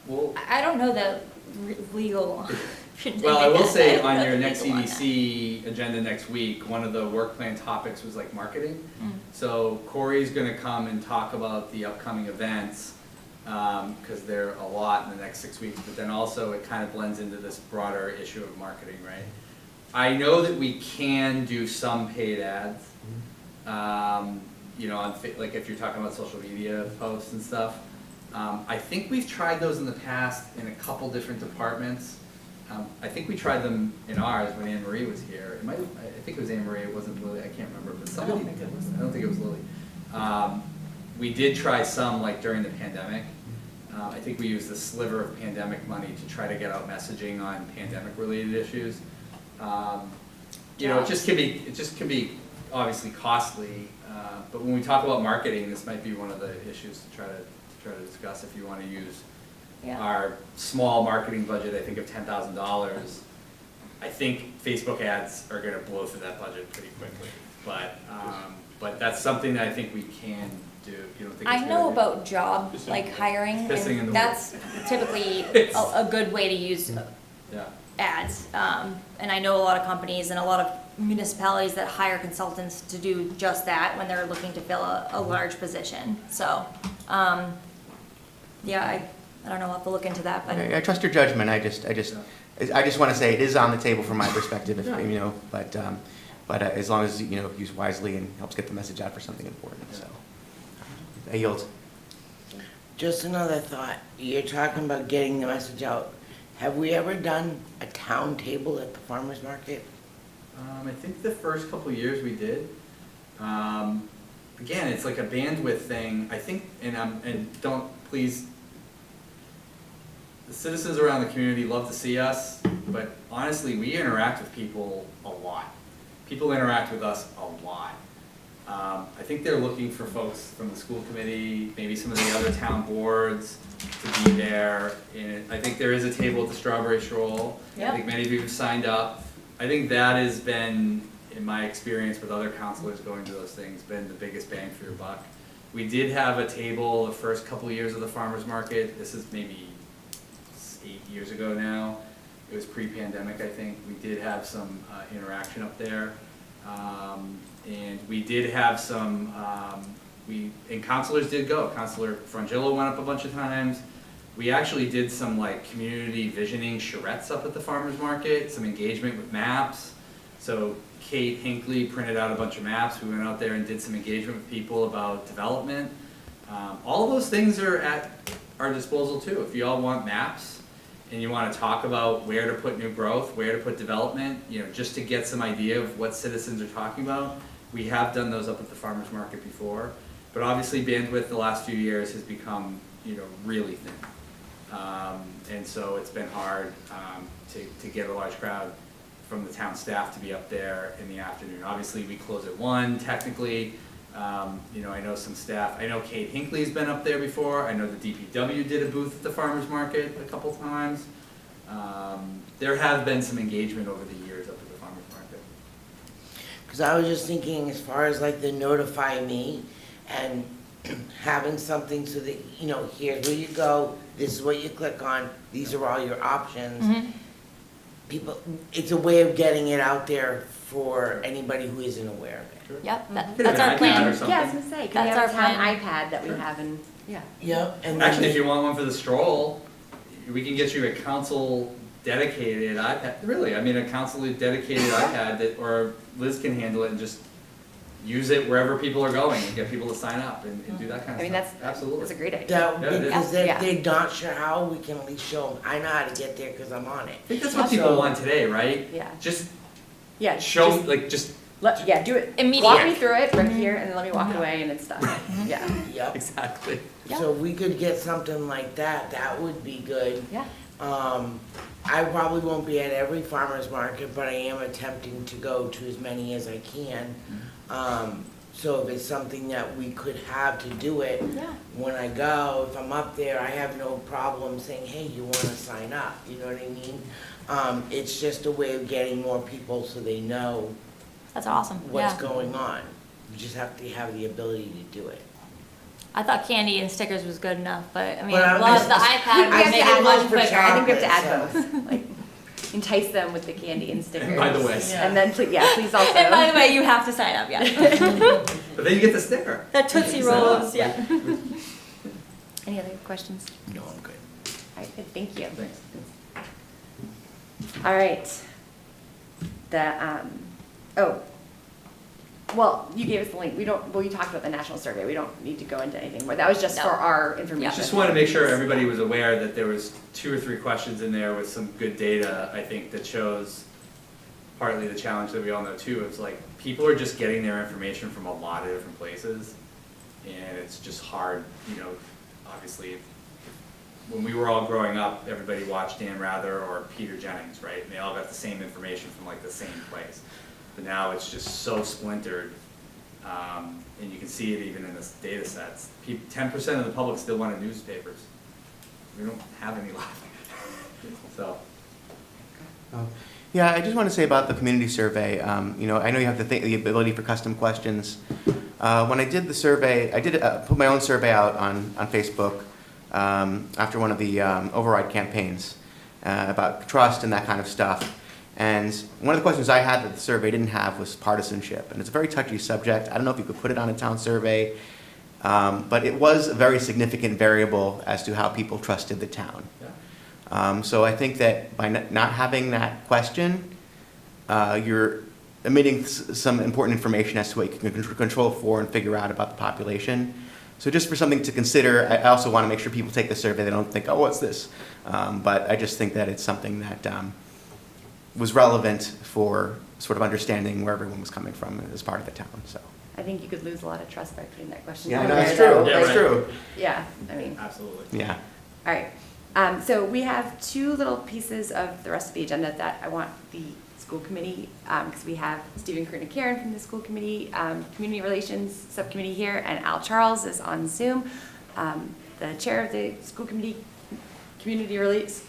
Well, I don't know that legal. well, I will say on your next CDC agenda next week, one of the work plan topics was like marketing. So Corey's gonna come and talk about the upcoming events, because there are a lot in the next 6 weeks, but then also it kind of blends into this broader issue of marketing, right? I know that we can do some paid ads, like if you're talking about social media posts and stuff. I think we've tried those in the past in a couple different departments. I think we tried them in ours when Anne Marie was here. I think it was Anne Marie, it wasn't Lily, I can't remember, but somebody. I don't think it was Lily. We did try some like during the pandemic. I think we used a sliver of pandemic money to try to get out messaging on pandemic related issues. It just can be obviously costly, but when we talk about marketing, this might be one of the issues to try to discuss if you want to use our small marketing budget, I think of $10,000. I think Facebook ads are going to blow through that budget pretty quickly, but that's something that I think we can do. You don't think it's I know a good idea? about job, like hiring, Pissing in and the that's typically a good way to use Yeah. ads. And I know a lot of companies and a lot of municipalities that hire consultants to do just that when they're looking to fill a large position. So, I don't know, I'll have to look into that, but. I trust your judgment. I just want to say it is on the table from my perspective, but as long as used wisely and helps get the message out for something important. So, I yield. Just another thought, you're talking about getting the message out. Have we ever done a town table at the farmer's market? I think the first couple of years we did. Again, it's like a bandwidth thing. I think, and don't please. The citizens around the community love to see us but honestly, we interact with people a lot. People interact with us a lot. I think they're looking for folks from the school committee, maybe some of the other town boards to be there. And I think there is a table at the Strawberry Stroll. Yep. I think many of you have signed up. I think that has been, in my experience with other counselors going to those things, been the biggest bang for your buck. We did have a table the first couple of years of the farmer's market. This is maybe 8 years ago now. It was pre-pandemic, I think. We did have some interaction up there. And we did have some, and counselors did go. Counselor Frangillo went up a bunch of times. We actually did some like community visioning charrettes up at the farmer's market, some engagement with maps. So Kate Hinckley printed out a bunch of maps. We went out there and did some engagement with people about development. All of those things are at our disposal too. If you all want maps and you want to talk about where to put new growth, where to put development, you know, just to get some idea of what citizens are talking about, we have done those up at the farmer's market before. But obviously bandwidth the last few years has become, you know, really thin. And so it's been hard to get a large crowd from the town staff to be up there in the afternoon. Obviously we close at 1 technically. You know, I know some staff, I know Kate Hinckley's been up there before. I know the DPW did a booth at the farmer's market a couple times. There have been some engagement over the years up at the farmer's market. Because I was just thinking as far as like the notify me and having something so that, you know, here's where you go, this is what you click on, these are all your options. Mm-hmm. People, it's a way of getting it out there for anybody who isn't aware of it. Yep, Could have that's an our iPad plan. or something. Yeah, I was gonna say, can we That's have a our town plan. iPad that we have and, yeah. Yep, and Actually, if then, you want one for the stroll, we can get you a council dedicated iPad. Really, I mean, a council dedicated iPad that, or Liz can handle it and just use it wherever people are going and get people to sign up and do that kind of stuff. I mean, that's Absolutely. a great idea. that, Yeah, it is. because Yeah. they're not sure how, we can at least show them, I know how to get there because I'm on it. I think that's what people So- want today, right? Yeah. Just Yeah. show, just like, just do it. Immediate. Walk me through it right here and then let me walk away and it's done. Yeah. Yep, exactly. so if we could get something like that, that would be good. Yeah. I probably won't be at every farmer's market, but I am attempting to go to as many as I can. So if it's something that we could have to do it, Yeah. when I go, if I'm up there, I have no problem saying, hey, you wanna sign up, you know what I mean? It's just a way of getting more people so they know That's awesome, what's yeah. going on. You just have to have the ability to do it. I thought candy and stickers was good enough, but I mean, But a lot of the iPad We would have make to it add much those for quicker. I think we have to add chocolate, both. Like, entice them with the candy and stickers. And by the way. And then, please also. And by the way, you have to sign up, yeah. But then you get the sticker. The Tootsie Sign up. Rolls, yeah. Any other questions? No, I'm good. All right, good, thank you. Thanks. All right. Well, you gave us the link. We talked about the national survey. We don't need to go into anything more. That was just No. for our information. Just want to make sure everybody was aware that there was 2 or 3 questions in there with some good data, I think, that shows partly the challenge that we all know too. It's like, people are just getting their information from a lot of different places. And it's just hard, you know, obviously, when we were all growing up, everybody watched Dan Rather or Peter Jennings, right? And they all got the same information from like the same place. But now it's just so splintered, and you can see it even in the data sets. 10% of the public still wanted newspapers. We don't have any left. So. Yeah, I just want to say about the community survey, you know, I know you have the ability for custom questions. When I did the survey, I did put my own survey out on Facebook after one of the override campaigns about trust and that kind of stuff. And one of the questions I had that the survey didn't have was partisanship. And it's a very touchy subject. I don't know if you could put it on a town survey, but it was a very significant variable as to how people trusted the town. Yeah. So I think that by not having that question, you're omitting some important information as to what you can control for and figure out about the population. So just for something to consider, I also want to make sure people take the survey. They don't think, oh, what's this? But I just think that it's something that was relevant for sort of understanding where everyone was coming from as part of the town. So. I think you could lose a lot of trust by putting that question. Yeah, on no, there, that's true. though. Yeah, That's right. true. Yeah, I mean, Absolutely. Yeah. all right. So we have two little pieces of the rest of the agenda that I want the school committee, because we have Stephen Karen from the school committee, community relations subcommittee here, and Al Charles is on Zoom, the chair of the school committee, community relations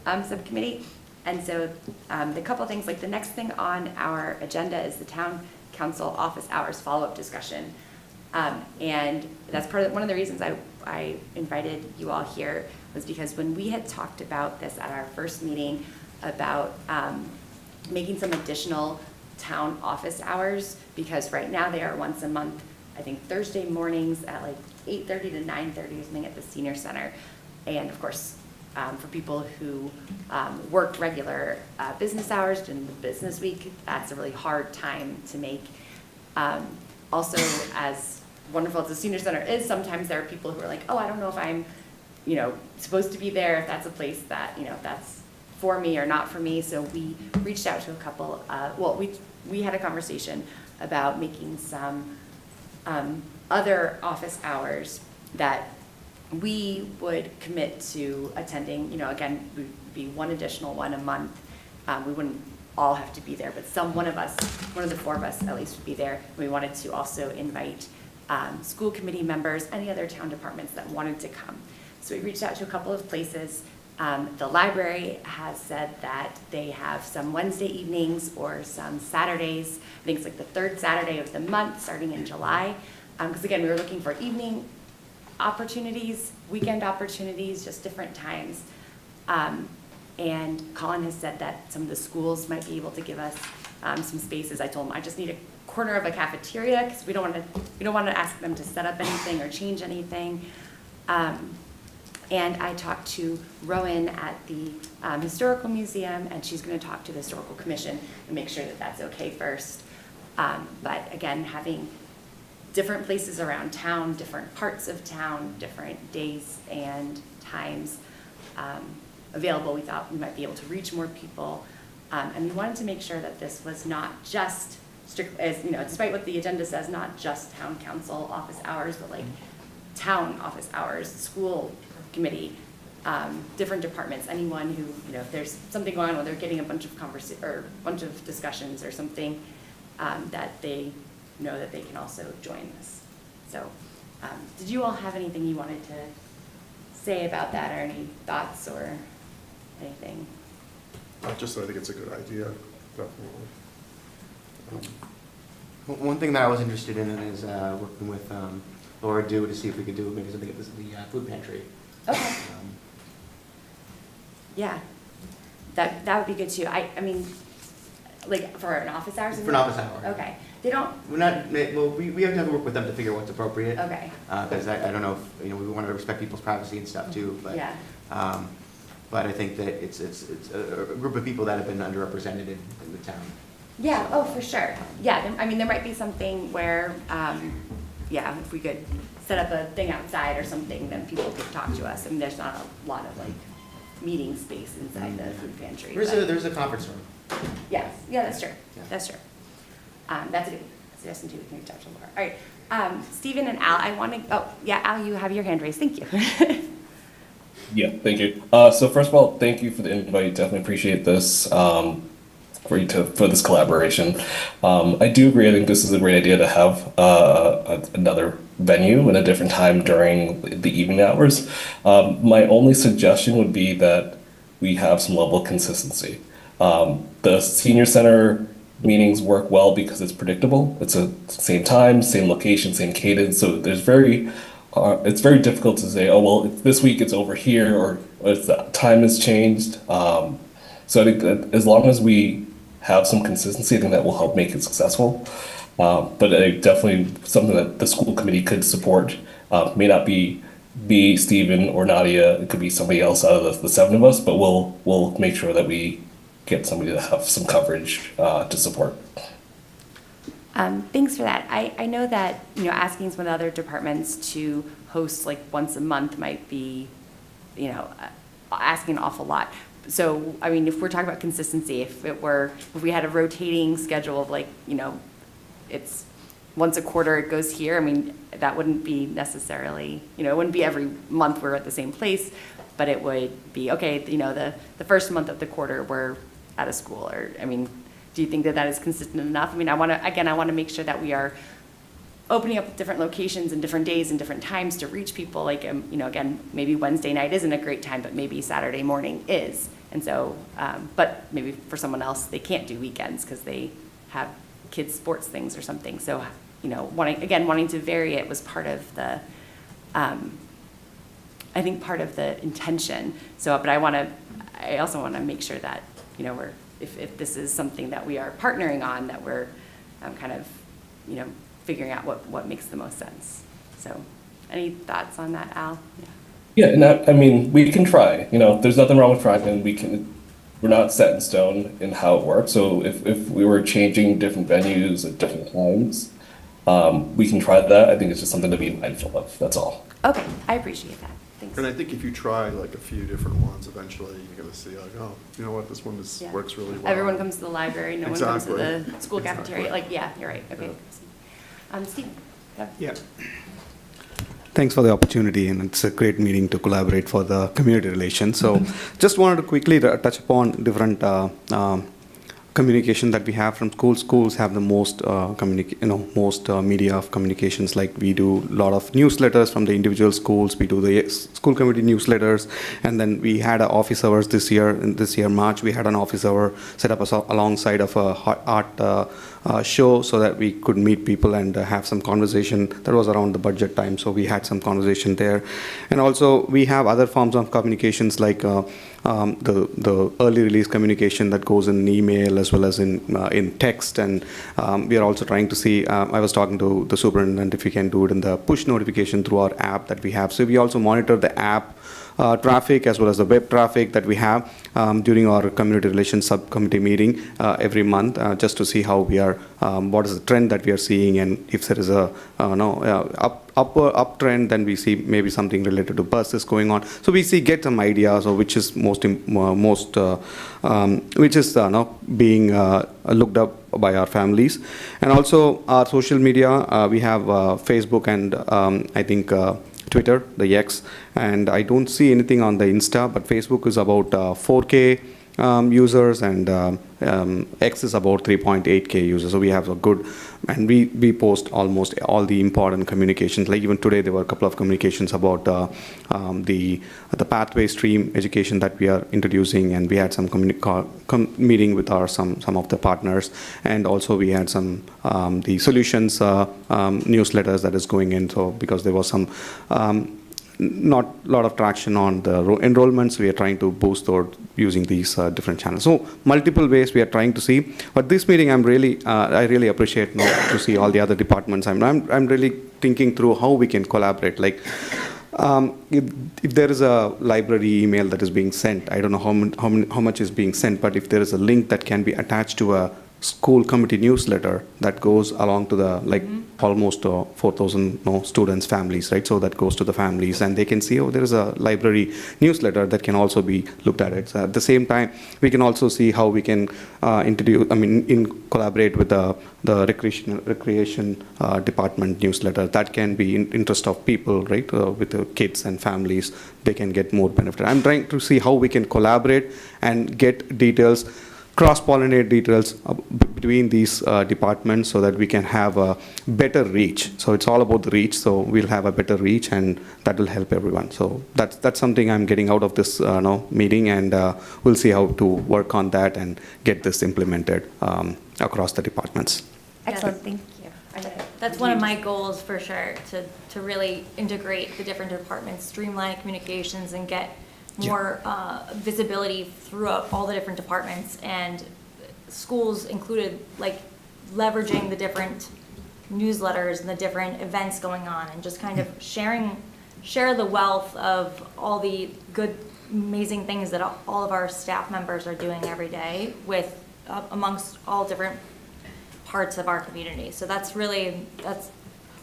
subcommittee. And so the couple things, like the next thing on our agenda is the town council office hours follow-up discussion. And that's one of the reasons I invited you all here was because when we had talked about this at our first meeting about making some additional town office hours, because right now they are once a month, I think Thursday mornings at like 8:30 to 9:30 or something at the senior center. And of course, for people who work regular business hours during the business week, that's a really hard time to make. Also, as wonderful as the senior center is, sometimes there are people who are like, oh, I don't know if I'm, supposed to be there, if that's a place that, that's for me or not for me. So we reached out to a couple, we had a conversation about making some other office hours that we would commit to attending. Again, would be one additional one a month. We wouldn't all have to be there, but one of the four of us at least would be there. We wanted to also invite school committee members, any other town departments that wanted to come. So we reached out to a couple of places. The library has said that they have some Wednesday evenings or some Saturdays. I think it's like the third Saturday of the month starting in July. Because again, we were looking for evening opportunities, weekend opportunities, just different times. And Colin has said that some of the schools might be able to give us some spaces. I told him I just need a corner of a cafeteria because we don't want to ask them to set up anything or change anything. And I talked to Rowan at the Historical Museum, and she's going to talk to the Historical Commission and make sure that that's okay first. But again, having different places around town, different parts of town, different days and times available, we thought we might be able to reach more people. And we wanted to make sure that this was not just strict, as despite what the agenda says, not just town council office hours, but like town office hours, school committee, different departments, anyone who, if there's something going on where they're getting a bunch of discussions or something, that they know that they can also join this. So, did you all have anything you wanted to say about that, or any thoughts or anything? I think it's a good idea, definitely. One thing that I was interested in is working with Laura Dew to see if we could do maybe something at the food pantry. Okay. Yeah, that would be good too. I mean, like for an office hours? For an office hour. Okay. They don't. We're not. Well, we have to work with them to figure out what's appropriate. Okay. Because I don't know if we want to respect people's privacy and stuff too. But yeah. But I think that it's a group of people that have been underrepresented in the town. Yeah. Oh, for sure. Yeah. I mean, there might be something where, yeah, if we could set up a thing outside or something, then people could talk to us. I mean, there's not a lot of like meeting space inside the food pantry. There's a conference room. Yes. Yeah, that's true. Yeah. That's true. That's a good suggestion too. We can reach out to Laura. All right. Stephen and Al, I want to. Oh, yeah, Al, you have your hand raised. Thank you. Yeah, thank you. So first of all, thank you for the invite. Definitely appreciate this for this collaboration. I do agree. I think this is a great idea to have another venue and a different time during the evening hours. My only suggestion would be that we have some level of consistency. The senior center meetings work well because it's predictable. It's a same time, same location, same cadence. So it's very difficult to say, oh, well, this week it's over here, or the time has changed. So I think that as long as we have some consistency, I think that will help make it successful. But I definitely something that the school committee could support. May not be me, Stephen, or Nadia. It could be somebody else out of the seven of us, but we'll make sure that we get somebody to have some coverage to support. Thanks for that. I know that, asking some of the other departments to host like once a month might be, asking an awful lot. So, I mean, if we're talking about consistency, if we had a rotating schedule of like, it's once a quarter it goes here. I mean, that wouldn't be necessarily, it wouldn't be every month we're at the same place, but it would be, okay, the first month of the quarter we're at a school, or, I mean, do you think that that is consistent enough? I mean, I want to make sure that we are opening up different locations and different days and different times to reach people. Like, again, maybe Wednesday night isn't a great time, but maybe Saturday morning is. And so, but maybe for someone else, they can't do weekends because they have kids' sports things or something. So, wanting to vary it was part of the, I think part of the intention. So, but I also want to make sure that, if this is something that we are partnering on, that we're kind of, figuring out what makes the most sense. So, any thoughts on that, Al? Yeah, and I mean, we can try. There's nothing wrong with trying, and we're not set in stone in how it works. So if we were changing different venues at different times, we can try that. I think it's just something to be mindful of. That's all. Okay, I appreciate that. Thanks. And I think if you try like a few different ones, eventually you're gonna see like, oh, you know what, this one works really well. Everyone comes to the library, no one comes to Exactly. the school cafeteria. Exactly. Like, yeah, you're right. Okay. Steve. Yeah. Thanks for the opportunity, and it's a great meeting to collaborate for the community relations. So just wanted to quickly touch upon different communication that we have from schools. Schools have the most media of communications. Like, we do a lot of newsletters from the individual schools. We do the school committee newsletters, and then we had an office hours this year. In this year March, we had an office hour set up alongside of a art show, so that we could meet people and have some conversation. That was around the budget time, so we had some conversation there. And also we have other forms of communications, like the early release communication that goes in email as well as in text. And we are also trying to see, I was talking to the superintendent if we can do it in the push notification through our app that we have. So we also monitor the app traffic as well as the web traffic that we have during our community relations subcommittee meeting every month, just to see how we are, what is the trend that we are seeing, and if there is a uptrend, then we see maybe something related to buses going on. So we get some ideas of which is being looked up by our families. And also our social media, we have Facebook and I think Twitter, the X, and I don't see anything on the Insta, but Facebook is about 4K users, and X is about 3.8K users. So we have a good, and we post almost all the important communications. Like even today, there were a couple of communications about the pathway stream education that we are introducing, and we had some meeting with some of the partners, and also we had some the solutions newsletters that is going in. So because there was some not a lot of traction on the enrollments, we are trying to boost or using these different channels. So multiple ways we are trying to see. But this meeting, I really appreciate to see all the other departments. I'm really thinking through how we can collaborate. Like, if there is a library email that is being sent, I don't know how much is being sent, but if there is a link that can be attached to a school committee newsletter that goes along to the almost 4,000 students' families, right? So that goes to the families, and they can see, oh, there is a library newsletter that can also be looked at it. So at the same time, we can also see how we can collaborate with the recreation department newsletter. That can be in interest of people, right? With the kids and families, they can get more benefit. I'm trying to see how we can collaborate and get details, cross-pollinate details between these departments, so that we can have a better reach. So it's all about the reach. So we'll have a better reach, and that will help everyone. So that's something I'm getting out of this meeting, and we'll see how to work on that and get this implemented across the departments. Excellent, thank you. That's one of my goals for sure, to really integrate the different departments, streamline communications, and get more visibility throughout all the different departments, and schools included, like leveraging the different newsletters and the different events going on, and just kind of share the wealth of all the good, amazing things that all of our staff members are doing every day with amongst all different parts of our community. So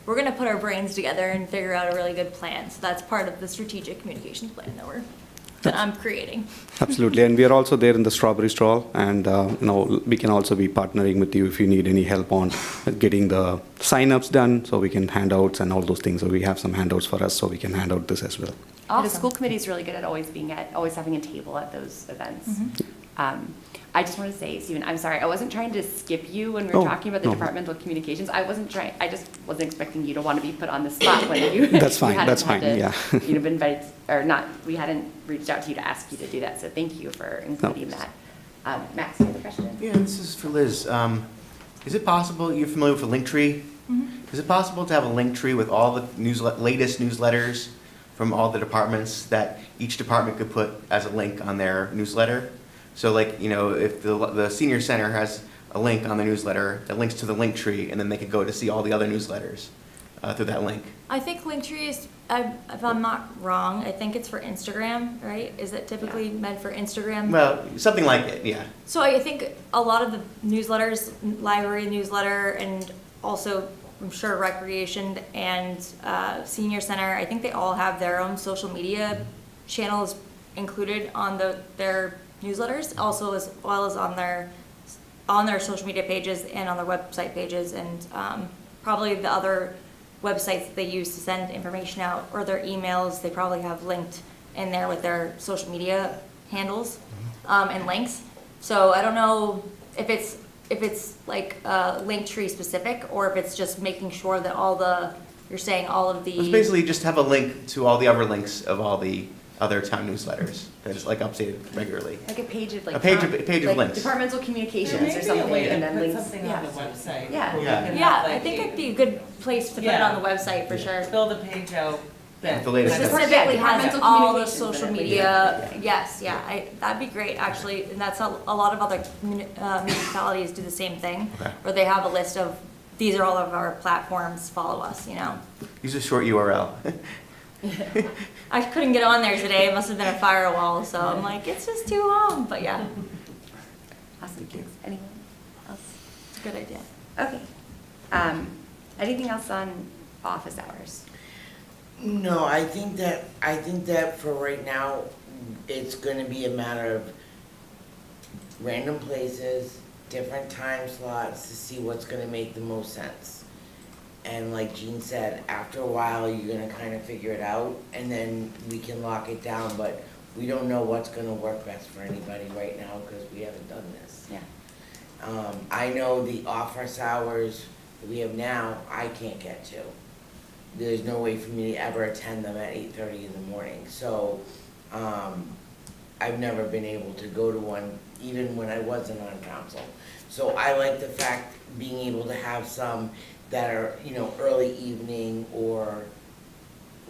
we're going to put our brains together and figure out a really good plan. So that's part of the strategic communications plan that we're that I'm creating. Absolutely, and we are also there in the strawberry stall, and we can also be partnering with you if you need any help on getting the sign-ups done, so we can handouts and all those things. So we have some handouts for us, so we can hand out this as well. The school committee is really good at always having a table at those events. I just want to say, Stephen, I'm sorry, I wasn't trying to skip you when we were talking about the departmental communications. I just wasn't expecting you to want to be put on the spot when you. That's fine, you that's fine, yeah. You'd have invited, or not, we hadn't reached out to you to ask you to do that, so thank you for including that. Max, you have a question? Yeah, this is for Liz. Is it possible, you're familiar with a link tree? Is it possible to have a link tree with all the latest newsletters from all the departments that each department could put as a link on their newsletter? So like, if the senior center has a link on the newsletter that links to the link tree, and then they could go to see all the other newsletters through that link. I think Linktree is, if I'm not wrong, I think it's for Instagram, right? Is it typically meant for Instagram? Well, something like it, yeah. So I think a lot of the newsletters, library newsletter, and also I'm sure recreation and senior center, I think they all have their own social media channels included on their newsletters, also as well as on their social media pages and on their website pages, and probably the other websites that they use to send information out, or their emails, they probably have linked in there with their social media handles and links. So I don't know if it's like Linktree specific, or if it's just making sure that you're saying all of the. It's basically just have a link to all the other links of all the other town newsletters that is like updated regularly. Like a page of like. A page of links. Departmental communications or something, and then links. Something on the website. Yeah. Yeah, I think it'd be a good place to put it on the website for sure. Build a page out. With the latest. Specifically has departmental all the communications social in it. media, yes, that'd be great, actually, and that's a lot of other municipalities do the same thing, where they have a list of, these are all of our platforms, follow us, Use a short URL. I couldn't get on there today, it must have been a firewall, so I'm like, it's just too long, but yeah. Awesome, thanks. Anyone else? It's a good idea. Okay. Anything else on office hours? No, I think that for right now, it's gonna be a matter of random places, different time slots to see what's gonna make the most sense. And like Jean said, after a while, you're gonna kind of figure it out, and then we can lock it down, but we don't know what's gonna work best for anybody right now, because we haven't done this. Yeah. I know the office hours that we have now, I can't get to. There's no way for me to ever attend them at 8:30 in the morning, so, I've never been able to go to one, even when I wasn't on council. So I like the fact being able to have some that are, early evening or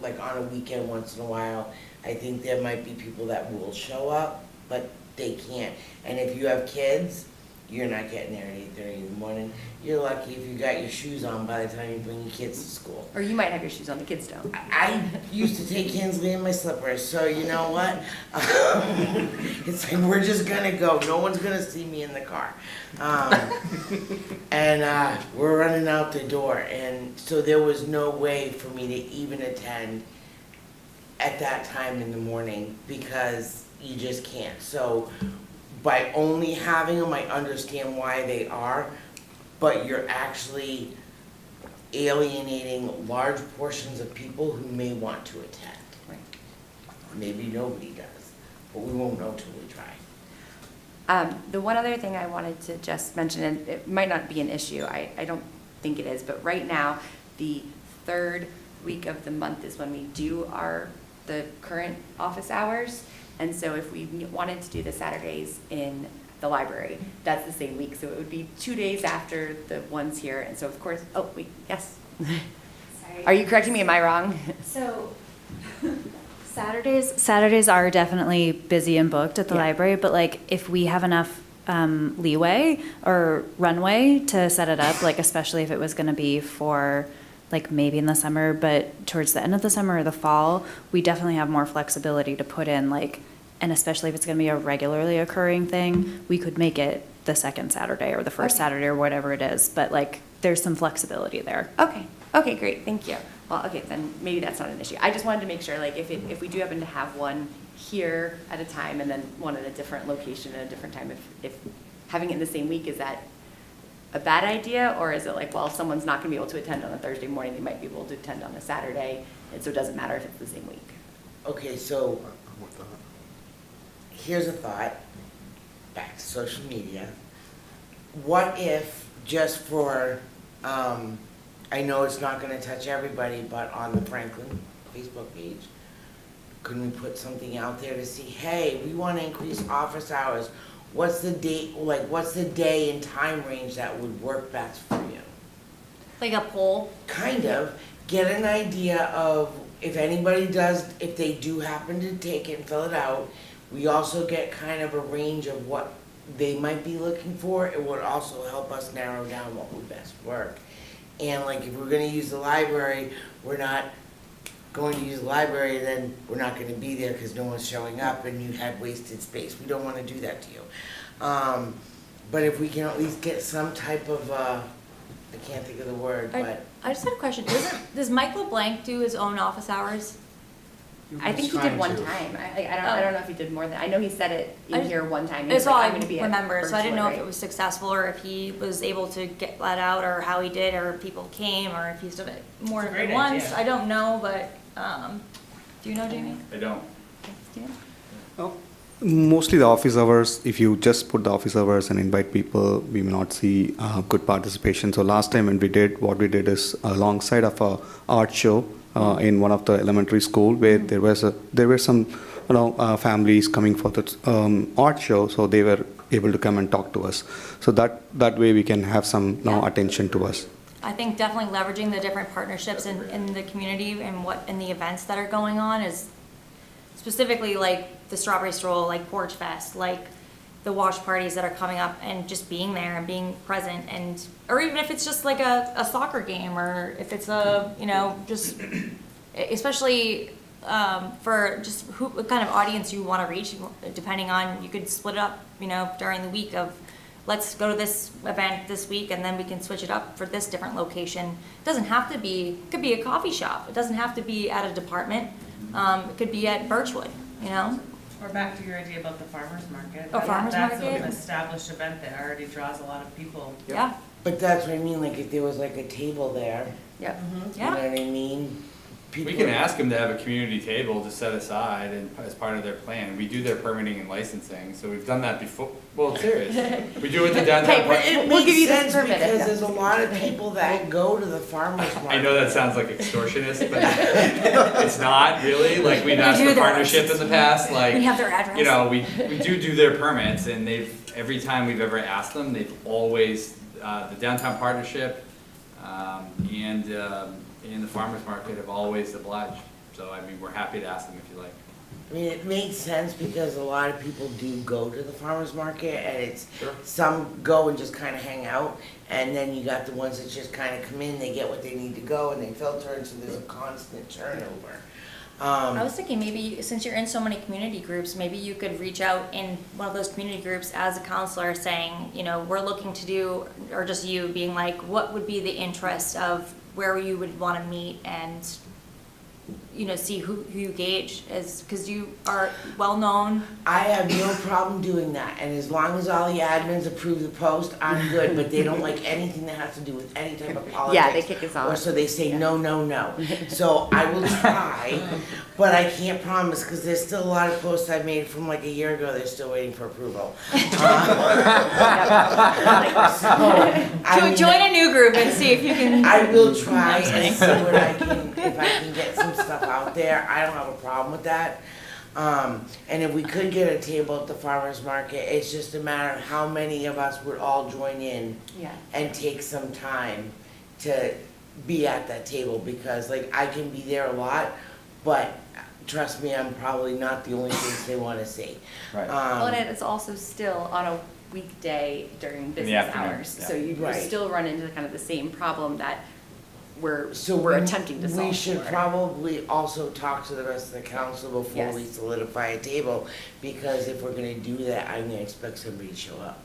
like on a weekend once in a while. I think there might be people that will show up, but they can't. And if you have kids, you're not getting there at 8:30 in the morning. You're lucky if you got your shoes on by the time you bring your kids to school. Or you might have your shoes on, the kids don't. I used to take Kinsley in my slippers, so you know what? It's like, we're just gonna go. No one's gonna see me in the car. And we're running out the door, and so there was no way for me to even attend at that time in the morning, because you just can't. So by only having them, I understand why they are, but you're actually alienating large portions of people who may want to attend. Right. Maybe nobody does, but we won't know till we try. The one other thing I wanted to just mention, and it might not be an issue, I don't think it is, but right now, the third week of the month is when we do the current office hours. And so if we wanted to do the Saturdays in the library, that's the same week. So it would be 2 days after the ones here. And so of course, oh wait, yes. Sorry. Are you correcting me? Am I wrong? So Saturdays are definitely busy and booked at the library, but like if we have enough leeway or runway to set it up, like especially if it was going to be for like maybe in the summer, but towards the end of the summer or the fall, we definitely have more flexibility to put in like, and especially if it's going to be a regularly occurring thing, we could make it the second Saturday or the first Saturday or whatever it is, but like there's some flexibility there. Okay, great, thank you. Well, okay, then maybe that's not an issue. I just wanted to make sure, like, if we do happen to have one here at a time and then one at a different location at a different time? If having it in the same week, is that a bad idea? Or is it like, well, if someone's not gonna be able to attend on a Thursday morning, they might be able to attend on a Saturday, and so it doesn't matter if it's the same week? Okay, so I'm with that. here's a thought, back to social media. What if, just for, I know it's not gonna touch everybody, but on the Franklin Facebook page, couldn't we put something out there to see, hey, we wanna increase office hours, what's the date, like, what's the day and time range that would work best for you? Like a poll? Kind of, get an idea of if anybody does, if they do happen to take it and fill it out, we also get kind of a range of what they might be looking for. It would also help us narrow down what would best work. And like if we're gonna use the library, we're not going to use the library, then we're not gonna be there because no one's showing up and you had wasted space. We don't wanna do that to you. But if we can at least get some type of, I can't think of the word, but. I just had a question. Does Mike LeBlanc do his own office hours? I think he did one time. I don't know if he did more than, I know he said it in here one time. He That's was all like, I I'm gonna be at remember, so I didn't know if virtual, it was successful or if he was able to get let out or how he did or if people came or if he's done it more It's a than great once. idea. I don't know, but, do you know, Jamie? I don't. Steven? Mostly the office hours, if you just put the office hours and invite people, we may not see good participation. So last time when we did, what we did is alongside of a art show in one of the elementary school where there were some families coming for the art show, so they were able to come and talk to us. So that way we can have some attention to us. I think definitely leveraging the different partnerships in the community and the events that are going on is specifically like the Strawberry Stroll, like Porch Fest, like the wash parties that are coming up and just being there and being present and, or even if it's just like a soccer game or if it's a, just, especially for just what kind of audience you want to reach, depending on, you could split it up, during the week of, let's go to this event this week and then we can switch it up for this different location. It doesn't have to be, it could be a coffee shop. It doesn't have to be at a department. It could be at Birchwood, Or back to your idea about the farmer's market. Oh, farmer's That's market? an established event that already draws a lot of people. Yeah. But that's what I mean, like if there was like a table there, Yep. you know what I mean? We can ask them to have a community table to set aside and as part of their plan. We do their permitting and licensing, so we've done that before. Well, serious. We do it at the downtown Hey, park. It We'll give makes you this sense permit if because that's- there's a lot of people that go to the farmer's market. I know that sounds like extortionist, but it's not really. Like we've asked do the their partnership in the past, like, We have their address. we do their permits and every time we've ever asked them, they've always, the downtown partnership, and the farmer's market have always obliged. So, I mean, we're happy to ask them if you like. I mean, it makes sense because a lot of people do go to the farmer's market and it's, some go and just kind of hang out. And then you got the ones that just kind of come in, they get what they need to go and they filter and so there's a constant turnover. I was thinking maybe, since you're in so many community groups, maybe you could reach out in one of those community groups as a counselor saying, we're looking to do, or just you being like, what would be the interest of where you would want to meet and, see who you gauge as, because you are well-known. I have no problem doing that, and as long as all the admins approve the post, I'm good, but they don't like anything that has to do with any type of politics. Yeah, they kick us off. Or so they say, no, no, no. So I will try, but I can't promise, because there's still a lot of posts I made from like a year ago, they're still waiting for approval. Join a new group and see if you can. I will try and see what I can, if I can get some stuff out there, I don't have a problem with that. And if we could get a table at the farmer's market, it's just a matter of how many of us would all join in Yeah. and take some time to be at that table, because like I can be there a lot, but trust me, I'm probably not the only face they wanna see. Right. Well, and it's also still on a weekday during business afternoon, hours. yeah. So you Right. still run into kind of the same problem that we're we- attempting to solve We should for. probably also talk to the rest of the council before Yes. we solidify a table, because if we're gonna do that, I'm gonna expect somebody to show up.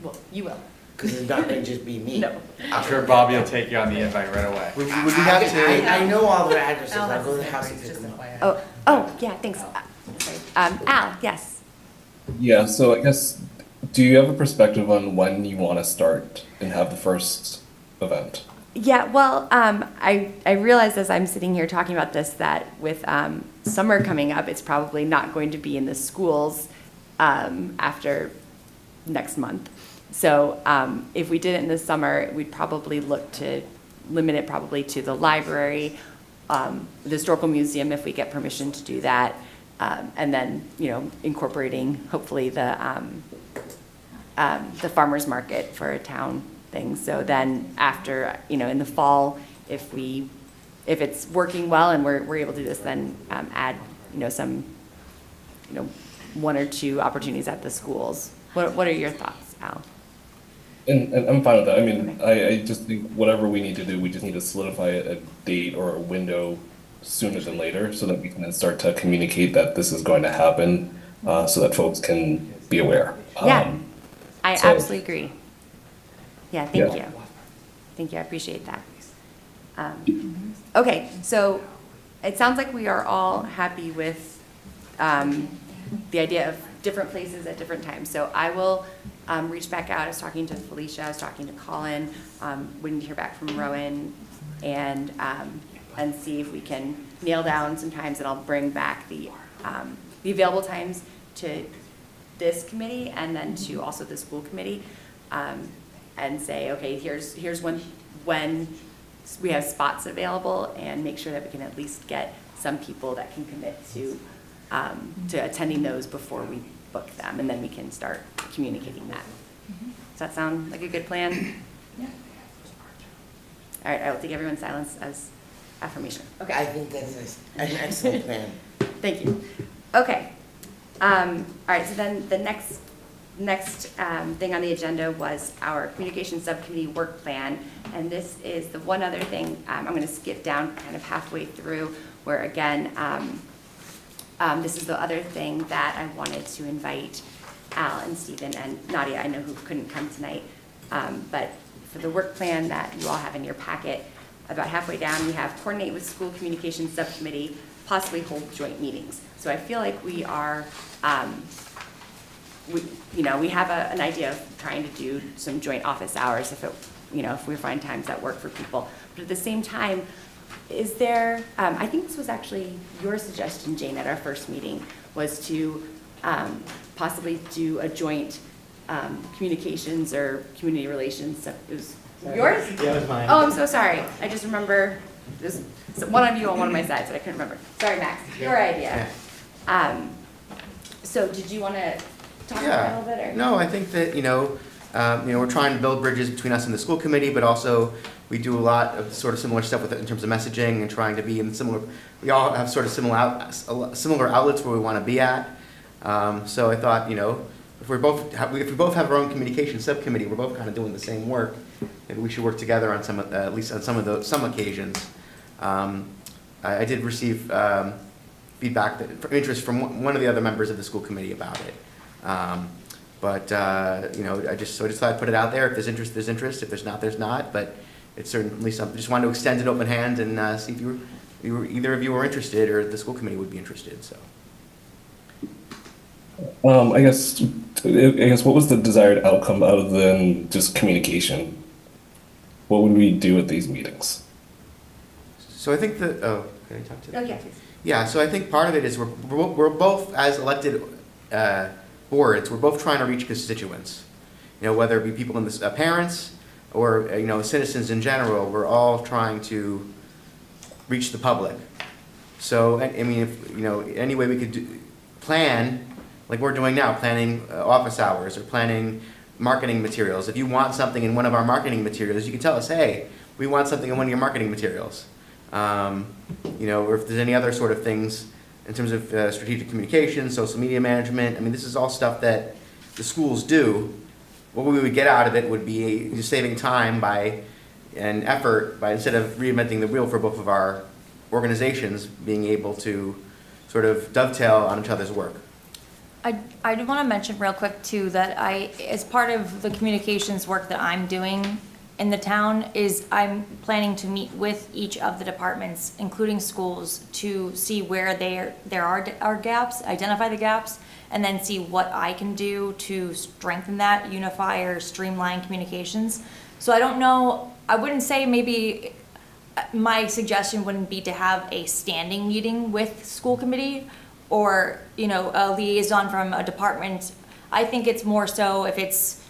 Well, you will. because it's not gonna just be me. No. I'm sure Bobby will take you on the invite right away. Would we have to? I know all their addresses, Al I'll has go to the the same house thing, and pick just them up. FYI. Oh, yeah, thanks. Sorry. Al, yes. Yeah, so I guess, do you have a perspective on when you want to start and have the first event? Yeah, well, I realize as I'm sitting here talking about this that with summer coming up, it's probably not going to be in the schools after next month. So if we did it in the summer, we'd probably look to limit it probably to the library, the historical museum if we get permission to do that, and then incorporating hopefully the farmers market for a town thing. So then after, in the fall, if it's working well and we're able to do this, then add, some, 1 or 2 opportunities at the schools. What are your thoughts, Al? And I'm fine with that. I mean, I just think whatever we need to do, we just need to solidify a date or a window sooner than later so that we can then start to communicate that this is going to happen so that folks can be aware. Yeah, I so- absolutely agree. Yeah, thank Yeah. you. Thank you, I appreciate that. Okay, so it sounds like we are all happy with the idea of different places at different times. So I will reach back out. I was talking to Felicia, I was talking to Colin, waiting to hear back from Rowan, and see if we can nail down some times, and I'll bring back the available times to this committee and then to also the school committee, and say, okay, here's when we have spots available, and make sure that we can at least get some people that can commit to attending those before we book them, and then we can start communicating that. Does that sound like a good plan? Yeah. All right, I will take everyone's silence as affirmation. Okay. I think that's an excellent plan. Thank you. Okay. All right, so then the next thing on the agenda was our communication subcommittee work plan. And this is the one other thing I'm going to skip down kind of halfway through, where again, this is the other thing that I wanted to invite Al and Stephen and Nadia, I know who couldn't come tonight, but for the work plan that you all have in your packet, about halfway down we have coordinate with school communication subcommittee, possibly hold joint meetings. So I feel like we are, we have an idea of trying to do some joint office hours if we find times that work for people. But at the same time, is there, I think this was actually your suggestion, Jane, at our first meeting, was to possibly do a joint communications or community relations. It was yours? Yeah, it was mine. Oh, I'm so sorry. I just remember there's one of you on one of my sides, but I couldn't remember. Sorry, Max. Your idea. So did you want to talk about it a little bit? Or? No, I think that, we're trying to build bridges between us and the school committee, but also we do a lot of sort of similar stuff with it in terms of messaging and trying to be in similar, we all have sort of similar outlets where we want to be at. So I thought, if we both have our own communication subcommittee, we're both kind of doing the same work, maybe we should work together on at least on some occasions. I did receive feedback, interest from one of the other members of the school committee about it. I just thought I'd put it out there. If there's interest, there's interest. If there's not, there's not. But it's certainly something. Just wanted to extend an open hand and see if either of you were interested, or the school committee would be interested. So. I guess what was the desired outcome other than just communication? What would we do at these meetings? So I think that, can I talk to that? Oh, yeah, please. Yeah, so I think part of it is we're both, as elected boards, we're both trying to reach constituents. Whether it be people in the parents or, citizens in general, we're all trying to reach the public. So, I mean, if, any way we could plan, like we're doing now, planning office hours or planning marketing materials. If you want something in one of our marketing materials, you can tell us, hey, we want something in one of your marketing materials. Or if there's any other sort of things in terms of strategic communication, social media management. I mean, this is all stuff that the schools do. What we would get out of it would be just saving time and effort by, instead of reinventing the wheel for both of our organizations, being able to sort of dovetail on each other's work. I do want to mention real quick too, that as part of the communications work that I'm doing in the town, is I'm planning to meet with each of the departments, including schools, to see where there are gaps, identify the gaps, and then see what I can do to strengthen that, unify or streamline communications. So I don't know, I wouldn't say maybe, my suggestion wouldn't be to have a standing meeting with school committee or, a liaison from a department. I think it's more so if it's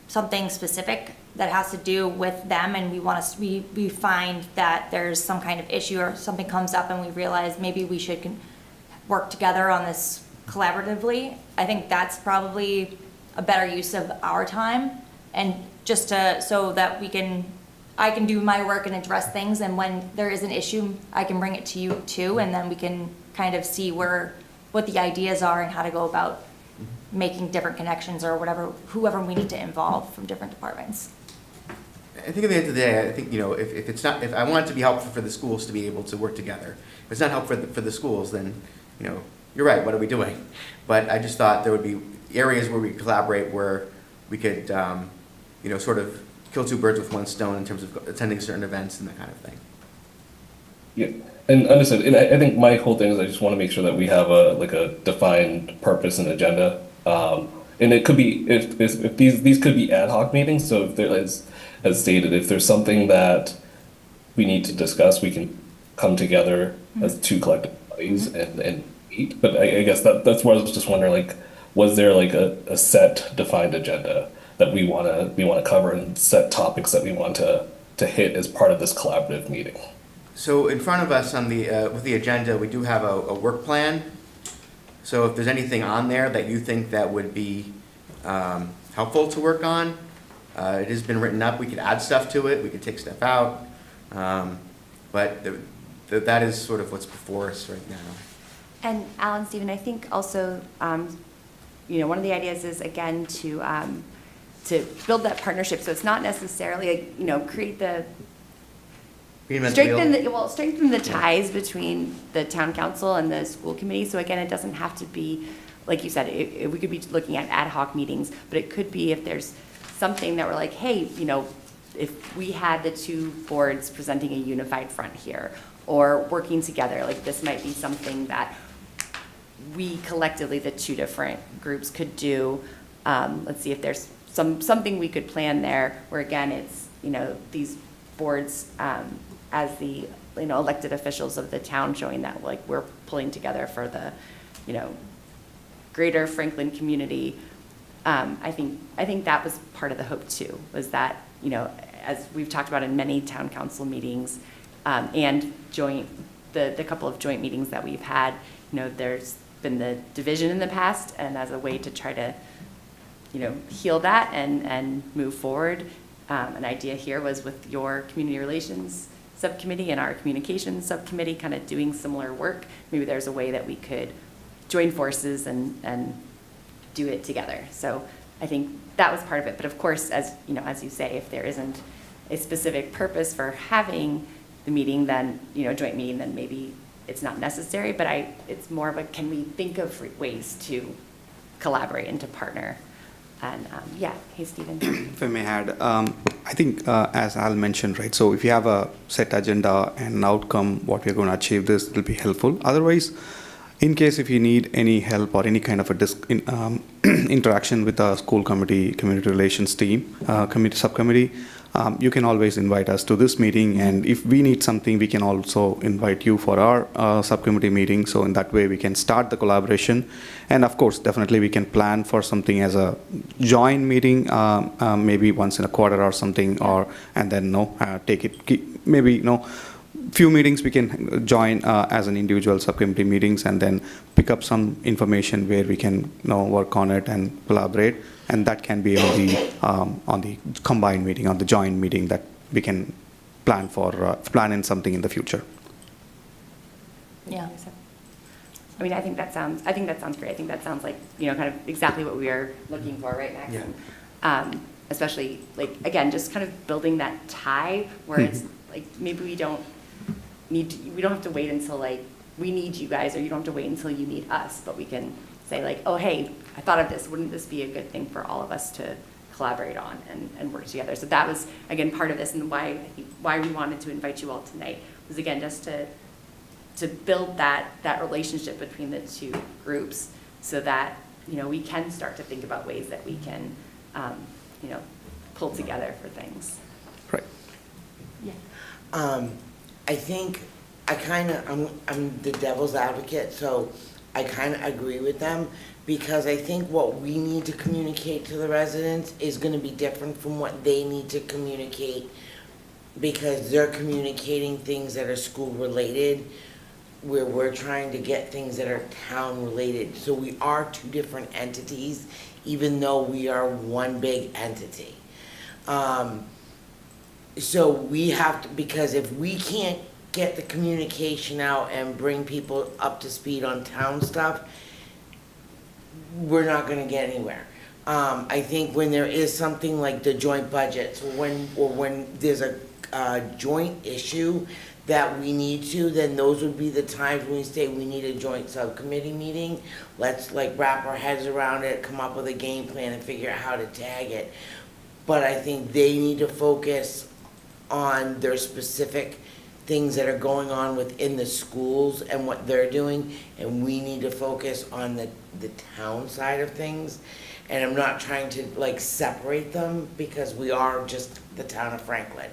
something specific that has to do with them and we find that there's some kind of issue or something comes up and we realize maybe we should work together on this collaboratively. I think that's probably a better use of our time, and just so that I can do my work and address things, and when there is an issue, I can bring it to you too, and then we can kind of see what the ideas are and how to go about making different connections or whoever we need to involve from different departments. I think at the end of the day, I think, if I want it to be helpful for the schools to be able to work together, if it's not helpful for the schools, then, you're right, what are we doing? But I just thought there would be areas where we collaborate, where we could, sort of kill two birds with one stone in terms of attending certain events and that kind of thing. Yeah, and understood. And I think my whole thing is I just want to make sure that we have a defined purpose and agenda. And it could be if these could be ad hoc meetings. So if there is, as stated, if there's something that we need to discuss, we can come together as two collective bodies and meet. But I guess that's where I was just wondering, was there a set defined agenda that we want to cover, and set topics that we want to hit as part of this collaborative meeting? So in front of us on with the agenda, we do have a work plan. So if there's anything on there that you think that would be helpful to work on, it has been written up. We could add stuff to it. We could take stuff out. But that is sort of what's before us right now. And Alan, Stephen, I think also, one of the ideas is, again, to build that partnership. So it's not necessarily, create strengthen the ties between the town council and the school committee. So again, it doesn't have to be, like you said, we could be looking at ad hoc meetings, but it could be if there's something that we're like, hey, if we had the two boards presenting a unified front here or working together, this might be something that we collectively, the two different groups, could do. Let's see if there's something we could plan there where, again, it's, these boards as the, elected officials of the town, showing that we're pulling together for the, greater Franklin community. I think that was part of the hope too, was that, as we've talked about in many town council meetings, and the couple of joint meetings that we've had, there's been the division in the past, and as a way to try to, heal that and move forward. An idea here was with your community relations subcommittee and our communications subcommittee kind of doing similar work. Maybe there's a way that we could join forces and do it together. So I think that was part of it. But of course, as you say, if there isn't a specific purpose for having the meeting, then, joint meeting, then maybe it's not necessary. But it's more of a, can we think of ways to collaborate and to partner? And hey, Stephen. If I may add, I think as Al mentioned, right, so if you have a set agenda and an outcome, what we're going to achieve, this will be helpful. Otherwise, in case if you need any help or any kind of a interaction with the school committee, community relations team, subcommittee, you can always invite us to this meeting, and if we need something, we can also invite you for our subcommittee meeting. So in that way, we can start the collaboration, and of course, definitely we can plan for something as a joint meeting, maybe once in a quarter or something, and then few meetings we can join as an individual subcommittee meetings, and then pick up some information where we can work on it and collaborate, and that can be on the combined meeting, on the joint meeting, that we can plan in something in the future. Yeah. I think that sounds great. I think that sounds like, kind of exactly what we are looking for, right, Max? Yeah. Especially, again, just kind of building that tie where it's maybe we don't have to wait until we need you guys, or you don't have to wait until you need us, but we can say oh, hey, I thought of this, wouldn't this be a good thing for all of us to collaborate on and work together? So that was, again, part of this, and why we wanted to invite you all tonight was, again, just to build that relationship between the two groups so that, you know, we can start to think about ways that we can, you know, pull together for things. Right. Yeah. I think I'm the devil's advocate, so I kind of agree with them, because I think what we need to communicate to the residents is going to be different from what they need to communicate, because they're communicating things that are school related, where we're trying to get things that are town related. So we are two different entities, even though we are one big entity. So we have to, because if we can't get the communication out and bring people up to speed on town stuff, we're not gonna get anywhere. I think when there is something like the joint budgets, when there's a joint issue that we need to, then those would be the times when we say we need a joint subcommittee meeting. Let's like wrap our heads around it, come up with a game plan and figure out how to tag it. But I think they need to focus on their specific things that are going on within the schools and what they're doing, and we need to focus on the town side of things. And I'm not trying to like separate them, because we are just the town of Franklin.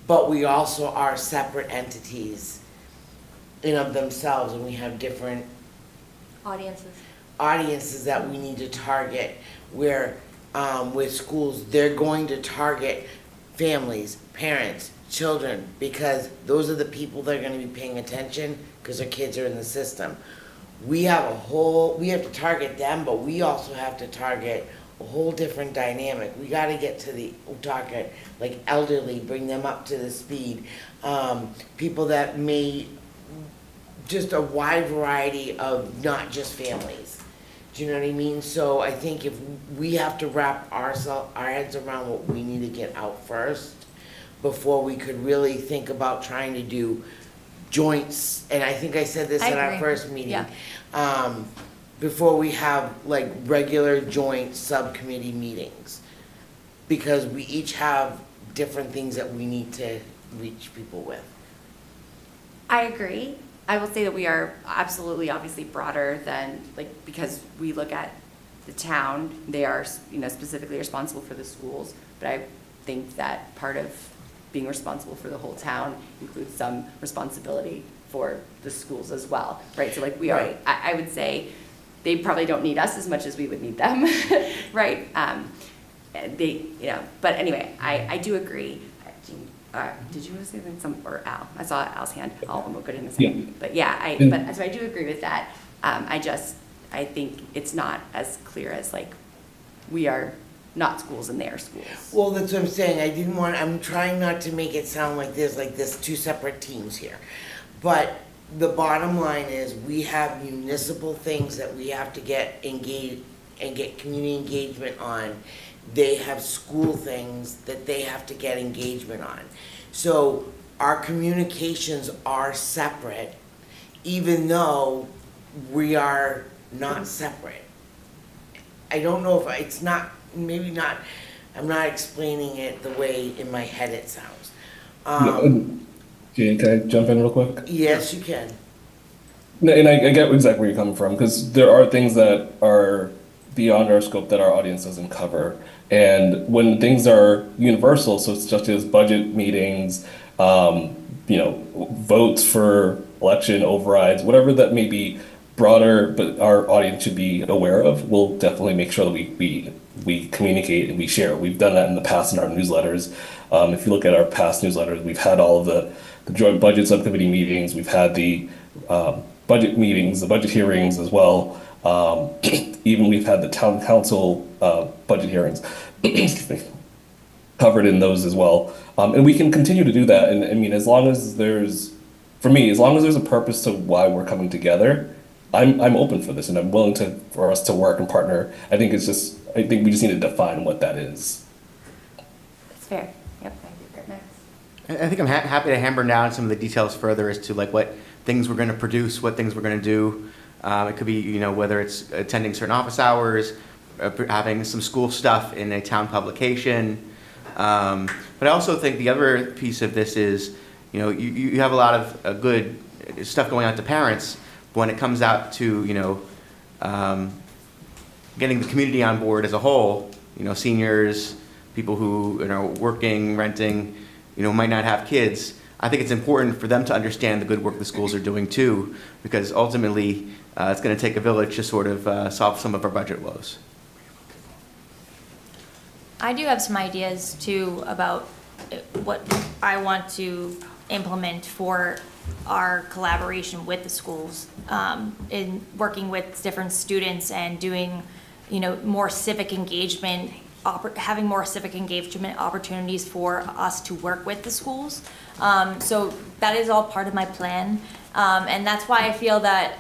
But we also are separate entities in of themselves, and we have different audiences that we need to target, where with schools, they're going to target families, parents, children, because those are the people that are going to be paying attention, because their kids are in the system. We have to target them, but we also have to target a whole different dynamic. We got to get to target like elderly, bring them up to the speed. People that may, just a wide variety of not just families. Do you know what I mean? So I think if we have to wrap our heads around what we need to get out first, before we could really think about trying to do joints, and I think I said this at our first meeting. Yeah. Before we have like regular joint subcommittee meetings, because we each have different things that we need to reach people with. I agree. I will say that we are absolutely, obviously broader than, like, because we look at the town, they are, you know, specifically responsible for the schools, but I think that part of being responsible for the whole town includes some responsibility for the schools as well, right? So like we are, I would say they probably don't need us as much as we would need them, right? They, you know, but anyway, I do agree. Did you want to say something, or Al? I saw Al's hand. I'll go to him in a second. Yeah. But yeah, so I do agree with that. I think it's not as clear as like we are not schools and they are schools. Well, that's what I'm saying. I'm trying not to make it sound like there's two separate teams here. But the bottom line is we have municipal things that we have to get engaged and get community engagement on. They have school things that they have to get engagement on. So our communications are separate, even though we are not separate. I don't know if it's not, maybe not, I'm not explaining it the way in my head it sounds. Jane, can I jump in real quick? Yes, you can. No, and I get exactly where you're coming from, because there are things that are beyond our scope that our audience doesn't cover. And when things are universal, so such as budget meetings, votes for election overrides, whatever that may be broader, but our audience should be aware of, we'll definitely make sure that we communicate and we share. We've done that in the past in our newsletters. If you look at our past newsletters, we've had all of the joint budget subcommittee meetings, we've had the budget meetings, the budget hearings as well. Even we've had the town council budget hearings covered in those as well. And we can continue to do that. And I mean, as long as there's a purpose to why we're coming together, I'm open for this, and I'm willing for us to work and partner. I think we just need to define what that is. That's fair. Yep. Next. I think I'm happy to hammer down some of the details further as to like what things we're going to produce, what things we're going to do. It could be, you know, whether it's attending certain office hours, having some school stuff in a town publication. But I also think the other piece of this is, you know, you have a lot of good stuff going out to parents, but when it comes out to, you know, getting the community on board as a whole, you know, seniors, people who, you know, working, renting, you know, might not have kids, I think it's important for them to understand the good work the schools are doing too, because ultimately it's going to take a village to sort of solve some of our budget woes. I do have some ideas too about what I want to implement for our collaboration with the schools, in working with different students and doing, you know, more civic engagement, having more civic engagement opportunities for us to work with the schools. So that is all part of my plan. And that's why I feel that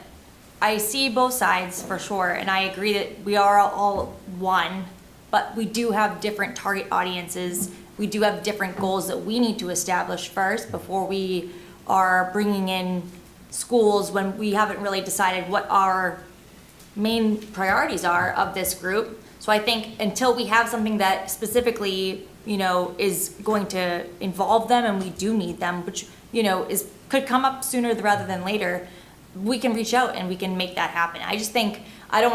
I see both sides for sure. And I agree that we are all one, but we do have different target audiences. We do have different goals that we need to establish first before we are bringing in schools when we haven't really decided what our main priorities are of this group. So I think until we have something that specifically, you know, is going to involve them and we do need them, which, you know, could come up sooner rather than later, we can reach out and we can make that happen. I just think, I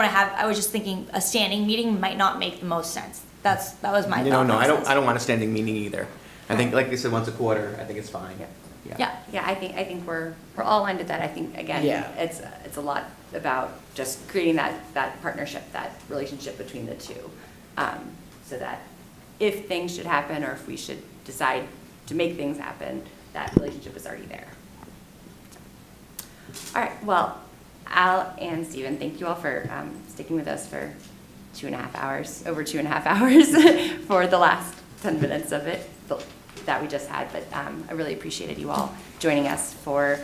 was just thinking a standing meeting might not make the most sense. That was my thought. No, I don't want a standing meeting either. I think, like you said, once a quarter, I think it's fine. Yeah, I think we're all aligned with that. I think, again, it's a lot about just creating that partnership, that relationship between the two, so that if things should happen or if we should decide to make things happen, that relationship is already there. All right, well, Al and Stephen, thank you all for sticking with us for 2.5 hours, over 2.5 hours for the last 10 minutes of it that we just had. But I really appreciated you all joining us for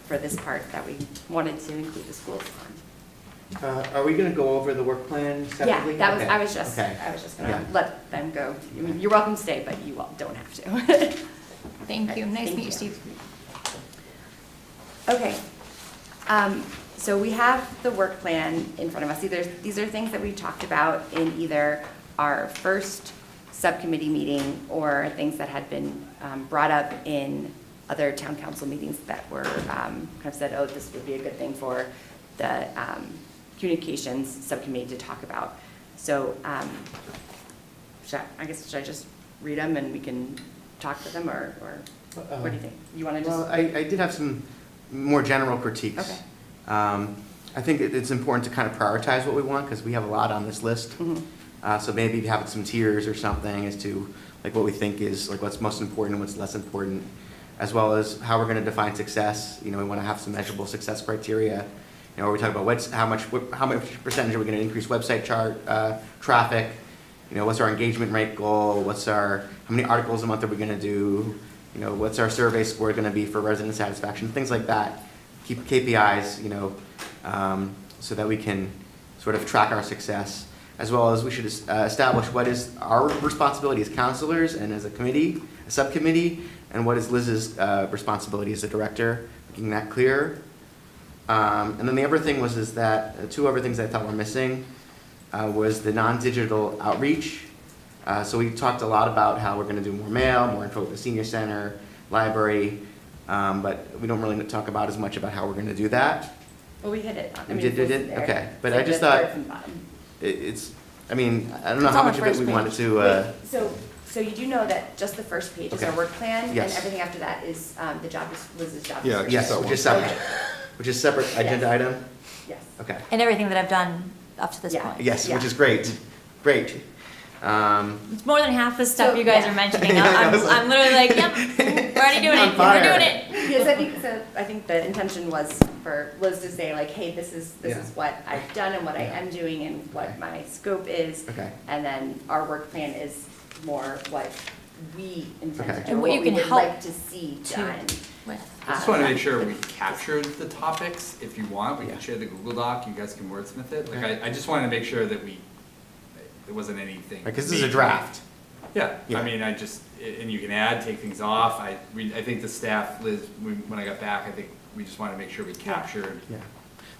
this part that we wanted to include the schools on. Are we going to go over the work plan separately? Yeah, Okay. I was just going to let them go. I mean, you're welcome to stay, but you all don't have to. Thank you. Nice to meet you, Steve. Okay. So we have the work plan in front of us. These are things that we talked about in either our first subcommittee meeting or things that had been brought up in other town council meetings that were kind of said, oh, this would be a good thing for the communications subcommittee to talk about. So should I just read them and we can talk to them, or what do you think? You want to just? Well, I did have some more general critiques. Okay. I think it's important to kind of prioritize what we want because we have a lot on this list. Mm-hmm. So maybe have some tiers or something as to like what we think is like what's most important and what's less important, as well as how we're going to define success. You know, we want to have some measurable success criteria. You know, we talk about how much percentage are we going to increase website traffic? You know, what's our engagement rate goal? How many articles a month are we going to do? You know, what's our survey score going to be for resident satisfaction? Things like that. Keep KPIs, you know, so that we can sort of track our success, as well as we should establish what is our responsibility as counselors and as a committee, a subcommittee, and what is Liz's responsibility as a director, making that clear. And then the other thing was that two other things I thought were missing was the non-digital outreach. So we talked a lot about how we're going to do more mail, more info at the senior center, library, but we don't really talk about as much about how we're going to do that. Well, we hit it. We did it? Okay. But I just thought I don't know how much of it we wanted to. So you do know that just the first page is our work plan, Yes. and everything after that is Liz's job Yeah, description. Yes, which is separate. Which is separate agenda item? Yes. Okay. And everything that I've done up to this point. Yes, which is great. Great. It's more than half the stuff So, you guys yeah. are mentioning. I'm literally like, yep, we're already doing it. fire. We're doing it. Yes, I think the intention was for Liz to say like, hey, this is what I've done and what I am doing and what my scope is. Okay. And then our work plan is more what we intend to Okay. do, And what what you we can would help like to see done. I just want to make sure we captured the topics. If you want, we can share the Google Doc. You guys can wordsmith it. Like I just wanted to make sure that there wasn't anything. Because this is a draft. Yeah. Yeah. I mean, and you can add, take things off. I think the staff, Liz, when I got back, I think we just wanted to make sure we captured. Yeah.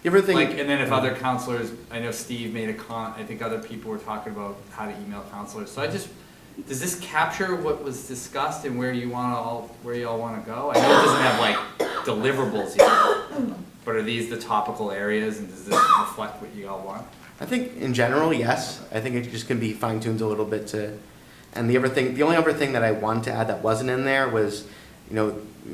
The other thing, Like, and then if other counselors, I know Steve made I think other people were talking about how to email counselors. So does this capture what was discussed and where you all want to go? I know it doesn't have like deliverables yet, but are these the topical areas, and does this reflect what you all want? I think in general, yes. I think it just can be fine-tuned a little bit to, and the only other thing that I wanted to add that wasn't in there was,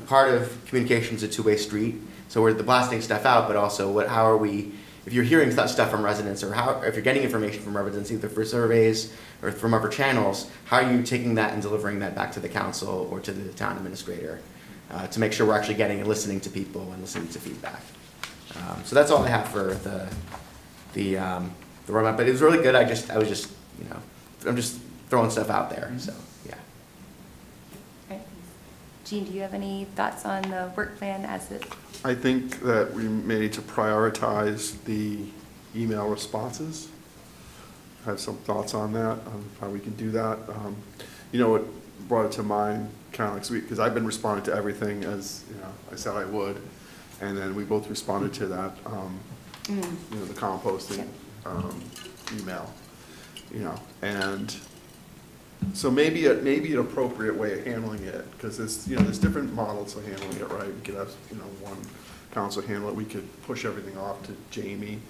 part of communication is a two-way street. So we're blasting stuff out, but also how are we, if you're hearing stuff from residents, or if you're getting information from residents, either for surveys or from other channels, how are you taking that and delivering that back to the council or to the town administrator to make sure we're actually getting and listening to people and listening to feedback. So that's all I have for the roadmap, but it was really good. I'm just throwing stuff out there, so, yeah. All right. Jean, do you have any thoughts on the work plan as it? I think that we may need to prioritize the email responses. I have some thoughts on that, on how we can do that. What brought it to mind, kind of like, because I've been responding to everything as, I said I would, and then we both responded to that, the composting email, and so maybe an appropriate way of handling it, because there's different models of handling it, right? We could have, one council handle it. We could push everything off to Jamie.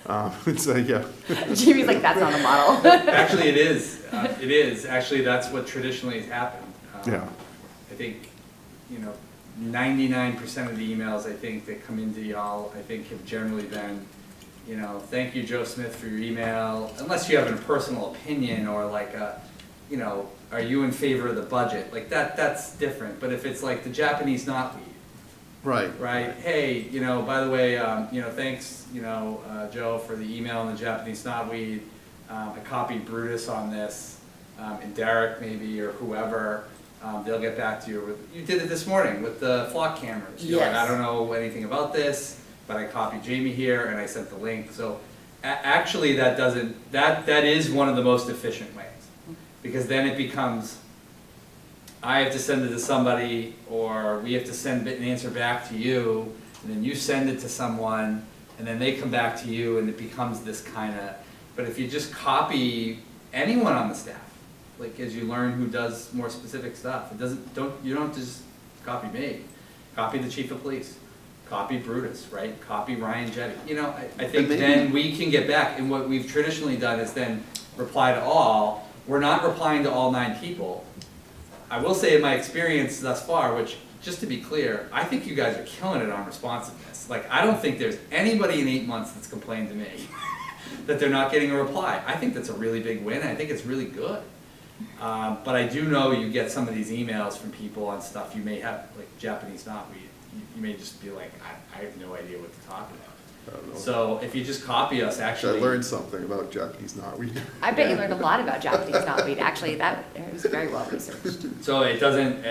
And say, yeah. Jamie's like, that's not a model. Actually, it is. It is. Actually, that's what traditionally has happened. Yeah. I think, 99% of the emails I think that come into y'all, I think have generally been, thank you, Joe Smith, for your email. Unless you have a personal opinion or like are you in favor of the budget? Like that's different. But if it's like the Japanese knotweed, right? Hey, by the way, thanks, Joe, for the email on the Japanese knotweed. I copied Brutus on this, and Derek maybe, or whoever. They'll get back to you. You did it this morning with the flock cameras. You're like, I don't know anything about this, but I copied Jamie here and I sent the link. So actually, that is one of the most efficient ways, because then it becomes, I have to send it to somebody, or we have to send an answer back to you, and then you send it to someone, and then they come back to you, and it becomes this kind of, but if you just copy anyone on the staff, like as you learn who does more specific stuff, you don't just copy me, copy the chief of police, copy Brutus, right? Copy Ryan Jetty. I think then we can get back, and what we've traditionally done is then reply to all. We're not replying to all 9 people. I will say in my experience thus far, which, just to be clear, I think you guys are killing it on responsiveness. Like, I don't think there's anybody in 8 months that's complained to me that they're not getting a reply. I think that's a really big win. I think it's really good. But I do know you get some of these emails from people on stuff you may have, like Japanese knotweed. You may just be like, I have no idea what to talk about. So if you just copy us, actually. I learned something about Japanese knotweed. I bet you learned a lot about Japanese knotweed. Actually, that was very well researched. So it doesn't.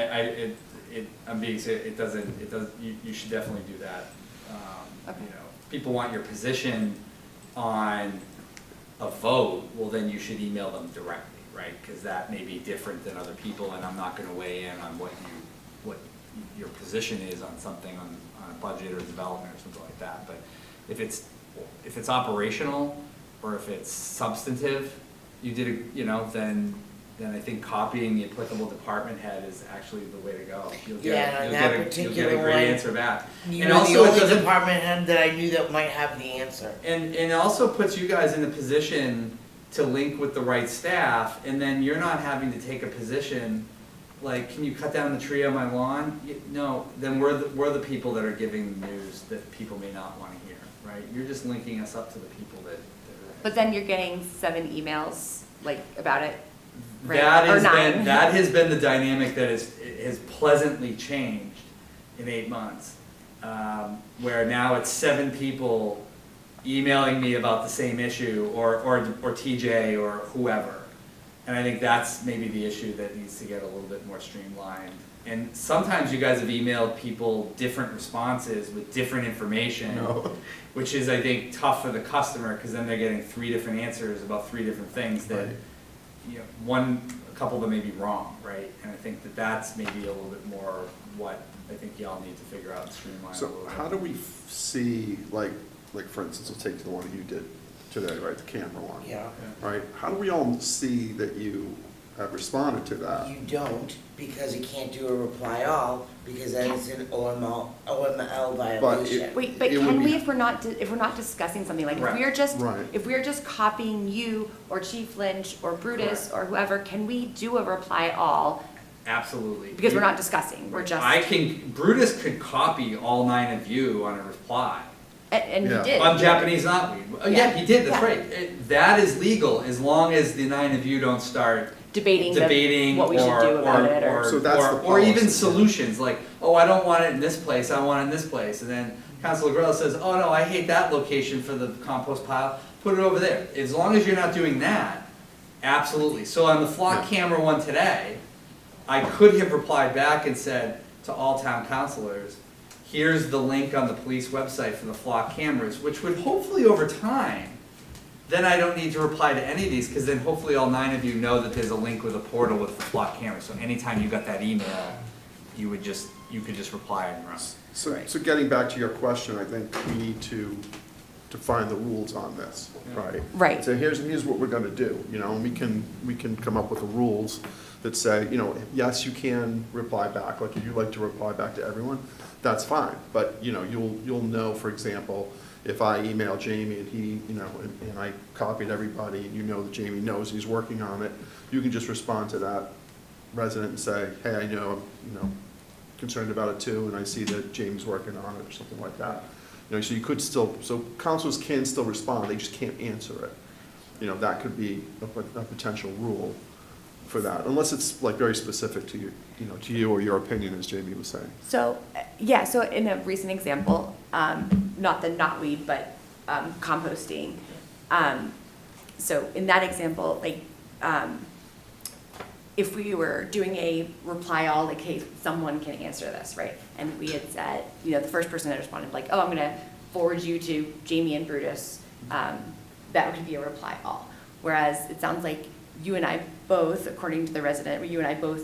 I'm being serious. It doesn't. You should definitely do that. Okay. People want your position on a vote. Well, then you should email them directly, right? Because that may be different than other people, and I'm not going to weigh in on what your position is on something on a budget or development or something like that. But if it's operational or if it's substantive, then I think copying the applicable department head is actually the way to go. You'll get a great answer back. And also the only department head that I knew that might have the answer. And it also puts you guys in a position to link with the right staff, and then you're not having to take a position like, can you cut down the tree on my lawn? No, then we're the people that are giving the news that people may not want to hear, right? You're just linking us up to the people that But then you're getting 7 emails like about it, right? That has been the dynamic that has pleasantly changed in 8 months, where now it's 7 people emailing me about the same issue, or TJ or whoever. And I think that's maybe the issue that needs to get a little bit more streamlined. And sometimes you guys have emailed people different responses with different information, which is, I think, tough for the customer, because then they're getting 3 different answers about 3 different things that, a couple of them may be wrong, right? And I think that's maybe a little bit more what I think y'all need to figure out and streamline a little bit. So how do we see, like, like, for instance, we'll take the one you did today, right, the camera one. Yeah. Right, how do we all see that you have responded to that? You don't, because you can't do a reply all, because that is an OML violation. Wait, but It would can be- we, if we're not discussing something, like, Right. if we're just copying you, or Chief Lynch, or Brutus, or whoever, can we do a reply all? Absolutely. Because we're not discussing, we're just. Brutus could copy all 9 of you on a reply. And he Yeah. did. On Japanese knotweed. Oh, yeah, he did, that's Yeah. right. That is legal, as long as the 9 of you don't start Debating what we should do about it, or. So that's the or even policy. solutions, like, oh, I don't want it in this place, I want it in this place. And then Councilor Grella says, oh, no, I hate that location for the compost pile, put it over there. As long as you're not doing that, absolutely. So on the flock camera one today, I could have replied back and said to all town councilors, here's the link on the police website for the flock cameras, which would hopefully over time, then I don't need to reply to any of these, because then hopefully all 9 of you know that there's a link with a portal with the flock camera. So anytime you got that email, you could just reply on your own. So getting back to your question, I think we need to define the rules on this, right? Right. So here's what we're gonna do, you know, and we can come up with the rules that say, you know, yes, you can reply back, like if you like to reply back to everyone, that's fine. But, you know, you'll know, for example, if I email Jamie and he, you know, and I copied everybody, and you know that Jamie knows he's working on it, you can just respond to that resident and say, hey, I know, I'm, you know, concerned about it too, and I see that Jamie's working on it, or something like that. You know, so you could still, so councils can still respond, they just can't answer it. You know, that could be a potential rule for that, unless it's like very specific to you, you know, to you or your opinion, as Jamie was saying. So, yeah, so in a recent example, not the knotweed, but composting. So in that example, like, if we were doing a reply all, like, hey, someone can answer this, right? And we had said, you know, the first person that responded, like, oh, I'm gonna forward you to Jamie and Brutus, that could be a reply all. Whereas it sounds like you and I both, according to the resident, you and I both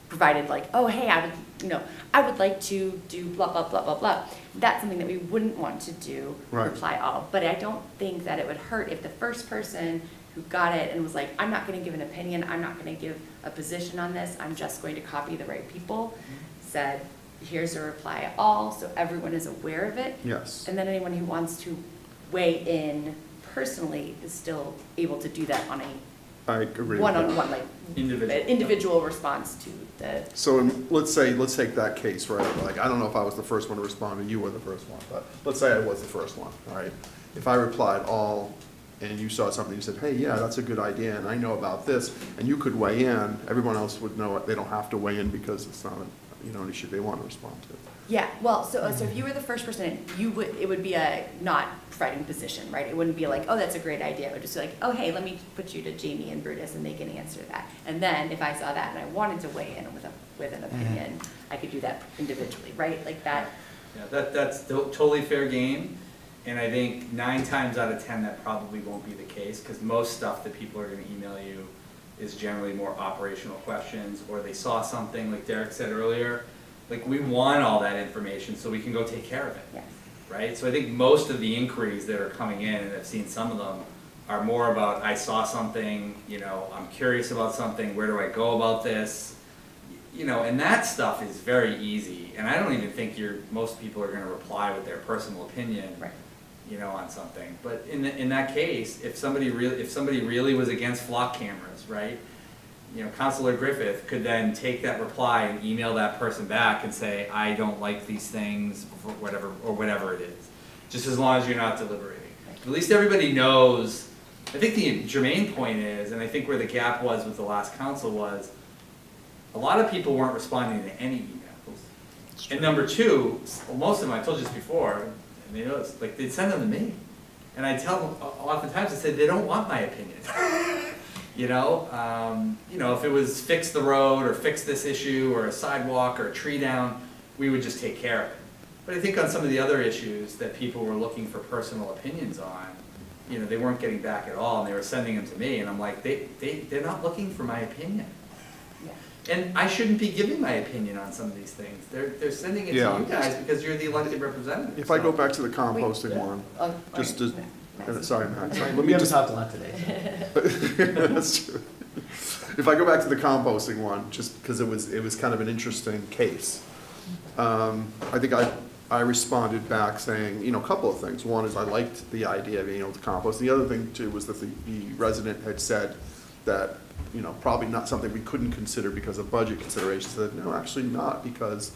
provided, like, oh, hey, I would like to do blah, blah, blah, blah, blah. That's something that we wouldn't want to do, Right. reply all. But I don't think that it would hurt if the first person who got it and was like, I'm not gonna give an opinion, I'm not gonna give a position on this, I'm just going to copy the right people, said, here's a reply all, so everyone is aware of it. Yes. And then anyone who wants to weigh in personally is still able to do that on a I agree with one-on-one, that. like, Individual response to the. So let's take that case, right, like, I don't know if I was the first one to respond or you were the first one, but let's say I was the first one, all right? If I replied all, and you saw something, you said, hey, yeah, that's a good idea, and I know about this, and you could weigh in, everyone else would know it, they don't have to weigh in because it's not, an issue they want to respond to. Yeah, well, so if you were the first person, it would be a not providing position, right? It wouldn't be like, oh, that's a great idea. It would just be like, oh, hey, let me put you to Jamie and Brutus and they can answer that. And then if I saw that and I wanted to weigh in with an opinion, I could do that individually, right? Like that. Yeah, that's totally fair game, and I think 9 times out of 10 that probably won't be the case, because most stuff that people are gonna email you is generally more operational questions, or they saw something, like Derek said earlier, like, we want all that information so we can go take care of it. Yes. Right? So I think most of the inquiries that are coming in, and I've seen some of them, are more about, I saw something, you know, I'm curious about something, where do I go about this? You know, and that stuff is very easy, and I don't even think most people are gonna reply with their personal opinion, Right. you know, on something. But in that case, if somebody really was against flock cameras, right? You know, Councilor Griffith could then take that reply and email that person back and say, I don't like these things, or whatever it is. Just as long as you're not deliberating. At least everybody knows. I think the germane point is, and I think where the gap was with the last council was, a lot of people weren't responding to any emails. And number two, most of them, I told you this before, and they know it's like, they'd send them to me. And I tell them, oftentimes I said, they don't want my opinion. You know, if it was fix the road or fix this issue or a sidewalk or a tree down, we would just take care of it. But I think on some of the other issues that people were looking for personal opinions on, you know, they weren't getting back at all, and they were sending them to me, and I'm like, they're not looking for my opinion. Yeah. And I shouldn't be giving my opinion on some of these things. They're sending it to Yeah. you guys because you're the elected representative. If I so. go back to the composting one, Oh, just all to, right. sorry, Matt, let We me haven't just, talked a lot today. that's true. If I go back to the composting one, just because it was kind of an interesting case. I think I responded back saying, you know, a couple of things. One is I liked the idea of being able to compost. The other thing too was that the resident had said that, you know, probably not something we couldn't consider because of budget considerations. I said, no, actually not, because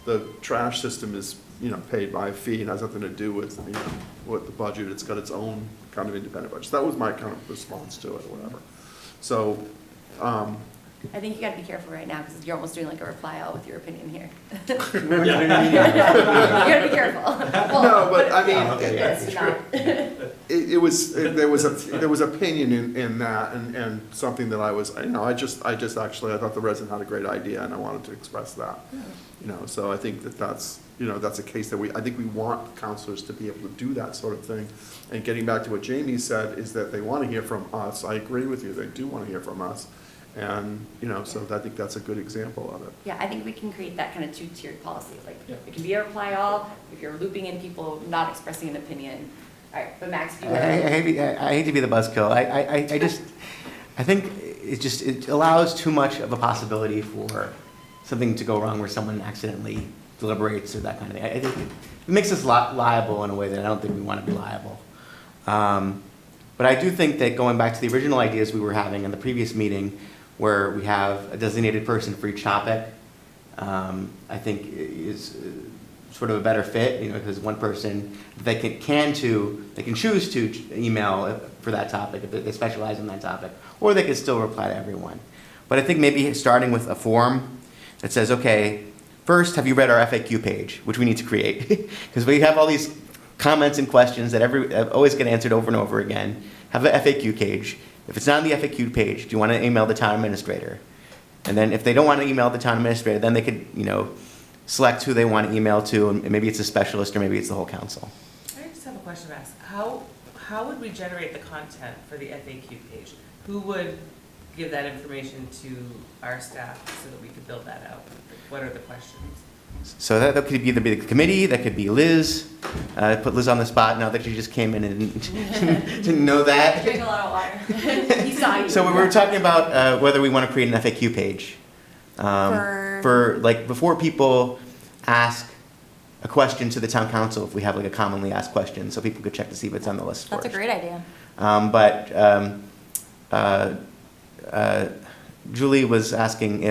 the trash system is, you know, paid by a fee and has nothing to do with, you know, with the budget. It's got its own kind of independent budget. So that was my kind of response to it or whatever. So, I think you gotta be careful right now, because you're almost doing like a reply all with your opinion here. You gotta be careful. Well, no, but I mean, it's not. there was opinion in that, and something that I was, you know, I just actually, I thought the resident had a great idea, and I wanted to express that. You know, so I think that's, you know, that's a case that I think we want counselors to be able to do that sort of thing. And getting back to what Jamie said, is that they want to hear from us. I agree with you, they do want to hear from us. And, you know, so I think that's a good example of it. Yeah, I think we can create that kind of two-tiered policy, like, it can be a reply all, if you're looping in people not expressing an opinion. All right, but Max, you I hate to be the buzzkill. I think it allows too much of a possibility for something to go wrong where someone accidentally deliberates or that kind of thing. I think it makes us liable in a way that I don't think we want to be liable. But I do think that going back to the original ideas we were having in the previous meeting, where we have a designated person for each topic, I think is sort of a better fit, you know, because one person, they can choose to email for that topic if they specialize in that topic, or they can still reply to everyone. But I think maybe starting with a form that says, okay, first, have you read our FAQ page, which we need to create, because we have all these comments and questions that always get answered over and over again. Have an FAQ page. If it's not on the FAQ page, do you want to email the town administrator? And then if they don't want to email the town administrator, then they could, you know, select who they want to email to, and maybe it's a specialist or maybe it's the whole council. I just have a question to ask. How would we generate the content for the FAQ page? Who would give that information to our staff so that we could build that out? What are the questions? So that could either be the committee, that could be Liz. Put Liz on the spot now that she just came in and didn't know that. Drink a lot of water. He saw you. So we were talking about whether we want to create an FAQ page. For like before people ask a question to the town council, if we have like a commonly asked question, so people could check to see if it's on the list That's first. a great idea. Julie was asking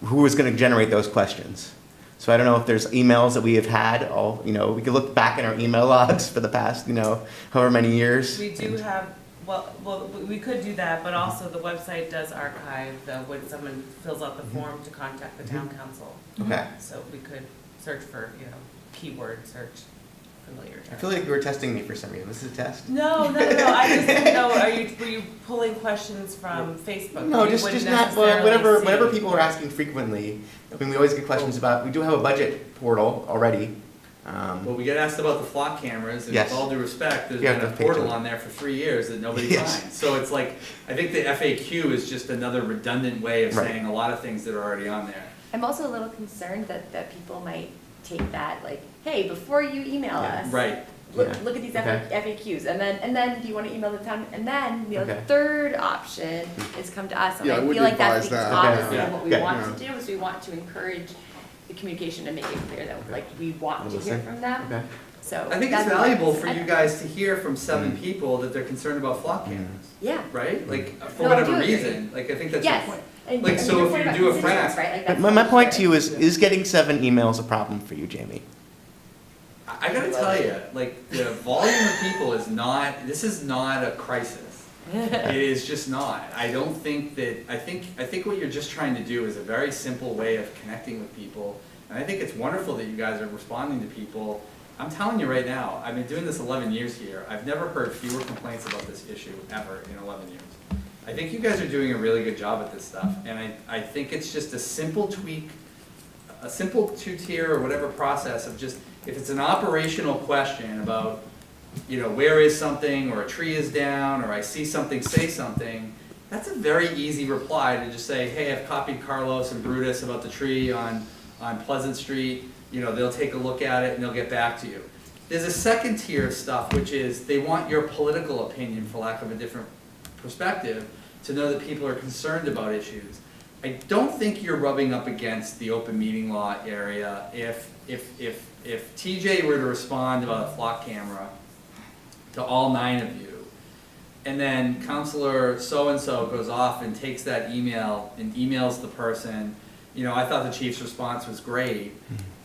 who was going to generate those questions. So I don't know if there's emails that we have had, you know, we could look back in our email logs for the past, you know, however many years. We do have, well, we could do that, but also the website does archive when someone fills out the form to contact the town council. Okay. So we could search for, you know, keyword search, familiar terms. I feel like you were testing me for some reason. This is a test? No, I just didn't know, were you pulling questions from Facebook? No, You just wouldn't not, necessarily whatever see- people are asking frequently. I mean, we always get questions about, we do have a budget portal already. Well, we get asked about the flock cameras, and Yes. with all due respect, there's Yeah, been a the page portal one. on there for 3 years that nobody Yes. finds. So it's like, I think the FAQ is just another redundant way of Right. saying a lot of things that are already on there. I'm also a little concerned that people might take that, like, hey, before you email us. Right. Look, Yeah. look at these Okay. FAQs, and then do you want to email the town? And then the Okay. third option is come to us. And Yeah, I I feel wouldn't like that's advise the that. opposite Okay. of what we Yeah. want to do, is we want to encourage the communication to make it clear that, like, we want to hear Listen. from them. Okay. So. I think it's that's- valuable for I- you guys to hear from 7 people that they're concerned about flock cameras, Yeah. right? Like, for No, I whatever do agree. reason, like, I think that's your Yes. point. And- Like, and so your if point you about do a constituents, frac- right? Like, But that's my what point we to you share. is getting 7 emails a problem for you, Jamie? I gotta tell you, like, the volume of people this is not a crisis. It is just not. I don't think that, I think what you're just trying to do is a very simple way of connecting with people. And I think it's wonderful that you guys are responding to people. I'm telling you right now, I've been doing this 11 years here. I've never heard fewer complaints about this issue ever in 11 years. I think you guys are doing a really good job at this stuff. And I think it's just a simple tweak, a simple 2-tier or whatever process of just, if it's an operational question about, you know, where is something, or a tree is down, or I see something, say something, that's a very easy reply to just say, hey, I've copied Carlos and Brutus about the tree on Pleasant Street. You know, they'll take a look at it and they'll get back to you. There's a second tier of stuff, which is they want your political opinion, for lack of a different perspective, to know that people are concerned about issues. I don't think you're rubbing up against the open meeting law area if TJ were to respond about a flock camera to all 9 of you, and then Counselor so-and-so goes off and takes that email and emails the person, you know, I thought the chief's response was great,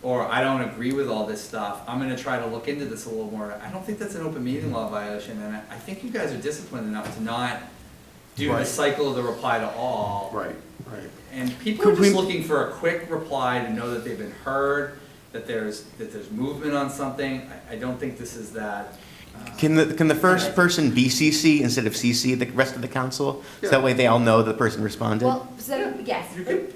or I don't agree with all this stuff, I'm gonna try to look into this a little more. I don't think that's an open meeting law violation, and I think you guys are disciplined enough to not do the cycle of the reply to all. Right. And people are just looking for a quick reply to know that they've been heard, that there's movement on something. I don't think this is that. Can the first person be CC instead of CC the rest of the council? So that way they all know the person responded? Well, so, yes,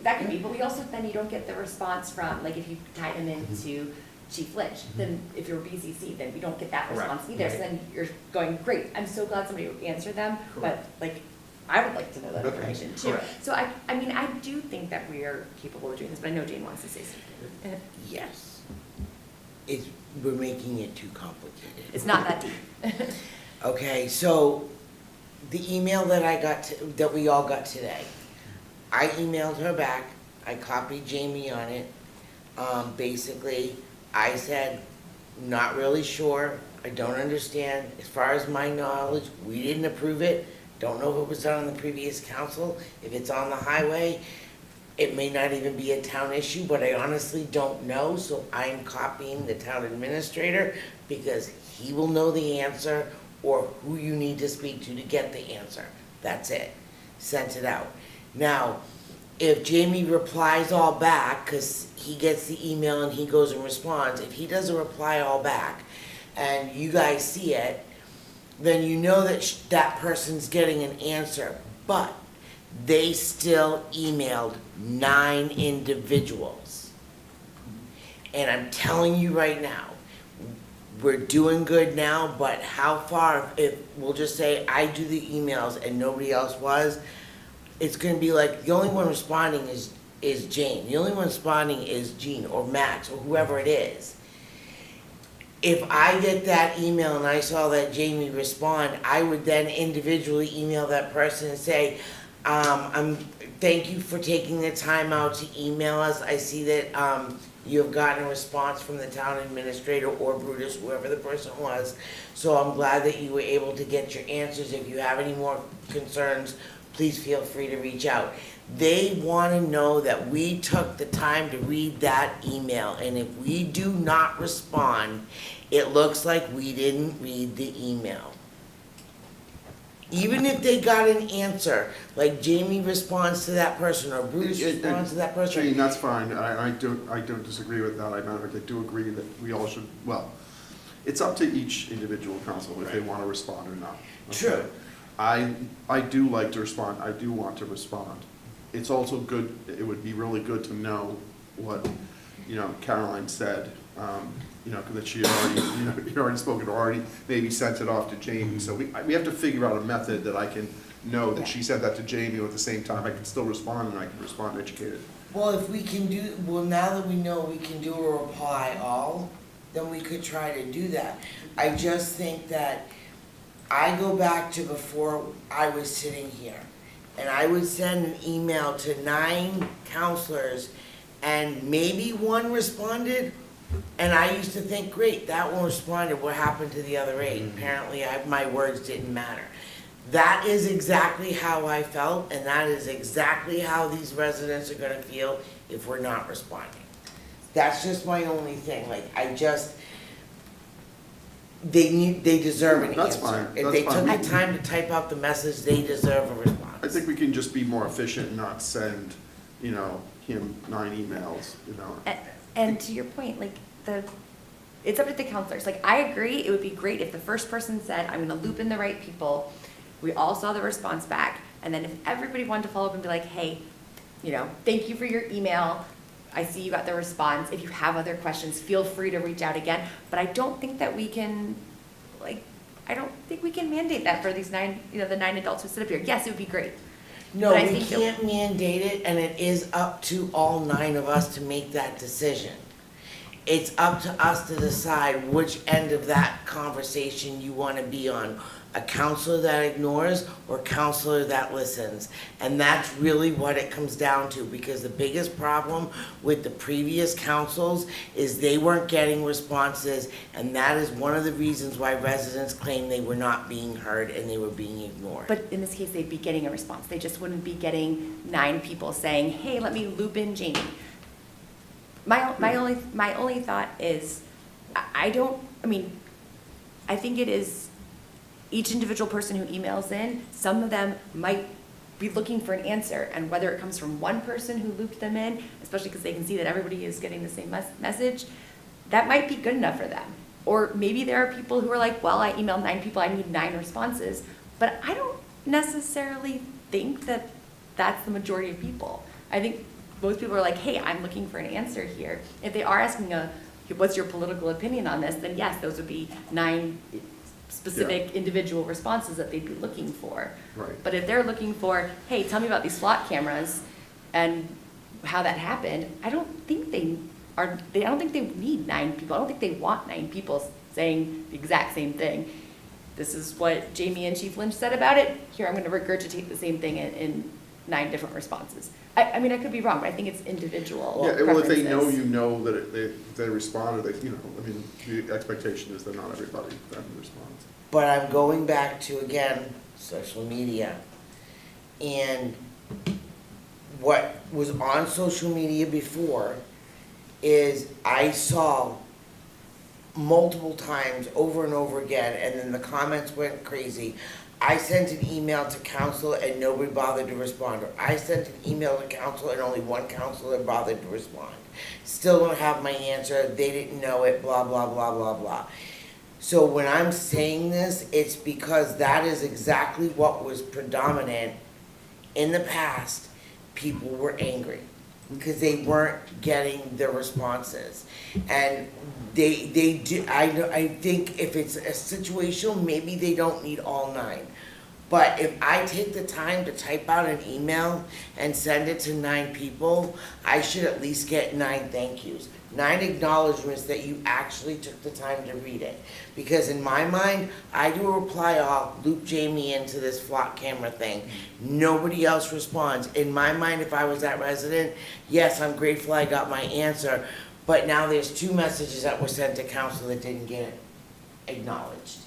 that could be, but we also, then you don't get the response from, like, if you tie them into Chief Lynch, then if you're BCC, then we don't get that response either. So then you're going, great, I'm so glad somebody answered them, but, like, I would like to know that information too. Correct. So I mean, I do think that we are capable of doing this, but I know Jane wants to say something. Yes. We're making it too complicated. It's not that deep. Okay, so the email that I got, that we all got today, I emailed her back, I copied Jamie on it. Basically, I said, not really sure, I don't understand. As far as my knowledge, we didn't approve it. Don't know if it was done on the previous council. If it's on the highway, it may not even be a town issue, but I honestly don't know, so I'm copying the town administrator because he will know the answer or who you need to speak to get the answer. That's it. Sent it out. Now, if Jamie replies all back, because he gets the email and he goes and responds, if he does a reply all back and you guys see it, then you know that that person's getting an answer, but they still emailed 9 individuals. And I'm telling you right now, we're doing good now, but how far, if we'll just say I do the emails and nobody else was, it's gonna be like, the only one responding is Jane, the only one responding is Jean or Max or whoever it is. If I get that email and I saw that Jamie respond, I would then individually email that person and say, thank you for taking the time out to email us. I see that you have gotten a response from the town administrator or Brutus, whoever the person was. So I'm glad that you were able to get your answers. If you have any more concerns, please feel free to reach out. They want to know that we took the time to read that email, and if we do not respond, it looks like we didn't read the email. Even if they got an answer, like Jamie responds to that person or Bruce responds to that person. Jane, that's fine. I don't disagree with that. I do agree that we all should, well, it's up to each individual council if they want to respond or not. Okay? True. I do like to respond. I do want to respond. It's also good, it would be really good to know what, Caroline said, that she had already, you'd already spoken, or already maybe sent it off to Jamie. So we have to figure out a method that I can know that she said that to Jamie, or at the same time I can still respond and I can respond educated. Well, if we can do, now that we know we can do a reply all, then we could try to do that. I just think that I go back to before I was sitting here, and I would send an email to 9 counselors, and maybe 1 responded, and I used to think, great, that one responded, what happened to the other 8? Apparently my words didn't matter. That is exactly how I felt, and that is exactly how these residents are gonna feel if we're not responding. That's just my only thing, they deserve an answer. That's fine. If they took the time to type out the message, they deserve a response. I think we can just be more efficient and not send, him 9 emails, And to your point, it's up to the counselors. I agree, it would be great if the first person said, I'm gonna loop in the right people, we all saw the response back, and then if everybody wanted to follow up and be like, hey, thank you for your email, I see you got the response, if you have other questions, feel free to reach out again. But I don't think that we can, mandate that for these 9, the 9 adults who sit up here. Yes, it would be great, No, But I we think that- can't mandate it, and it is up to all 9 of us to make that decision. It's up to us to decide which end of that conversation you wanna be on. A counselor that ignores or counselor that listens. And that's really what it comes down to, because the biggest problem with the previous councils is they weren't getting responses, and that is one of the reasons why residents claim they were not being heard and they were being ignored. But in this case, they'd be getting a response. They just wouldn't be getting 9 people saying, hey, let me loop in Jamie. My only thought is, I think it is each individual person who emails in, some of them might be looking for an answer, and whether it comes from one person who looped them in, especially because they can see that everybody is getting the same message, that might be good enough for them. Or maybe there are people who are like, well, I emailed 9 people, I need 9 responses, but I don't necessarily think that that's the majority of people. I think most people are like, hey, I'm looking for an answer here. If they are asking what's your political opinion on this, then yes, those would be 9 specific individual responses that they'd be looking for. Right. But if they're looking for, hey, tell me about these slot cameras and how that happened, I don't think they need 9 people. I don't think they want 9 people saying the exact same thing. This is what Jamie and Chief Lynch said about it. Here, I'm going to regurgitate the same thing in 9 different responses. I mean, I could be wrong, but I think it's individual Yeah, well, if they know preferences. you know that they responded, the expectation is that not everybody then responds. But I'm going back to, again, social media. And what was on social media before is I saw multiple times over and over again, and then the comments went crazy. I sent an email to council and nobody bothered to respond. Or I sent an email to council and only one councilor bothered to respond. Still don't have my answer, they didn't know it, blah, blah, blah, blah, blah. So when I'm saying this, it's because that is exactly what was predominant in the past. People were angry because they weren't getting the responses. And they do, I think if it's a situation, maybe they don't need all 9. But if I take the time to type out an email and send it to 9 people, I should at least get 9 thank yous. 9 acknowledgements that you actually took the time to read it. Because in my mind, I do a reply all, loop Jamie into this flock camera thing. Nobody else responds. In my mind, if I was that resident, yes, I'm grateful I got my answer, but now there's 2 messages that were sent to council that didn't get acknowledged.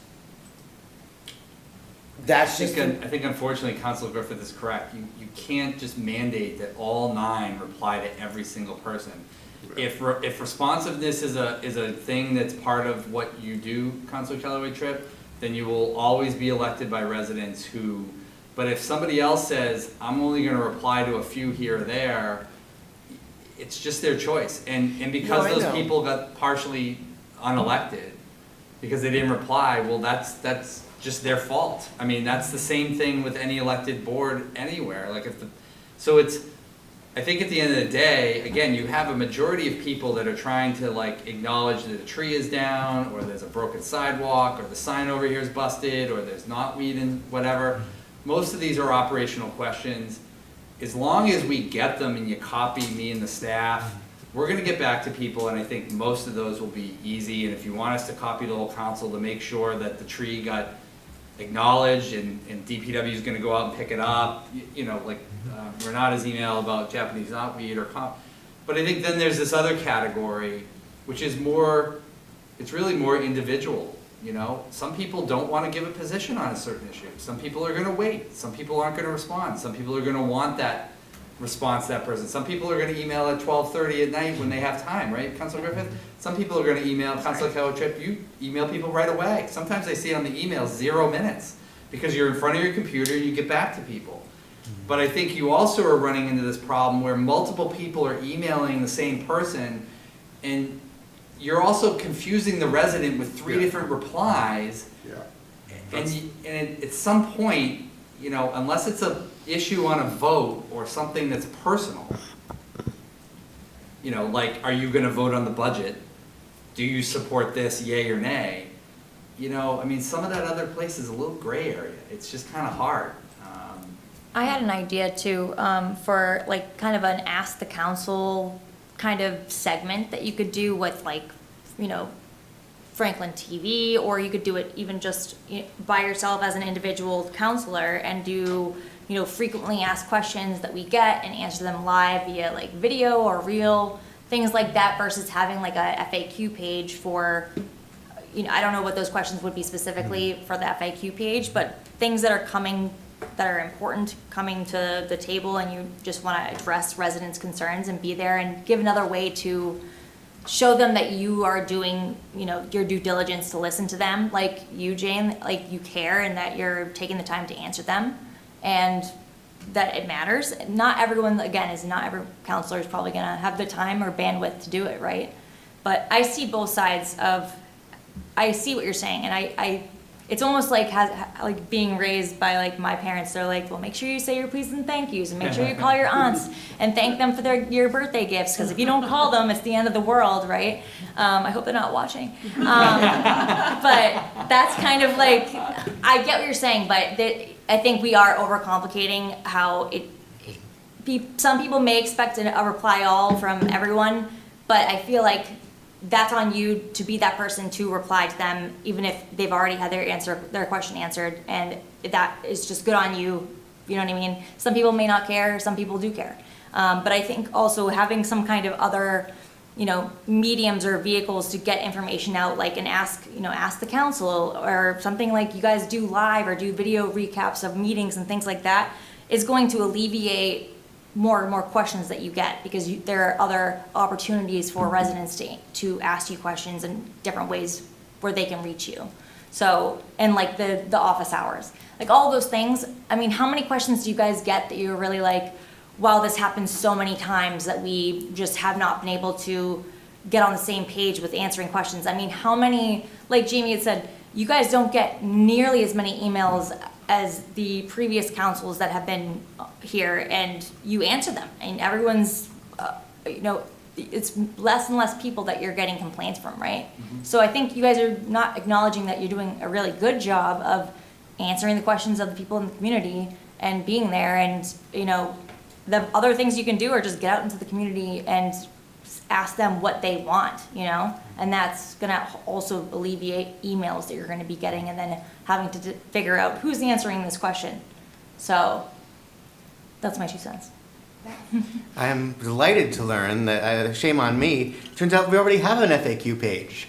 That's just. I think unfortunately, Councilor Griffith is correct. You can't just mandate that all 9 reply to every single person. If responsiveness is a thing that's part of what you do, Councilor Callaway Tripp, then you will always be elected by residents who, but if somebody else says, I'm only gonna reply to a few here or there, it's just their choice. And because No, I those know. people got partially unelected, because they didn't reply, well, that's just their fault. I mean, that's the same thing with any elected board anywhere. Like I think at the end of the day, again, you have a majority of people that are trying to like acknowledge that a tree is down, or there's a broken sidewalk, or the sign over here is busted, or there's knotweed and whatever. Most of these are operational questions. As long as we get them and you copy me and the staff, we're gonna get back to people, and I think most of those will be easy. And if you want us to copy the whole council to make sure that the tree got acknowledged and DPW is gonna go out and pick it up, Renata's email about Japanese knotweed but I think then there's this other category, which is it's really more individual, Some people don't wanna give a position on a certain issue. Some people are gonna wait. Some people aren't gonna respond. Some people are gonna want that response to that person. Some people are gonna email at 12:30 at night when they have time, right, Councilor Griffith? Some people are gonna email, Councilor Callaway-Tripp, you email people right away. Sometimes I see it on the email, 0 minutes, because you're in front of your computer and you get back to people. But I think you also are running into this problem where multiple people are emailing the same person, and you're also confusing the resident with 3 different replies. Yeah. And at some point, unless it's a issue on a vote or something that's personal, like, are you gonna vote on the budget? Do you support this, yay or nay? Some of that other place is a little gray area. It's just kind of hard. I had an idea too, for like kind of an Ask the Council kind of segment that you could do with like, you know, Franklin TV, or you could do it even just by yourself as an individual counselor and do, you know, frequently asked questions that we get and answer them live via like video or reel, things like that, versus having like a FAQ page for, you know, I don't know what those questions would be specifically for the FAQ page, but things that are coming, that are important, coming to the table, and you just want to address residents' concerns and be there and give another way to show them that you are doing, you know, your due diligence to listen to them, like you, Jane, like you care and that you're taking the time to answer them and that it matters. Not everyone, again, not every counselor is probably gonna have the time or bandwidth to do it, right? But I see both sides of, I see what you're saying, and I it's almost like like being raised by like my parents. They're like, well, make sure you say your please and thank yous, and make sure you call your aunts and thank them for your birthday gifts, because if you don't call them, it's the end of the world, right? I hope they're not watching. But that's kind of like, I get what you're saying, but I think we are overcomplicating how some people may expect a reply all from everyone, but I feel like that's on you to be that person to reply to them, even if they've already had their question answered, and that is just good on you. You know what I mean? Some people may not care, some people do care. But I think also having some kind of other, you know, mediums or vehicles to get information out, like an ask the council, or something like you guys do live or do video recaps of meetings and things like that, is going to alleviate more and more questions that you get, because there are other opportunities for residents to ask you questions in different ways where they can reach you. So, and like the office hours, like all those things. I mean, how many questions do you guys get that you're really like, wow, this happens so many times that we just have not been able to get on the same page with answering questions? I mean, how many, like Jamie had said, you guys don't get nearly as many emails as the previous councils that have been here, and you answer them, and everyone's, you know, it's less and less people that you're getting complaints from, right? Mm-hmm. So I think you guys are not acknowledging that you're doing a really good job of answering the questions of the people in the community and being there, and, you know, the other things you can do are just get out into the community and ask them what they want, you know, and that's gonna also alleviate emails that you're gonna be getting and then having to figure out who's answering this question. So that's my 2 cents. I am delighted to learn that, shame on me, turns out we already have an FAQ page.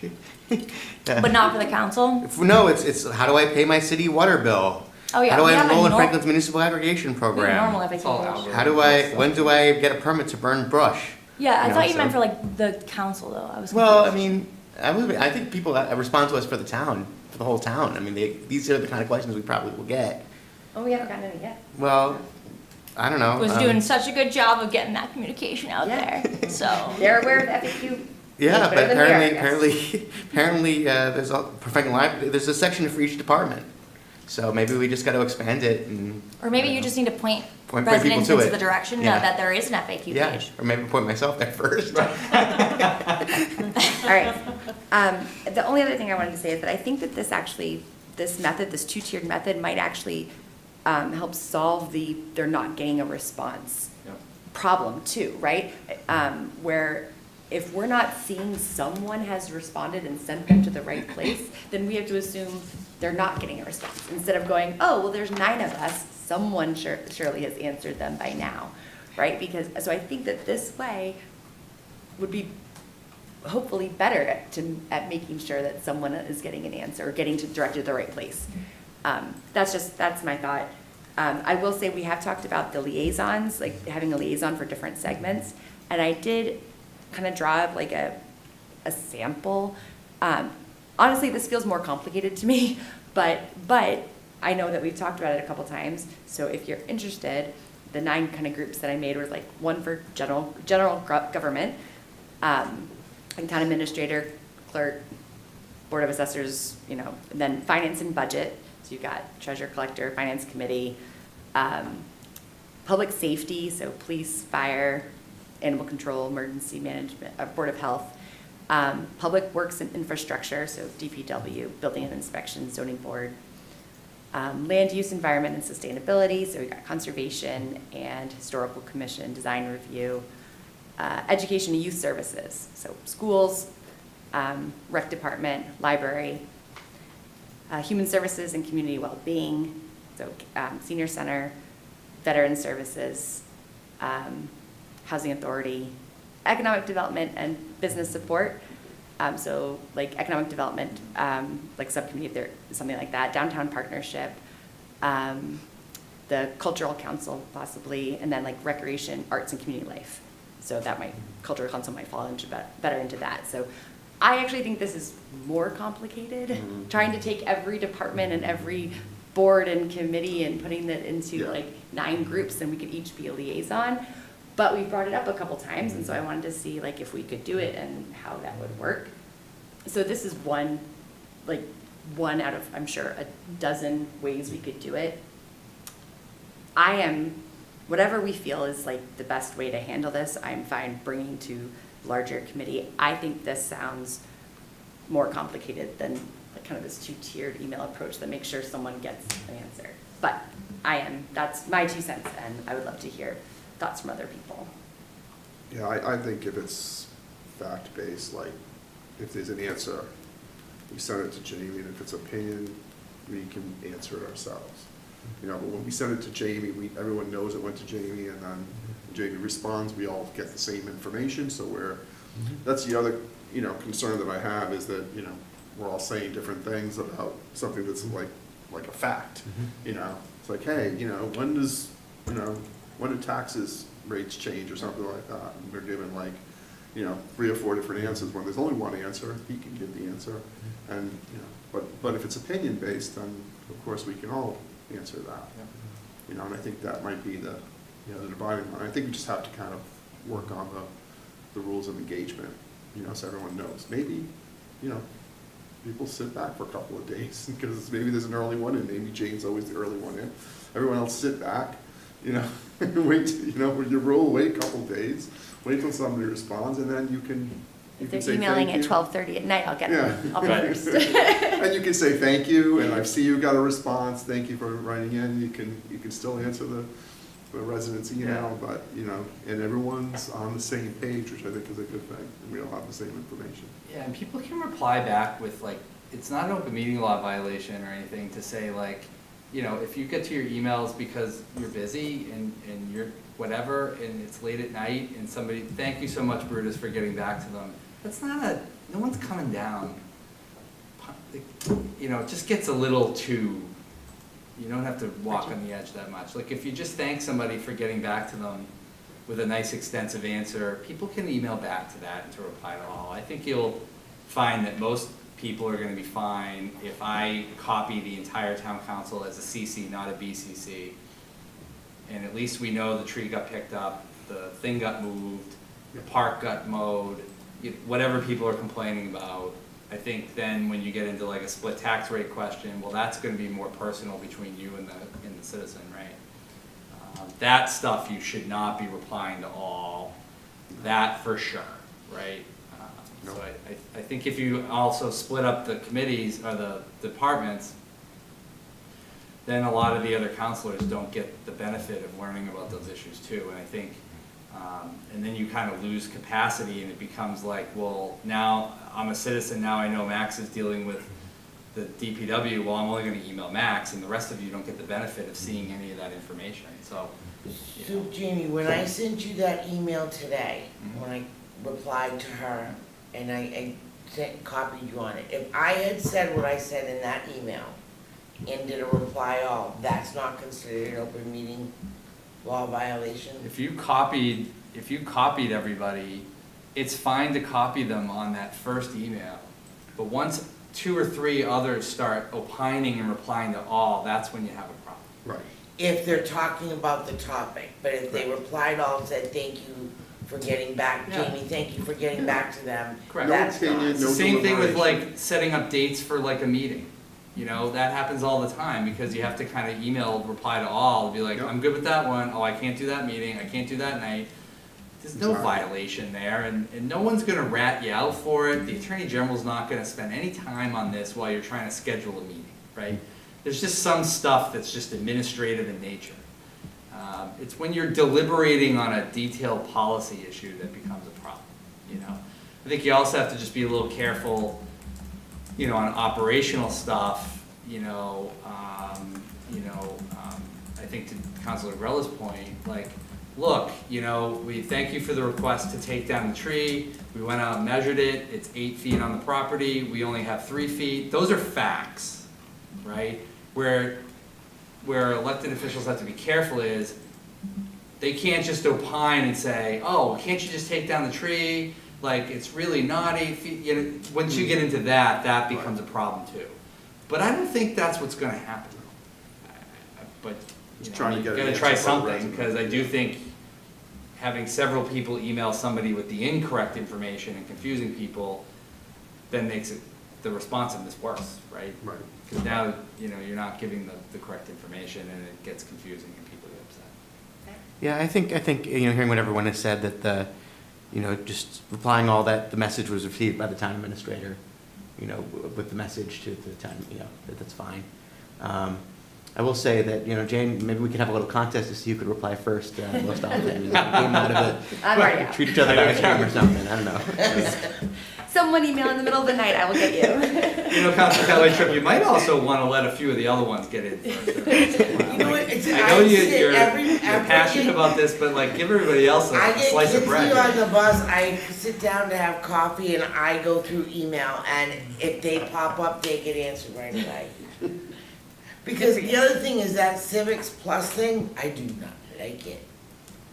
But not for the council? No, it's how do I pay my city water bill? Oh yeah. How do I enroll in Franklin's municipal aggregation We program? have a normal FAQ page. When do I get a permit to burn brush? Yeah, I thought you meant for like the council though. I was Well, I confused. mean, I think people that respond to us for the town, for the whole town. I mean, these are the kind of questions we probably will get. Oh, we haven't gotten any yet. Well, I don't know. Was doing such a good job of getting that communication out there. So They're aware of FAQ. Yeah, It's but better than we are, I guess. apparently, there's a Franklin Library. There's a section for each department. So maybe we just got to expand it and. or maybe you just need to point people residents to into it. the direction Yeah. that there is an FAQ Yeah, page. or maybe point myself there first. All right. The only other thing I wanted to say is that I think that this method, this 2-tiered method, might actually help solve they're not getting a response problem too, right? Where if we're not seeing someone has responded and sent them to the right place, then we have to assume they're not getting a response. Instead of going, oh, well, there's 9 of us, someone surely has answered them by now, right? So I think that this way would be hopefully better at making sure that someone is getting an answer or getting directed to the right place. That's my thought. I will say we have talked about the liaisons, like having a liaison for different segments, and I did kind of draw up like a sample. Honestly, this feels more complicated to me, but I know that we've talked about it a couple times. So if you're interested, the 9 kind of groups that I made were like 1 for general government, and town administrator, clerk, board of assessors, you know, and then finance and budget. So you've got treasurer, collector, finance committee, public safety, so police, fire, animal control, emergency management, board of health, public works and infrastructure, so DPW, building and inspection, zoning board, Land use, environment, and sustainability, so we got conservation and historical commission, design review, education and youth services, so schools, rec department, library, human services and community well-being, so senior center, veteran services, housing authority, economic development and business support. So like economic development, like subcommittee, if there something like that, downtown partnership, the cultural council possibly, and then like recreation, arts, and community life. So that might, cultural council might fall into better into that. So I actually think this is more complicated, trying to take every department and every board and committee and putting that into like 9 groups, and we could each be a liaison. But we brought it up a couple times, and so I wanted to see like if we could do it and how that would work. So this is one out of, I'm sure, a dozen ways we could do it. Whatever we feel is like the best way to handle this, I'm fine bringing to larger committee. I think this sounds more complicated than like kind of this 2-tiered email approach that makes sure someone gets an answer. But that's my 2 cents, and I would love to hear thoughts from other people. Yeah, I think if it's fact-based, like, if there's an answer, we send it to Jamie, and if it's opinion, we can answer it ourselves. You know, but when we send it to Jamie, everyone knows it went to Jamie, and then Jamie responds, we all get the same information, so that's the other, concern that I have, is that, we're all saying different things about something that's like a fact, It's like, hey, when do taxes rates change or something like that? And they're given 3 or 4 different answers. When there's only one answer, he can give the answer. And, but if it's opinion based, then of course we can all answer that. And I think that might be the dividing line. I think we just have to kind of work on the rules of engagement, so everyone knows. Maybe, people sit back for a couple of days because maybe there's an early one and maybe Jane's always the early one in. Everyone else sit back, wait, with your rule, wait a couple of days, wait till somebody responds, and then you can If they're say emailing thank at you. 12:30 at night, I'll get them. I'll be Right. first. And you can say thank you, and I see you got a response, thank you for writing in, you can still answer the resident's email, but, and everyone's on the same page, which I think is a good thing, and we all have the same information. Yeah, and people can reply back with it's not an open meeting law violation or anything to say if you get to your emails because you're busy and you're whatever, and it's late at night, and somebody, thank you so much, Brutus, for getting back to them. That's not no one's coming down. It just gets a little too, you don't have to walk on the edge that much. If you just thank somebody for getting back to them with a nice extensive answer, people can email back to that and to reply to all. I think you'll find that most people are going to be fine if I copy the entire town council as a CC, not a BCC. And at least we know the tree got picked up, the thing got moved, the park got mowed, whatever people are complaining about. I think then when you get into a split tax rate question, well, that's going to be more personal between you and the citizen, right? That stuff you should not be replying to all. That for sure, right? So I think if you also split up the committees or the departments, then a lot of the other counselors don't get the benefit of learning about those issues too. And I think, and then you kind of lose capacity, and it becomes well, now I'm a citizen, now I know Max is dealing with the DPW, well, I'm only going to email Max, and the rest of you don't get the benefit of seeing any of that information. So Jamie, when I sent you that email today, when I replied to her, and I copied you on it, if I had said what I said in that email and did a reply all, that's not considered an open meeting law violation? If you copied everybody, it's fine to copy them on that first email. But once 2 or 3 others start opining and replying to all, that's when you have a problem. Right. If they're talking about the topic, but if they replied all and said, thank you for getting back, Jamie, thank you for getting back to them, Correct. that's not. It's the same thing with setting up dates for a meeting. That happens all the time because you have to kind of email reply to all and be I'm good with that one. Oh, I can't do that meeting. I can't do that night. There's no violation there, and no one's going to rat you out for it. The Attorney General's not going to spend any time on this while you're trying to schedule a meeting, right? there's just some stuff that's just administrative in nature. It's when you're deliberating on a detailed policy issue that becomes a problem, you know? I think you also have to just be a little careful, you know, on operational stuff, I think to Councilor Grella's point, like, look, you know, we thank you for the request to take down the tree. We went out and measured it. It's 8 feet on the property. We only have 3 feet. Those are facts, right? Where elected officials have to be careful is they can't just opine and say, oh, can't you just take down the tree? Like, it's really not 8 feet. You know, once you get into that, that becomes a problem too. But I don't think that's what's going to happen. But you gotta try something, because I do think having several people email somebody with the incorrect information and confusing people then makes it, the responsiveness worse, right? Right. Because now, you know, you're not giving the correct information and it gets confusing and people get upset. Yeah, I think, you know, hearing what everyone has said, that just replying all that, the message was received by the town administrator, you know, with the message to the town, you know, that's fine. I will say that, you know, Jane, maybe we could have a little contest to see who could reply first most often. Game out of it. I'm already out. Treat each other to ice cream or something, I don't know. Someone email in the middle of the night, I will get you. You know, Councilor Kelly Tripp, you might also want to let a few of the other ones get in first. You know what, I know you're passionate about this, but like, give everybody else a slice of bread. I get kids on the bus, I sit down to have coffee and I go through email, and if they pop up, they get answered right away. Because the other thing is that Civics Plus thing, I do not like it.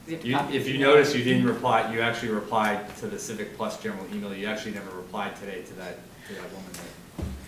If you notice, you didn't reply, you actually replied to the Civic Plus general email. You actually never replied today to that woman.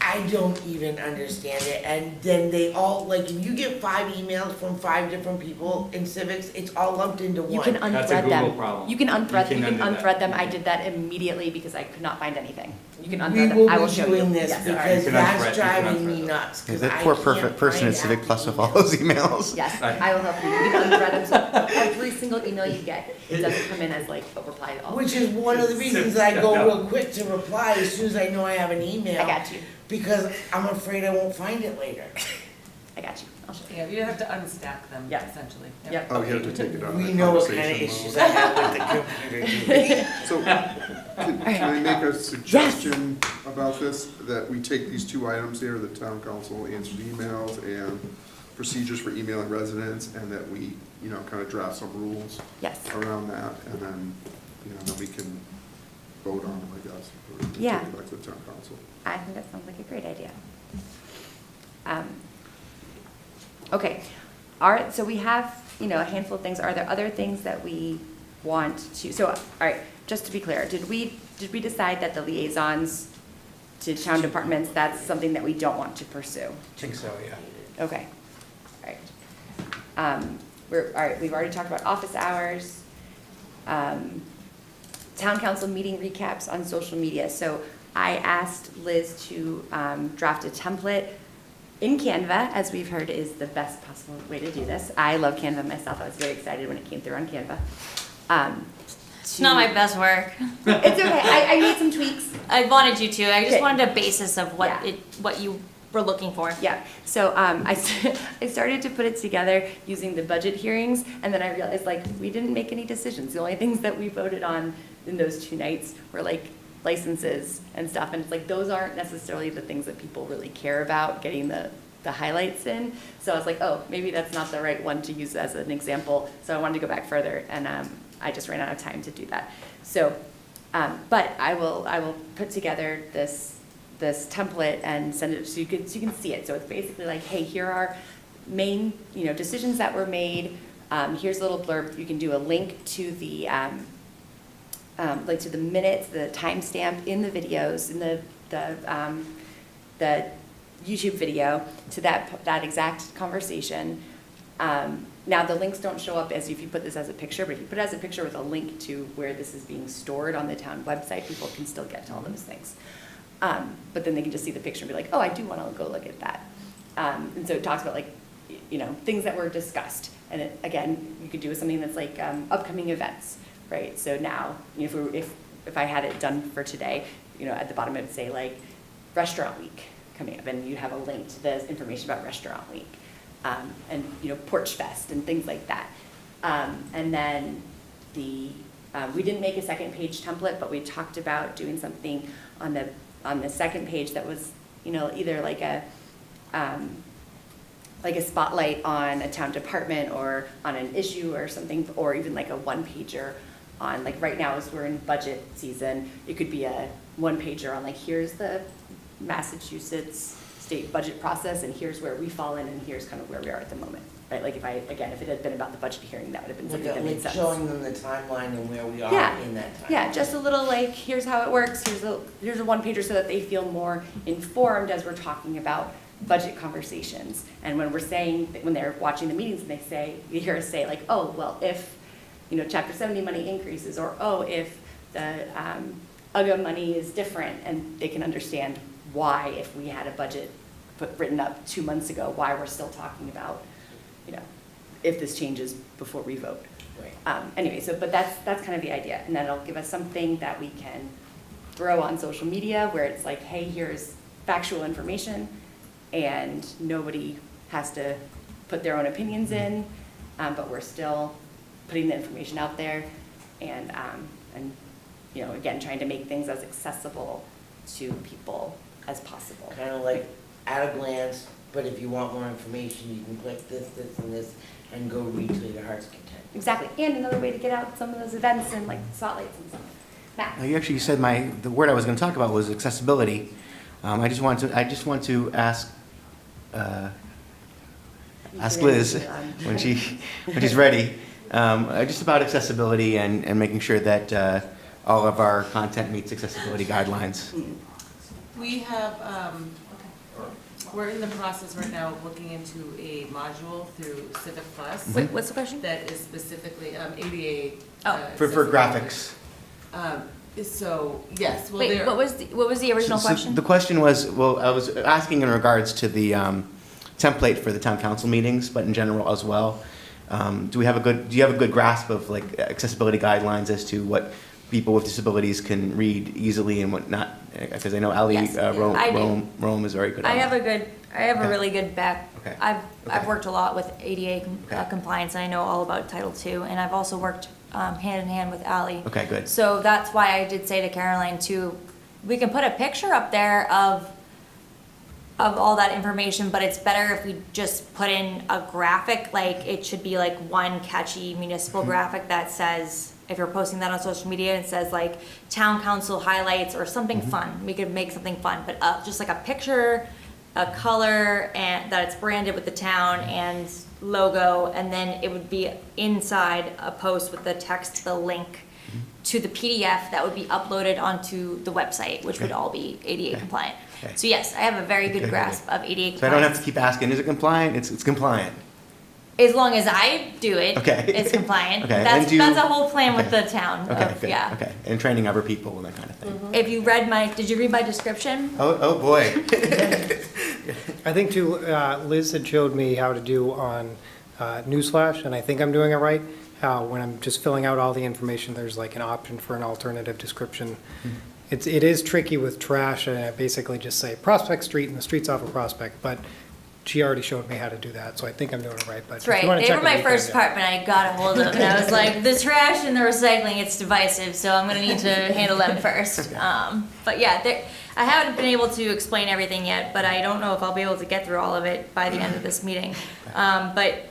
I don't even understand it, and then they all, like, if you get 5 emails from 5 different people in civics, it's all lumped into one. You can That's a unthread Google them. problem. You can unthread them. You can undo unthread that. them. I did that immediately because I could not find anything. You can We unthread them. will I will be show you. doing this Yes, because You can that's unthread- you can driving me unthread them. nuts, Yeah, because that I poor can't person find at Civic out Plus with emails. all those emails. Yes, Right. I will help you. You can unthread them so every single email you get, it doesn't come in as like a reply to all. Which is one of the reasons I go real quick to reply as soon as I know I have an email. I got you. Because I'm afraid I won't find it later. I got you. I'll show you. Yeah, you have to unstack them, Yeah. essentially. Yep. Oh, you have to take it out of We the know what kind of conversation issues mode. I have with the computer. So, can I make a suggestion about this? That we take these 2 items here, the town council answers emails and procedures for emailing residents, and that we, you know, kind of draft some rules Yes. around that, and then, you know, then we can vote on them, I guess, or take Yeah. it back to the town council. I think that sounds like a great idea. Okay, so we have, you know, a handful of things. Are there other things that we want to, so, all right, just to be clear, did we decide that the liaisons to town departments, that's something that we don't want to pursue? I think so, yeah. Okay, all right. All right, we've already talked about office hours. Town council meeting recaps on social media. So I asked Liz to draft a template in Canva, as we've heard is the best possible way to do this. I love Canva myself. I was very excited when it came through on Canva. It's not my best work. It's okay. I made some tweaks. I wanted you to. I just Okay. wanted a basis of what Yeah. what you were looking for. Yeah, so I started to put it together using the budget hearings, and then I realized, like, we didn't make any decisions. The only things that we voted on in those 2 nights were like licenses and stuff, and it's like, those aren't necessarily the things that people really care about, getting the highlights in. So I was like, oh, maybe that's not the right one to use as an example, so I wanted to go back further, and I just ran out of time to do that. So, but I will put together this template and send it so you can see it. So it's basically like, hey, here are main, you know, decisions that were made. Here's a little blurb. You can do a link to the like to the minutes, the timestamp in the videos, in the YouTube video to that exact conversation. Now the links don't show up as if you put this as a picture, but if you put it as a picture with a link to where this is being stored on the town website, people can still get to all those things. But then they can just see the picture and be like, oh, I do want to go look at that. And so it talks about, like, you know, things that were discussed. And it, again, you could do something that's like upcoming events, right? So now, you know, if I had it done for today, you know, at the bottom it would say like restaurant week coming up, and you have a link to the information about Restaurant Week, and, you know, Porch Fest and things like that. And then we didn't make a second page template, but we talked about doing something on the second page that was, you know, either like a spotlight on a town department or on an issue or something, or even like a one-pager on, like right now as we're in budget season, it could be a one-pager on like, here's the Massachusetts state budget process and here's where we fall in and here's kind of where we are at the moment, right? Like if it had been about the budget hearing, that would have been something that made sense. Showing them the timeline and where we are in that timeline. Yeah, just a little like, here's how it works, here's a one-pager so that they feel more informed as we're talking about budget conversations. And when we're saying, when they're watching the meetings and you hear us say like, oh, well, if, you know, Chapter 70 money increases, or oh, if the UGA money is different, and they can understand why, if we had a budget written up 2 months ago, why we're still talking about, you know, if this changes before we vote. Right. Anyway, but that's kind of the idea, and then it'll give us something that we can throw on social media where it's like, hey, here's factual information, and nobody has to put their own opinions in, but we're still putting the information out there, and you know, again, trying to make things as accessible to people as possible. Kind of like at a glance, but if you want more information, you can click this, this, and this, and go read to your heart's content. Exactly, and another way to get out some of those events and like spotlights and stuff. Matt? You actually said the word I was going to talk about was accessibility. I just want to ask Liz when she's ready, just about accessibility and making sure that all of our content meets accessibility guidelines. We have, we're in the process right now of looking into a module through Civic Plus. Wait, what's the question? That is specifically ADA. For graphics. So, yes, well, Wait, what was the original question? The question was, well, I was asking in regards to the template for the town council meetings, but in general as well. Do you have a good grasp of like accessibility guidelines as to what people with disabilities can read easily and what not? Because I know Ali, Yes, Rome is very good on that. I have a really good back. Okay. I've worked a lot with ADA compliance, and I know all about Title II, and I've also worked hand in hand with Ali. Okay, good. So that's why I did say to Caroline too, we can put a picture up there of all that information, but it's better if we just put in a graphic. Like it should be like one catchy municipal graphic that says, if you're posting that on social media, it says like town council highlights or something fun. We could make something fun, but just like a picture, a color, and that it's branded with the town and logo, and then it would be inside a post with the text, the link to the PDF that would be uploaded onto the website, which would all be ADA compliant. Okay. So yes, I have a very good grasp of ADA compliance. So I don't have to keep asking, is it compliant? It's compliant. As long as I do it, Okay. it's compliant. Okay. That's a whole plan with Okay. the town. Okay, of, good. Yeah. Okay, and training other people and that kind of thing. If you did you read my description? Oh boy. I think too, Liz had showed me how to do on Newsflash, and I think I'm doing it right. How when I'm just filling out all the information, there's like an option for an alternative description. It is tricky with trash, and I basically just say Prospect Street and the streets off of Prospect, but she already showed me how to do that, so I think I'm doing it right. But That's right. They were my first department I got a hold of, and I was like, the trash and the recycling, it's divisive, so I'm going to need to handle them first. But yeah, I haven't been able to explain everything yet, but I don't know if I'll be able to get through all of it by the end of this meeting. But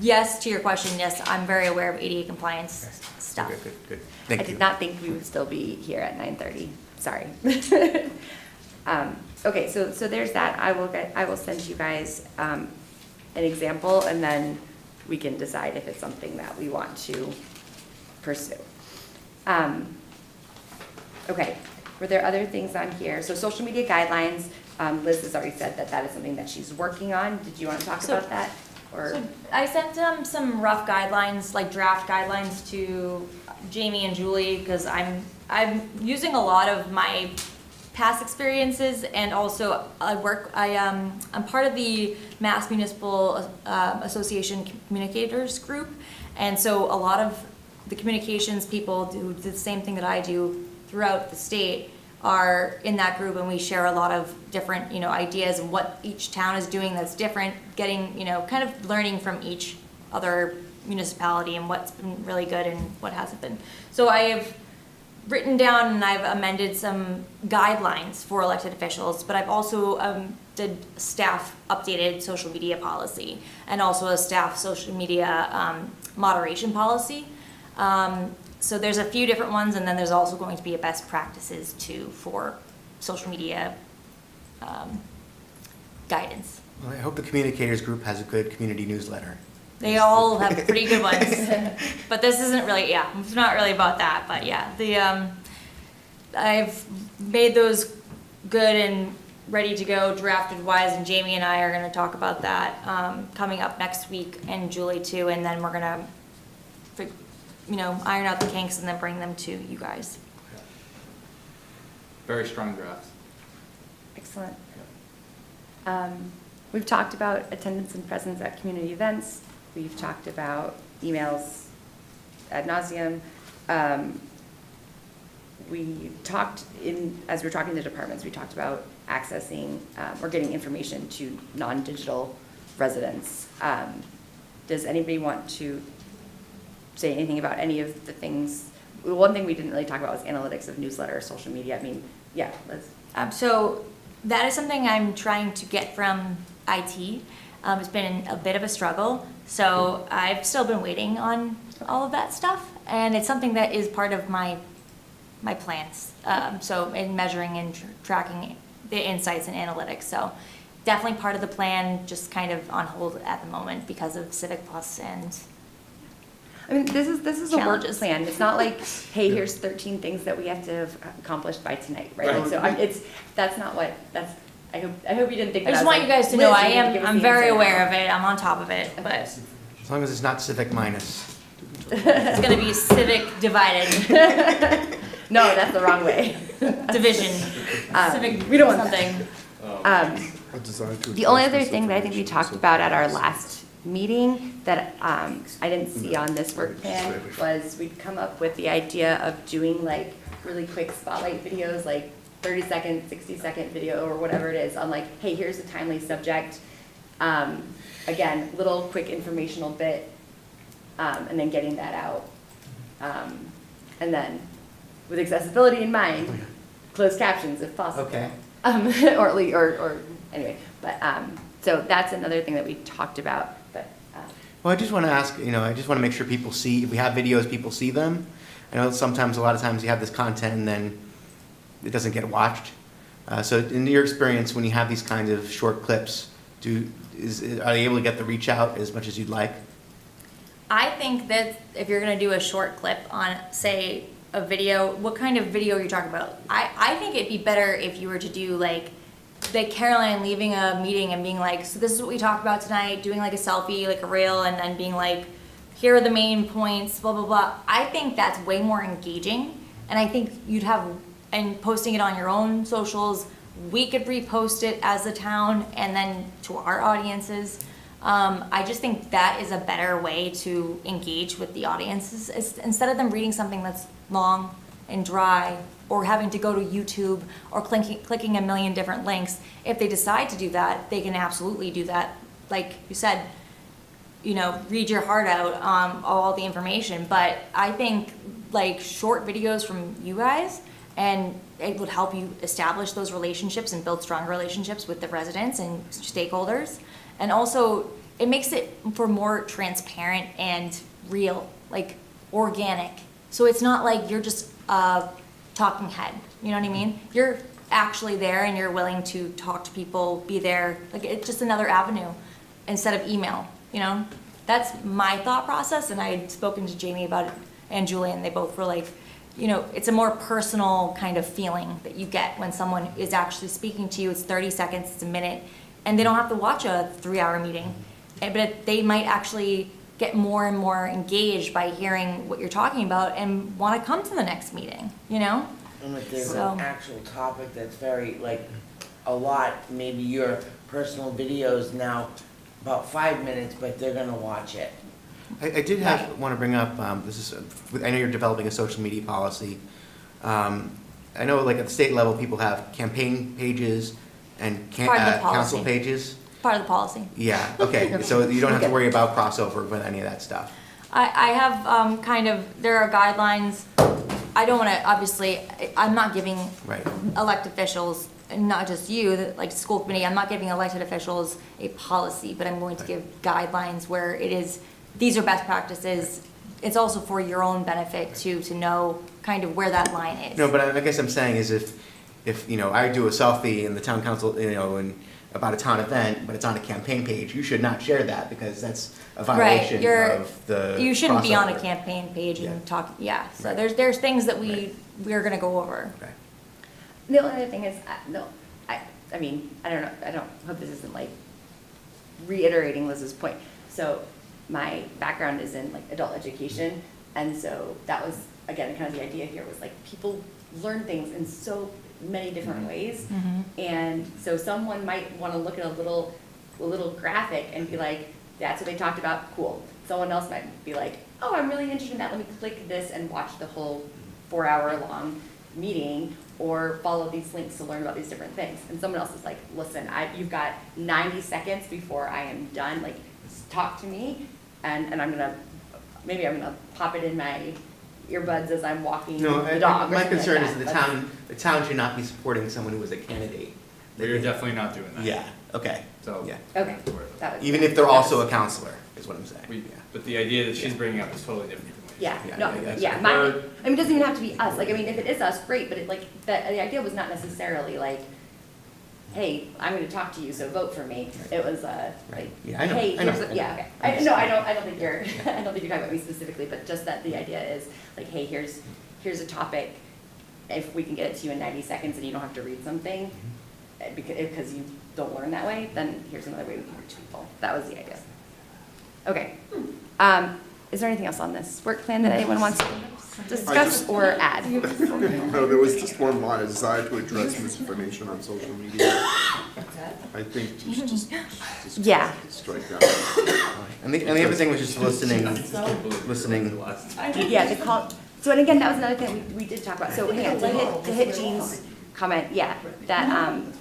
yes, to your question, yes, I'm very aware of ADA compliance stuff. Good. Thank I you. did not think we would still be here at 9:30. Sorry. Okay, so there's that. I will send you guys an example, and then we can decide if it's something that we want to pursue. Okay, were there other things on here? So social media guidelines, Liz has already said that is something that she's working on. Did you want to talk about that? So I sent some rough guidelines, like draft guidelines, to Jamie and Julie, because I'm using a lot of my past experiences, and also I'm part of the Mass Municipal Association Communicators Group, and so a lot of the communications people do the same thing that I do throughout the state are in that group, and we share a lot of different, you know, ideas and what each town is doing that's different, getting, you know, kind of learning from each other municipality and what's been really good and what hasn't been. So I have written down and I've amended some guidelines for elected officials, but I've also did staff updated social media policy and also a staff social media moderation policy. So there's a few different ones, and then there's also going to be a best practices too for social media guidance. Well, I hope the communicators group has a good community newsletter. They all have pretty good ones, but this isn't really, yeah, it's not really about that, but yeah, I've made those good and ready to go, drafted wise, and Jamie and I are gonna talk about that coming up next week, and Julie too, and then we're gonna, you know, iron out the kinks and then bring them to you guys. Very strong drafts. Excellent. We've talked about attendance and presence at community events. We've talked about emails ad nauseum. We talked as we were talking to departments, we talked about accessing or getting information to non-digital residents. Does anybody want to say anything about any of the things? One thing we didn't really talk about was analytics of newsletter, social media. I mean, yeah, let's. So that is something I'm trying to get from IT. It's been a bit of a struggle, so I've still been waiting on all of that stuff, and it's something that is part of my plans. So in measuring and tracking the insights and analytics, so definitely part of the plan, just kind of on hold at the moment because of Civic Plus and. I mean, this is a work Challenges. plan. It's not like, hey, here's 13 things that we have to have accomplished by tonight, right? Right. So that's not what. I hope you didn't think. I that just was want like, you guys to Liz, know you need to give us I'm the very answer aware now. of it. I'm on top of it, but As long as it's not civic minus. it's gonna be civic divided No, that's the wrong way. division. Civic we don't want something. The only other thing that I think we talked about at our last meeting that I didn't see on this work plan was we'd come up with the idea of doing like really quick spotlight videos, like 30-second, 60-second video or whatever it is on like, hey, here's a timely subject. Again, little quick informational bit, and then getting that out. And then with accessibility in mind, closed captions if possible. Okay. Or at least, or anyway, but so that's another thing that we talked about. But Well, I just want to ask, I just want to make sure people see, if we have videos, people see them. I know sometimes, a lot of times you have this content and then it doesn't get watched. So in your experience, when you have these kinds of short clips, are they able to get the reach out as much as you'd like? I think that if you're gonna do a short clip on, say, a video, what kind of video are you talking about? I think it'd be better if you were to do like Caroline leaving a meeting and being like, so this is what we talked about tonight, doing like a selfie, like a reel, and then being like, here are the main points, blah, blah, blah. I think that's way more engaging, and I think you'd have, and posting it on your own socials, we could repost it as a town and then to our audiences. I just think that is a better way to engage with the audiences. Instead of them reading something that's long and dry, or having to go to YouTube, or clicking a million different links. If they decide to do that, they can absolutely do that. Like you said, read your heart out, all the information. But I think like short videos from you guys, and it would help you establish those relationships and build strong relationships with the residents and stakeholders. And also, it makes it for more transparent and real, like organic. So it's not like you're just a talking head, you know what I mean? You're actually there and you're willing to talk to people, be there. Like, it's just another avenue instead of email, That's my thought process, and I had spoken to Jamie about it and Julie, and they both were like, it's a more personal kind of feeling that you get when someone is actually speaking to you. It's 30 seconds, it's a minute, and they don't have to watch a 3-hour meeting. But they might actually get more and more engaged by hearing what you're talking about and want to come to the next meeting, And if there's an actual topic that's very, a lot, maybe your personal videos now about 5 minutes, but they're gonna watch it. I did want to bring up, I know you're developing a social media policy. I know like at the state level, people have campaign pages and Part of the council policy. pages. Part of the policy. Yeah, okay, so you don't have to worry about crossover with any of that stuff. I have kind of, there are guidelines. I don't want to, obviously, I'm not giving Right. elected officials, and not just you, like school committee, I'm not giving elected officials a policy, but I'm going to give guidelines where it is, these are best practices. It's also for your own benefit to know kind of where that line is. No, but I guess I'm saying is if, you know, I do a selfie in the town council, you know, and about a town event, but it's on a campaign page, you should not share that because that's a violation of the You shouldn't be on a crossover. campaign page and Yeah. talk, yeah, so Right. there's things that we're gonna go over. Okay. The only other thing is, I mean, I don't hope this isn't like reiterating Liz's point. So my background is in like adult education, and so that was, again, kind of the idea here was like people learn things in so many different ways. And so someone might want to look at a little graphic and be like, that's what they talked about, cool. Someone else might be like, oh, I'm really interested in that, let me click this and watch the whole 4-hour-long meeting, or follow these links to learn about these different things. And someone else is like, listen, you've got 90 seconds before I am done, like, talk to me, and maybe I'm gonna pop it in my earbuds as I'm walking No, the dog. or my something concern like is that. the town should not be supporting someone who is a candidate. We're definitely not doing that. Yeah, okay, So. yeah. Okay, that was. Even if they're also a counselor, is what I'm saying. We, Yeah. but the idea that she's bringing up is totally different from what you're Yeah, saying. no, yeah, yeah, I mean, it doesn't even have to be us, like, I mean, if it is us, great, but the idea was not necessarily like, hey, I'm gonna talk to you, so vote for me. It was, like, Yeah, I know, hey, I know. here's, yeah, okay. I don't think you're, I don't think you're talking about me specifically, but just that the idea is, like, hey, here's a topic, if we can get it to you in 90 seconds and you don't have to read something, because you don't learn that way, then here's another way we can reach people. That was the idea. Okay. Is there anything else on this work plan that anyone wants to discuss or add? No, there was just one line, a desire to address misinformation on social media. I think you should just Yeah. strike that. And the other thing was just listening. Yeah, the call, so, and again, that was another thing we did talk about, so, hang on, to hit Jean's comment, yeah, that,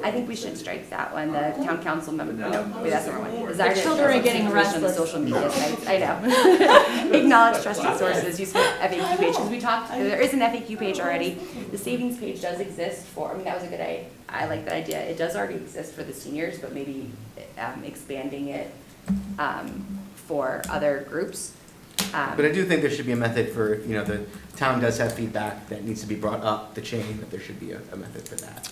I think we should strike that one, the town council member, no, wait, that's the wrong one. Desire to children are address getting misinformation on the restless. social media sites, I know. Acknowledge trusted sources, use FAQ page, because we talked, there is an FAQ page already. The savings page does exist for, I mean, that was a good idea, I like that idea, it does already exist for the seniors, but maybe, expanding it, for other groups. But I do think there should be a method for, you know, the town does have feedback that needs to be brought up the chain, that there should be a method for that.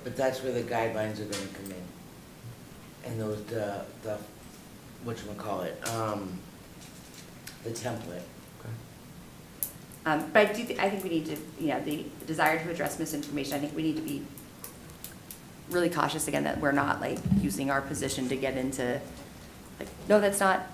But that's where the guidelines are gonna come in. And those, the whatchamacallit, the template. But I think we need to, you know, the desire to address misinformation, I think we need to be really cautious again that we're not like using our position to get into, like, no, that's not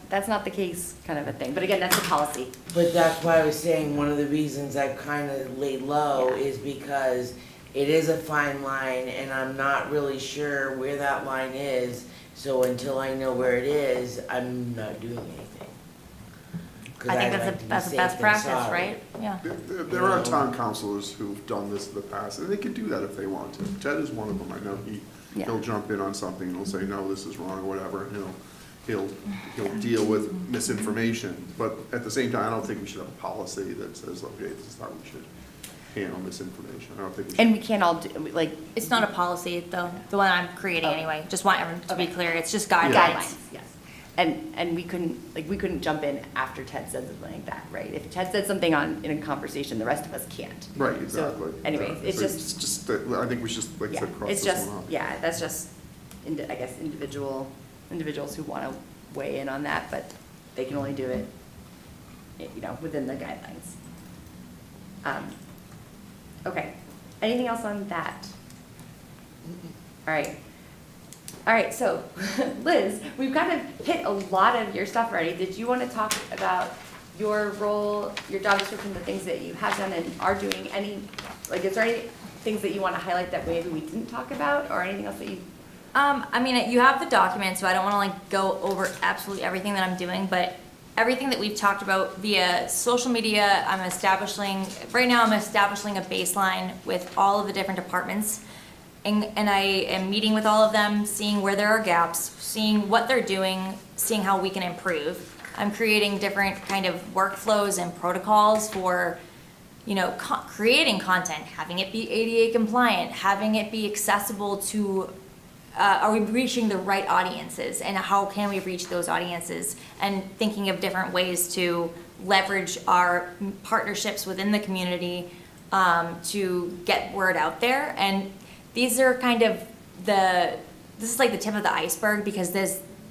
the case kind of a thing. But again, that's the policy. But that's why I was saying, one of the reasons I've kind of laid low Yeah. is because it is a fine line, and I'm not really sure where that line is. So until I know where it is, I'm not doing anything. 'Cause I think I'd that's like to a, be that's a safe best than practice, sorry. right? Yeah. There are town councilors who've done this in the past, and they can do that if they want to. Ted is one of them, I know Yeah. he'll jump in on something, and he'll say, no, this is wrong, or whatever, and he'll deal with misinformation. But at the same time, I don't think we should have a policy that says, okay, this is how we should handle misinformation. I don't think we should. And we can't all do, like, It's not a policy, though, the one I'm creating anyway. Just want everyone to be clear, it's just guidelines. guidelines, yes. And we couldn't jump in after Ted said something like that, right? If Ted said something in a conversation, the rest of us can't. Right, exactly. So anyways, exactly. it's So just, that- I think we should, like I yeah, said, cross it's this just, one off. yeah, that's just, I guess, individuals who want to weigh in on that, but they can only do it, you know, within the guidelines. Okay, anything else on that? All right, so Liz, we've kind of hit a lot of your stuff already. Did you want to talk about your role, your job description, the things that you have done and are doing? Is there any things that you want to highlight that maybe we didn't talk about, or anything else that you? I mean, you have the document, so I don't want to like go over absolutely everything that I'm doing, but everything that we've talked about via social media, right now I'm establishing a baseline with all of the different departments. And I am meeting with all of them, seeing where there are gaps, seeing what they're doing, seeing how we can improve. I'm creating different kind of workflows and protocols for, creating content, having it be ADA compliant, having it be accessible to, are we reaching the right audiences, and how can we reach those audiences, and thinking of different ways to leverage our partnerships within the community to get word out there. And these are kind of this is like the tip of the iceberg, because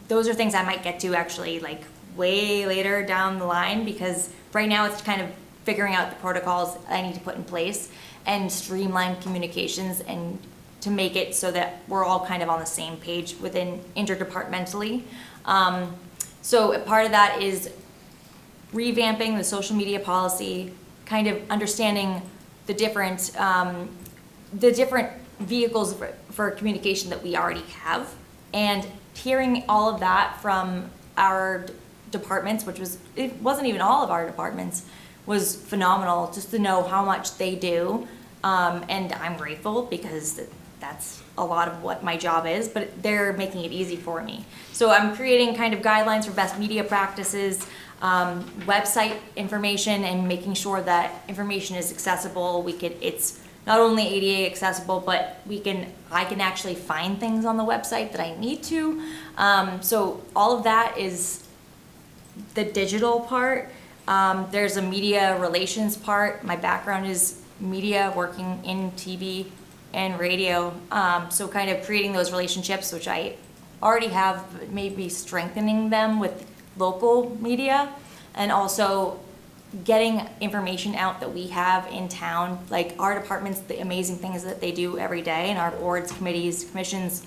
those are things I might get to actually like way later down the line, because right now it's kind of figuring out the protocols I need to put in place and streamline communications, and to make it so that we're all kind of on the same page within interdepartmentally. So a part of that is revamping the social media policy, kind of understanding the different vehicles for communication that we already have, and hearing all of that from our departments, it wasn't even all of our departments, was phenomenal, just to know how much they do. And I'm grateful, because that's a lot of what my job is, but they're making it easy for me. So I'm creating kind of guidelines for best media practices, website information, and making sure that information is accessible. It's not only ADA accessible, but I can actually find things on the website that I need to. So all of that is the digital part. There's a media relations part. My background is media, working in TV and radio. So kind of creating those relationships, which I already have, but maybe strengthening them with local media, and also getting information out that we have in town, like our departments, the amazing things that they do every day, and our boards, committees, commissions,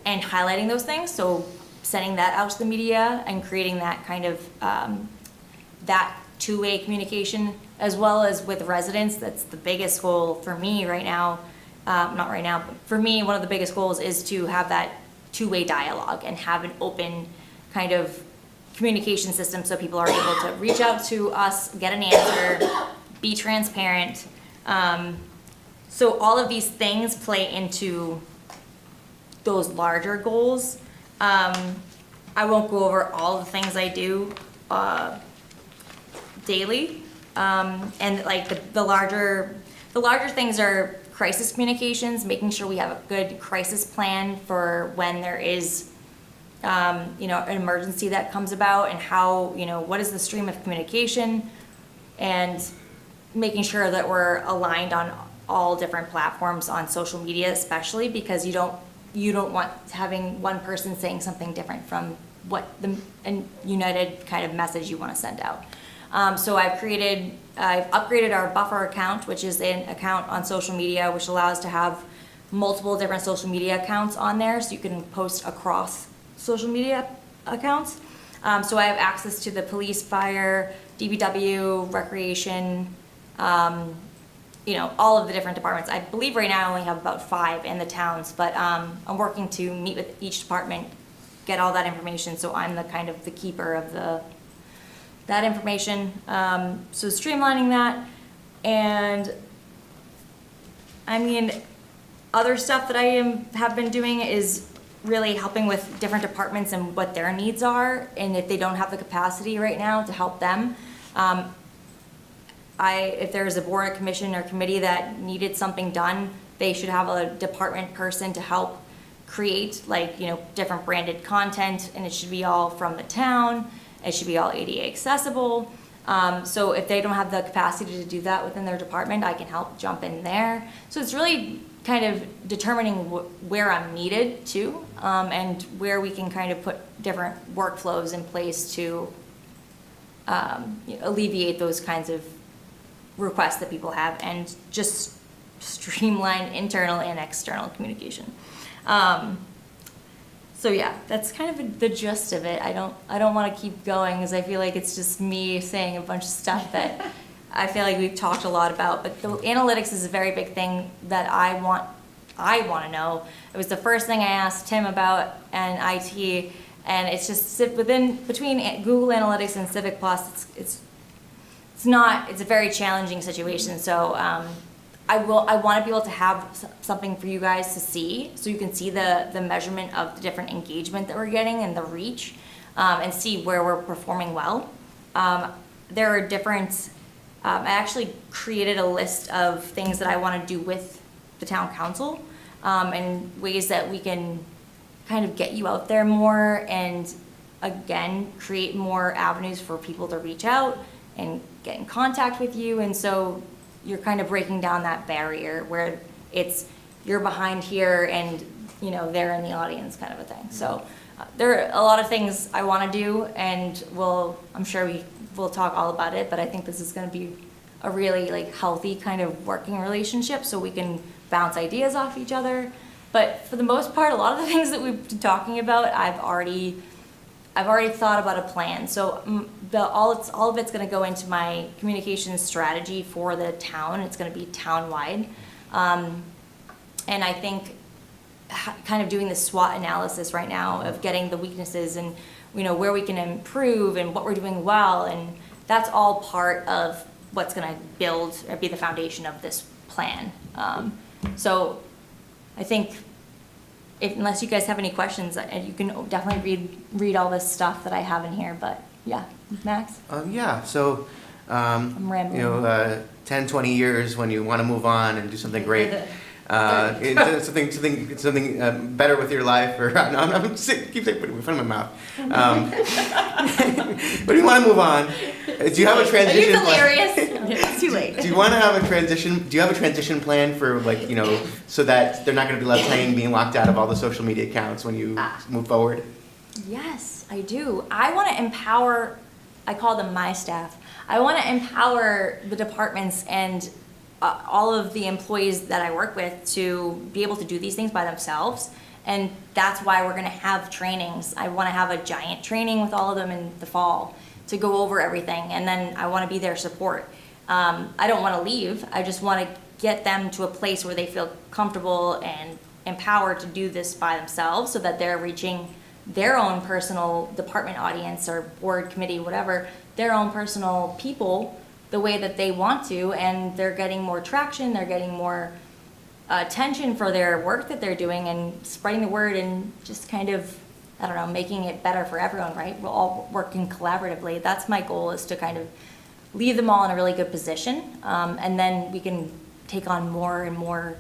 and highlighting those things. So sending that out to the media and creating that kind of that two-way communication, as well as with residents. That's the biggest goal for me right now. Not right now, but for me, one of the biggest goals is to have that two-way dialogue and have an open kind of communication system, so people are able to reach out to us, get an answer, be transparent. So all of these things play into those larger goals. I won't go over all the things I do daily, and like the larger things are crisis communications, making sure we have a good crisis plan for when there is an emergency that comes about, and how, what is the stream of communication, and making sure that we're aligned on all different platforms on social media, especially because you don't want having one person saying something different from what the united kind of message you want to send out. So I've upgraded our buffer account, which is an account on social media, which allows to have multiple different social media accounts on there, so you can post across social media accounts. So I have access to the police, fire, DPW, recreation, all of the different departments. I believe right now I only have about 5 in the towns, but I'm working to meet with each department, get all that information, so I'm the keeper of that information. So streamlining that, and other stuff that I have been doing is really helping with different departments and what their needs are, and if they don't have the capacity right now to help them. If there's a board, or commission, or committee that needed something done, they should have a department person to help create different branded content, and it should be all from the town. It should be all ADA accessible. So if they don't have the capacity to do that within their department, I can help jump in there. So it's really kind of determining where I'm needed too, and where we can kind of put different workflows in place to alleviate those kinds of requests that people have, and just streamline internal and external communication. So yeah, that's kind of the gist of it. I don't want to keep going, because I feel like it's just me saying a bunch of stuff that I feel like we've talked a lot about. But the analytics is a very big thing that I want to know. It was the first thing I asked Tim about and IT, And it's just between Google Analytics and Civic Plus, it's a very challenging situation. So I want to be able to have something for you guys to see, so you can see the measurement of the different engagement that we're getting and the reach, and see where we're performing well. There are different, I actually created a list of things that I want to do with the town council, and ways that we can kind of get you out there more, and again, create more avenues for people to reach out and get in contact with you. And so you're kind of breaking down that barrier where it's you're behind here and they're in the audience kind of a thing. So there are a lot of things I want to do, and I'm sure we'll talk all about it, but I think this is going to be a really healthy kind of working relationship, so we can bounce ideas off each other. But for the most part, a lot of the things that we've been talking about, I've already thought about a plan. So all of it's going to go into my communications strategy for the town. It's going to be town-wide. And I think kind of doing the SWOT analysis right now of getting the weaknesses and where we can improve and what we're doing well, and that's all part of what's going to build or be the foundation of this plan. So I think unless you guys have any questions, you can definitely read all this stuff that I have in here. But yeah, Max? Yeah, so, I'm rambling. 10, 20 years when you want to move on and do something great, something better with your life, or no, I'm sick, keep saying, put it in front of my mouth. But you want to move on. Do you have a transition plan? Are you delirious? It's too late. Do you want to have a transition? Do you have a transition plan for so that they're not going to be left hanging, being locked out of all the social media accounts when you move forward? Yes, I do. I want to empower. I call them my staff. I want to empower the departments and all of the employees that I work with to be able to do these things by themselves. And that's why we're going to have trainings. I want to have a giant training with all of them in the fall to go over everything. And then I want to be their support. I don't want to leave. I just want to get them to a place where they feel comfortable and empowered to do this by themselves, so that they're reaching their own personal department audience or board committee, whatever, their own personal people the way that they want to, and they're getting more traction, they're getting more attention for their work that they're doing, and spreading the word, and just kind of, I don't know, making it better for everyone, right? We're all working collaboratively. That's my goal, is to kind of leave them all in a really good position, and then we can take on more and more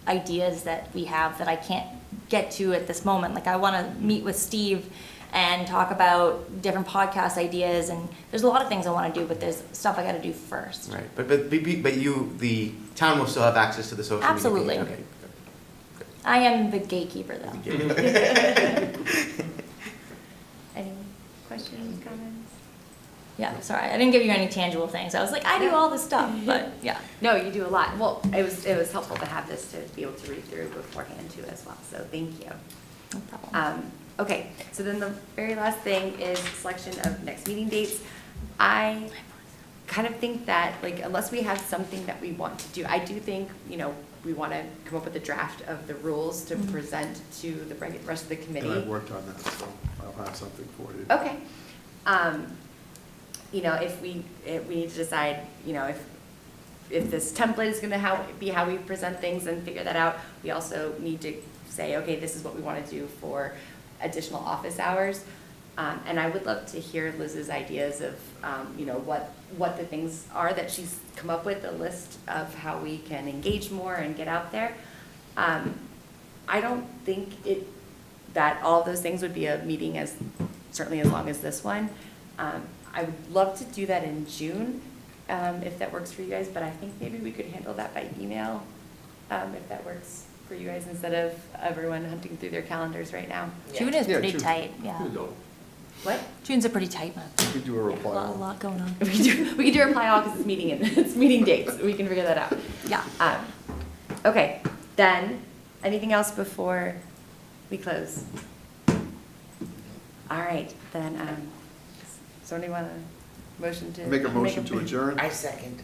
ideas that we have that I can't get to at this moment. Like, I want to meet with Steve and talk about different podcast ideas, and there's a lot of things I want to do, but there's stuff I got to do first. Right, but the town will still have access to the social Absolutely. media. Okay. I am the gatekeeper, though. Any questions, comments? Yeah, sorry, I didn't give you any tangible things. I was like, I do all this stuff, but yeah. No, you do a lot. Well, it was helpful to have this to be able to read through beforehand too as well, so thank you. No problem. Okay, so then the very last thing is selection of next meeting dates. I kind of think that, unless we have something that we want to do, I do think, we want to come up with a draft of the rules to present to the rest of the committee. And I've worked on that, so I'll have something for you. Okay. If we need to decide, if this template is going to be how we present things and figure that out, we also need to say, okay, this is what we want to do for additional office hours. And I would love to hear Liz's ideas of, what the things are that she's come up with, a list of how we can engage more and get out there. I don't think that all of those things would be a meeting certainly as long as this one. I would love to do that in June, if that works for you guys, but I think maybe we could handle that by email, if that works for you guys, instead of everyone hunting through their calendars right now. June is pretty tight, yeah. What? June's a pretty tight month. You could do a reply. A lot going on. We can do reply all because it's meeting and it's meeting dates. We can figure that out. Yeah. Okay, then, anything else before we close? All right, then, somebody want a motion to? Make a motion to adjourn? I second.